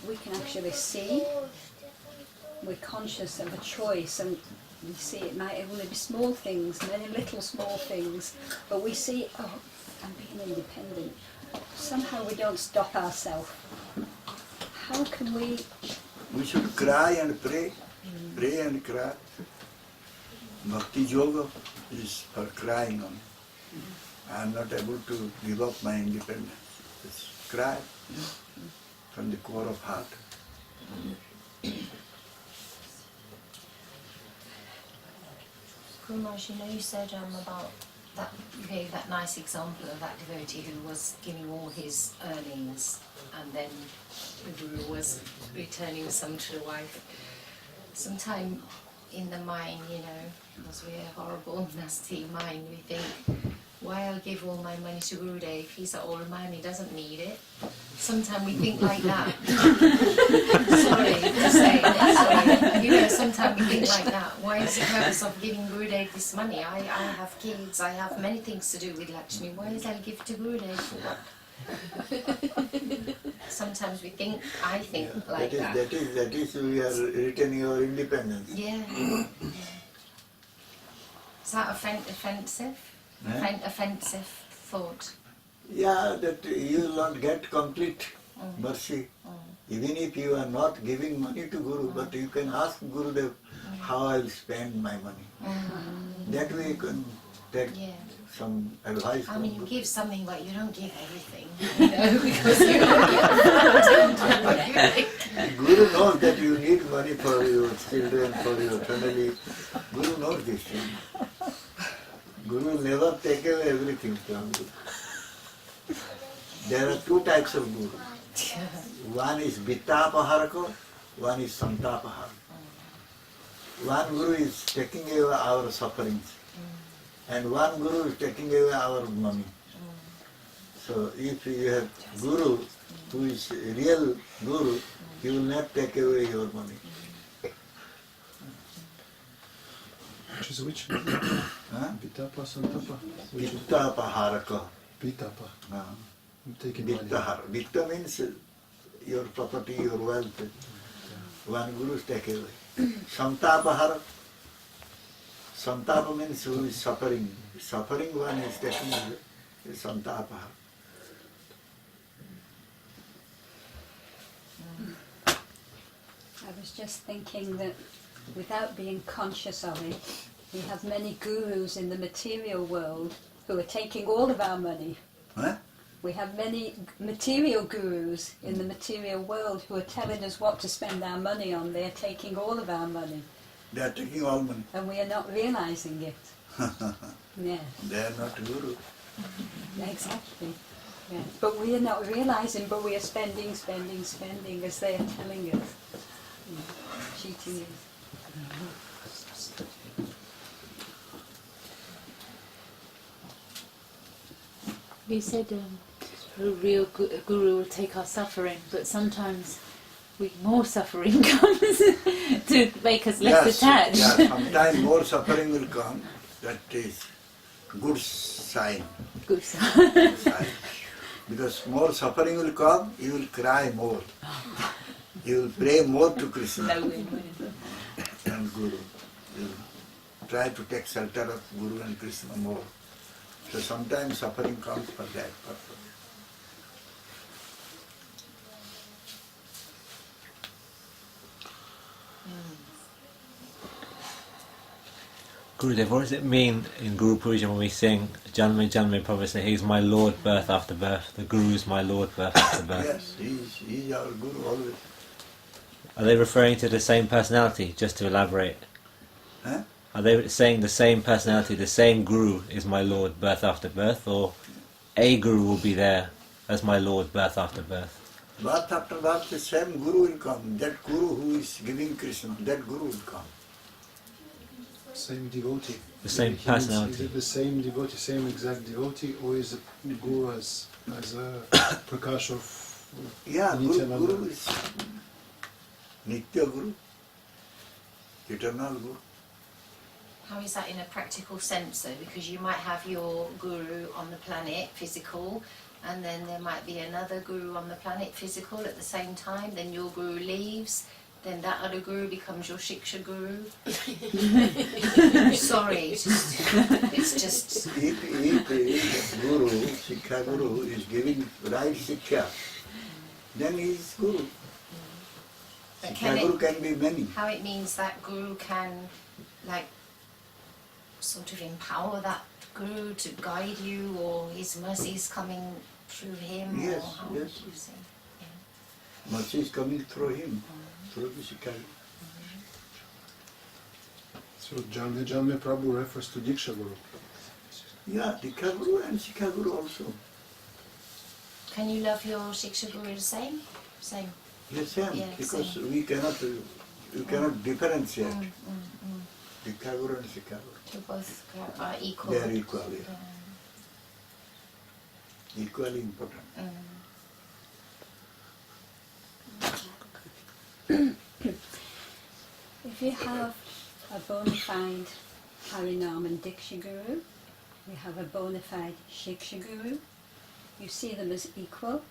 we can actually see, we're conscious of a choice and we see it might only be small things, many little small things, but we see, oh, I'm being independent. Somehow we don't stop ourselves. How can we... We should cry and pray, pray and cry. Bhakti yoga is for crying on. I am not able to give up my independence. Just cry from the core of heart. Guru Maharaj, you know you said about that, you gave that nice example of that devotee who was giving all his earnings and then the Guru was returning some to the wife. Sometime in the mind, you know, because we're horrible, nasty mind, we think, why I'll give all my money to Gurudev, he's an old man, he doesn't need it. Sometimes we think like that. Sorry to say it, sorry. You know, sometimes we think like that. Why is the purpose of giving Gurudev this money? I have kids, I have many things to do with Lakshmi. Why is I give to Gurudev for what? Sometimes we think, I think like that. That is we are retaining our independence. Yeah. Is that offensive? Offensive thought. Yeah, that you will not get complete mercy. Even if you are not giving money to Guru, but you can ask Gurudev how I will spend my money. That way you can take some advice. I mean, you give something, but you don't give everything. You know, because you Guru knows that you need money for your children, for your family. Guru knows this thing. Guru will never take away everything from you. There are two types of Guru. One is Vittapaharaka, one is Santapaharaka. One Guru is taking away our sufferings, and one Guru is taking away our money. So if you have Guru who is a real Guru, he will not take away your money. Which is which? Huh? Vitapa, Santapa? Vittapaharaka. Vitapa. taking money. Vittahar. Vitta means your property, your wealth. One guru is taken away. Santapahar. Santapa means who is suffering. Suffering one is taken away. Is Santapahar. I was just thinking that without being conscious of it, we have many gurus in the material world who are taking all of our money. Huh? We have many material gurus in the material world who are telling us what to spend our money on. They are taking all of our money. They are taking all money. And we are not realizing it. Yeah. They are not guru. Exactly. Yeah. But we are not realizing, but we are spending as they are telling us. Cheating us. You said a real guru will take our suffering, but sometimes more suffering comes to make us less attached. Yeah, sometimes more suffering will come. That is good sign. Good sign. Good sign. Because more suffering will come, you will cry more. You will pray more to Krishna and Guru. You will try to take shelter of Guru and Krishna more. So sometimes suffering comes for that purpose. Gurudev, what does it mean in Guru Puja when we sing Janme Janme Prabhu say he's my Lord birth after birth, the Guru is my Lord birth after birth? Yes, he is our Guru always. Are they referring to the same personality, just to elaborate? Huh? Are they saying the same personality, the same Guru is my Lord birth after birth, or a Guru will be there as my Lord birth after birth? Birth after birth, the same Guru will come. That Guru who is giving Krishna, that Guru will come. Same devotee. The same personality. Is it the same devotee, same exact devotee, or is the Guru as a Prakash of Nityananda? Guru is Nitya Guru, eternal Guru. How is that in a practical sense though? Because you might have your guru on the planet, physical, and then there might be another guru on the planet, physical, at the same time, then your guru leaves, then that other guru becomes your Shiksha guru. Sorry, it's just... If Guru, Shiksha Guru is giving right Shiksha, then he is Guru. Shiksha Guru can be many. How it means that guru can, like, sort of empower that guru to guide you, or his mercy is coming through him? Yes, or how yes. would you say? Yeah. Mercy is coming through him, through the Shiksha Guru. So Janme Janme Prabhu refers to Diksha Guru. Yeah, Diksha Guru and Shiksha Guru also. Can you love your Shiksha guru the same? Same. Yes, same, Yeah, because same. we cannot differentiate Diksha Guru and Shiksha Guru. They're both are equal. They are equal, equally important. If you have a bona fide Harinam and Diksha Guru, you have a bona fide Shiksha Guru, you see them as equal,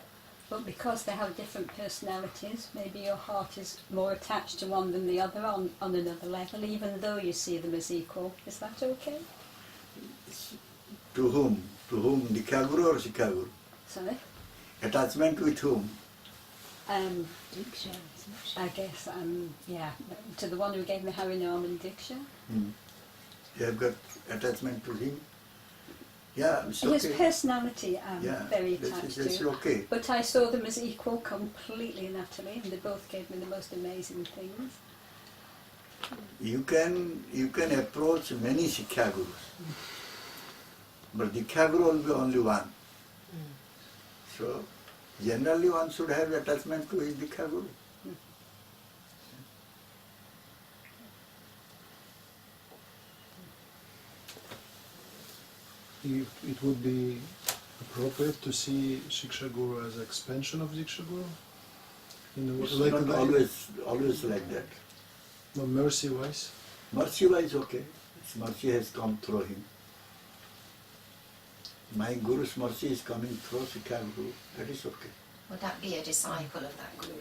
but because they have different personalities, maybe your heart is more attached to one than the other on another level, even though you see them as equal. Is that okay? To whom? To whom? Diksha Guru or Shiksha Guru? Sorry? Attachment with whom? Diksha. I guess, yeah, to the one who gave me Harinam and Diksha. You have got attachment to him? Yeah, it's okay. His personality I'm very this attached is to. okay. But I saw them as equal completely and utterly, and they both gave me the most amazing things. You can approach many Shiksha Gurus, but Diksha Guru will be only one. So generally one should have attachment to his Diksha Guru. It would be appropriate to see Shiksha Guru as an expansion of Diksha Guru? It's not always like that. No, mercy-wise? Mercy-wise, okay. Mercy has come through him. My Guru's mercy is coming through Sikha Guru, that is okay. Would that be a disciple of that guru?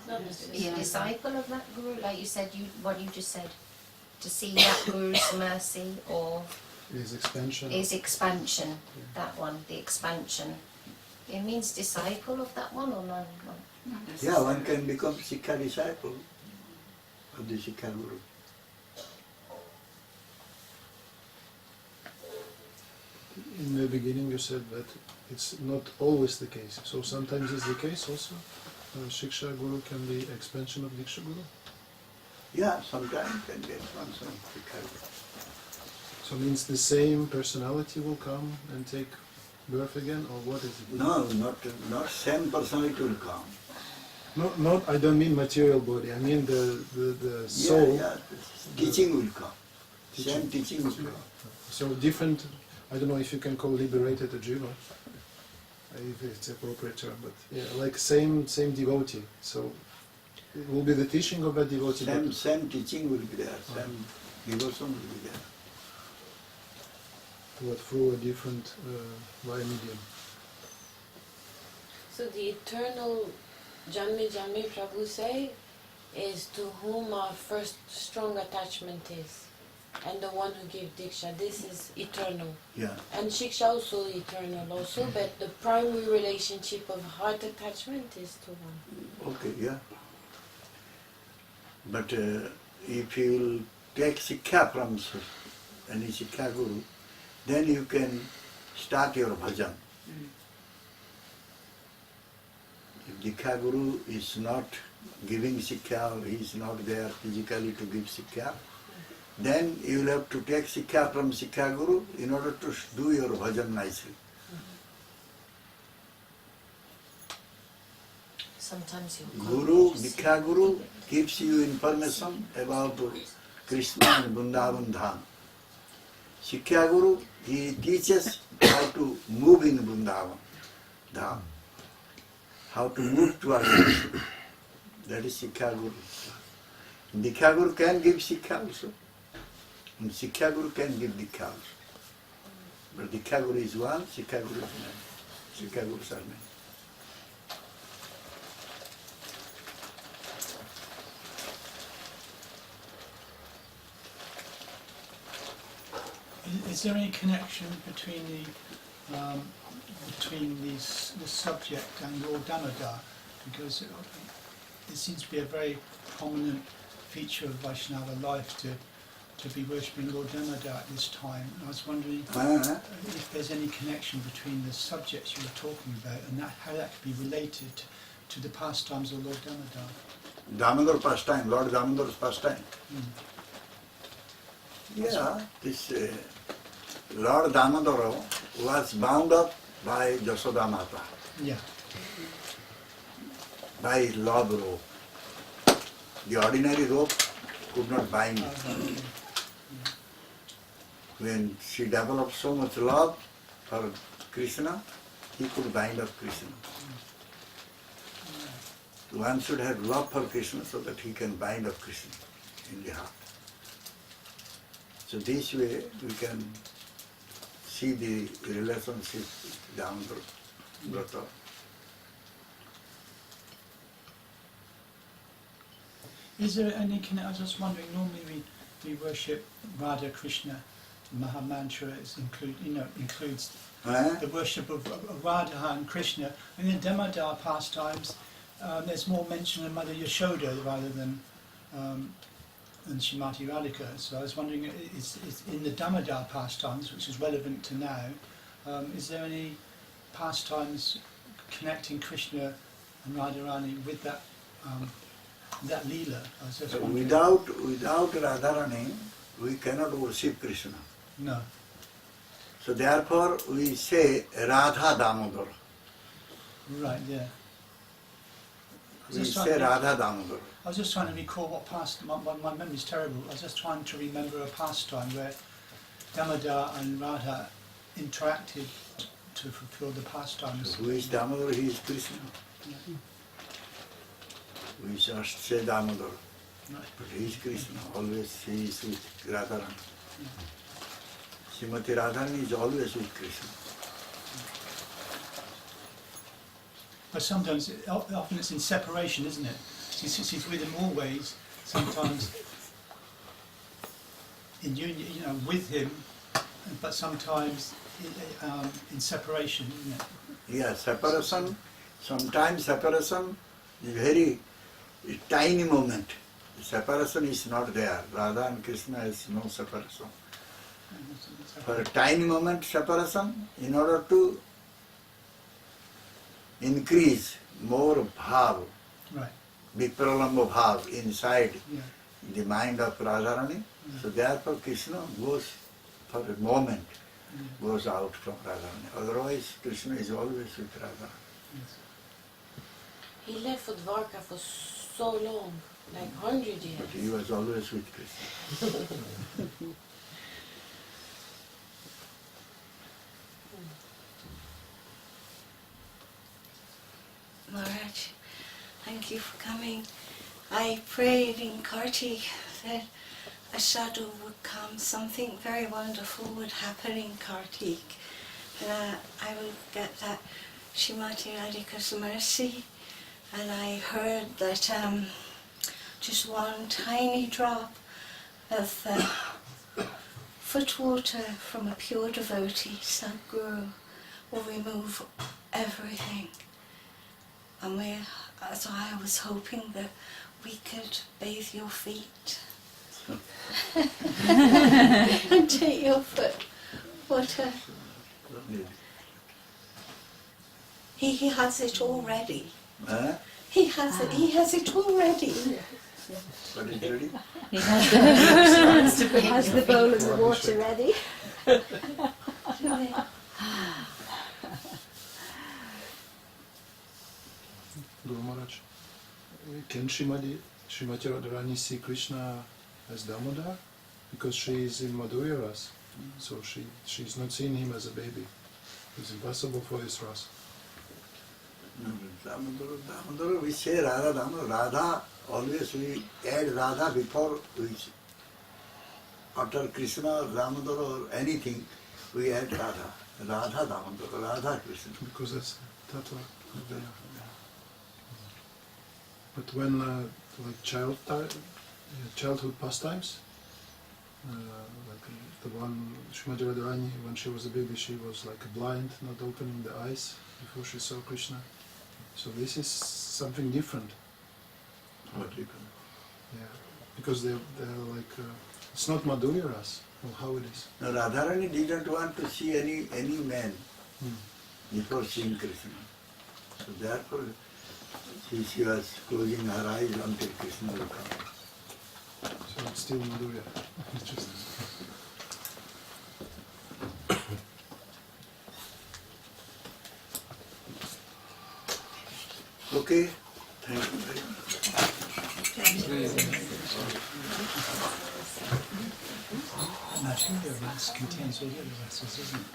Not Be a disciple of that guru, like you said, what you just said, to see that guru's mercy or His expansion. his expansion, that one, the expansion. It means disciple of that one or no? Yeah, one can become Sikha disciple of the Sikha Guru. In the beginning you said that it's not always the case. So sometimes it's the case also. Shiksha Guru can be expansion of Diksha Guru. Yeah, sometimes can get one some Sikha Guru. So means the same personality will come and take birth again, or what is it? No, not same personality will come. Not. I don't mean material body. I mean the soul. Yeah, teaching will come. Same teaching will come. So different. I don't know if you can call liberated a jiva, if it's appropriate term, but yeah, like same devotee. So it will be the teaching of a devotee. Same teaching will be there. Same devotion will be there. But through a different via medium. So the eternal Janme Janme Prabhu say is to whom our first strong attachment is, and the one who gave Diksha, this is eternal. Yeah. And Shiksha also eternal also, but the primary relationship of heart attachment is to one. Okay, yeah. But if you will take Sikha from any Sikha Guru, then you can start your bhajan. If Dikha Guru is not giving Sikha or he is not there physically to give Sikha, then you will have to take Sikha from Sikha Guru in order to do your bhajan nicely. Sometimes you Guru, Dikha Guru gives you information about Krishna and Vrindavan Dham. Sikha Guru, he teaches how to move in Vrindavan Dham, how to move towards Krishna. That is Sikha Guru. Dikha Guru can give Sikha also. And Sikha Guru can give Dikha also. But Dikha Guru is one, Sikha Guru is many. Sikha Gurus are many. Is there any connection between the subject and Lord Damodar? Because it seems to be a very prominent feature of Vaishnava life to be worshipping Lord Damodar at this time. I was wondering if there's any connection between the subjects you were talking about and how that could be related to the pastimes of Lord Damodar. Damodar pastime, Lord Damodar's pastime. Yeah, this Lord Damodar was bound up by Jasoda Mata. Yeah. By his love rope. The ordinary rope could not bind it. When she developed so much love for Krishna, he could bind up Krishna. One should have love for Krishna so that he can bind up Krishna in the heart. So this way we can see the relationship with Damodar Vrata. Is there any connection? I was just wondering, normally we worship Radha Krishna. Mahamantra includes the worship of Radha and Krishna. And in Damodar pastimes, there's more mention of Mother Yashoda rather than Srimati Radhika. So I was wondering, is in the Damodar pastimes, which is relevant to now, is there any pastimes connecting Krishna and Radharani with that Leela? I was just wondering. Without Radharani, we cannot worship Krishna. No. So therefore we say Radha Damodar. Right, yeah. We say Radha Damodar. I was just trying to recall what past. My memory's terrible. I was just trying to remember a pastime where Damodar and Radha interacted to fulfill the pastimes. So who is Damodar? He is Krishna. Yeah. We just say Damodar. Right. But he is Krishna. Always he is with Radharani. Srimati Radharani is always with Krishna. But sometimes, often it's in separation, isn't it? She's with him always, sometimes in union, you know, with him, but sometimes in separation, isn't it? Yeah, separation, sometimes separation is very tiny moment. Separation is not there. Radha and Krishna is no separation. For a tiny moment separation, in order to increase more bhav, right, vipralamba bhav inside yeah, the mind of Radharani. Yeah. So therefore Krishna goes for a moment, goes out from Radharani. Otherwise Krishna is always with Radha. yes. He left for Dwarka for so long, like 100 years. But he was always with Krishna. Maharaj, thank you for coming. I prayed in Kartik that a sadhu would come, something very wonderful would happen in Kartik. And I would get that Srimati Radhika's mercy. And I heard that just one tiny drop of foot water from a pure devotee, Sadguru, will remove everything. And so I was hoping that we could bathe your feet and take your foot water. He has it already. Huh? He has it already. What is ready? He has the bowl and the water ready. Guru Maharaj, can Srimati Radharani see Krishna as Damodar? Because she is in Madhurya Ras, so she's not seeing him as a baby. It's impossible for this Ras. Damodar, we say Radha, Damodar. Radha, always we add Radha before we utter Krishna, Damodar or anything, we add Radha. Radha, Damodar, Radha, Krishna. Because that's Tattva. But when like childhood pastimes, like the one Srimati Radharani, when she was a baby, she was like blind, not opening the eyes before she saw Krishna. So this is something different. What different? Yeah, because they're like it's not Madhurya Ras, or how it is. No, Radharani didn't want to see any man before seeing Krishna. So therefore she was closing her eyes until Krishna will come. So it's still Madhurya. Interesting. Okay, thank you very much. Imagine the ras contains all the other rases, isn't it?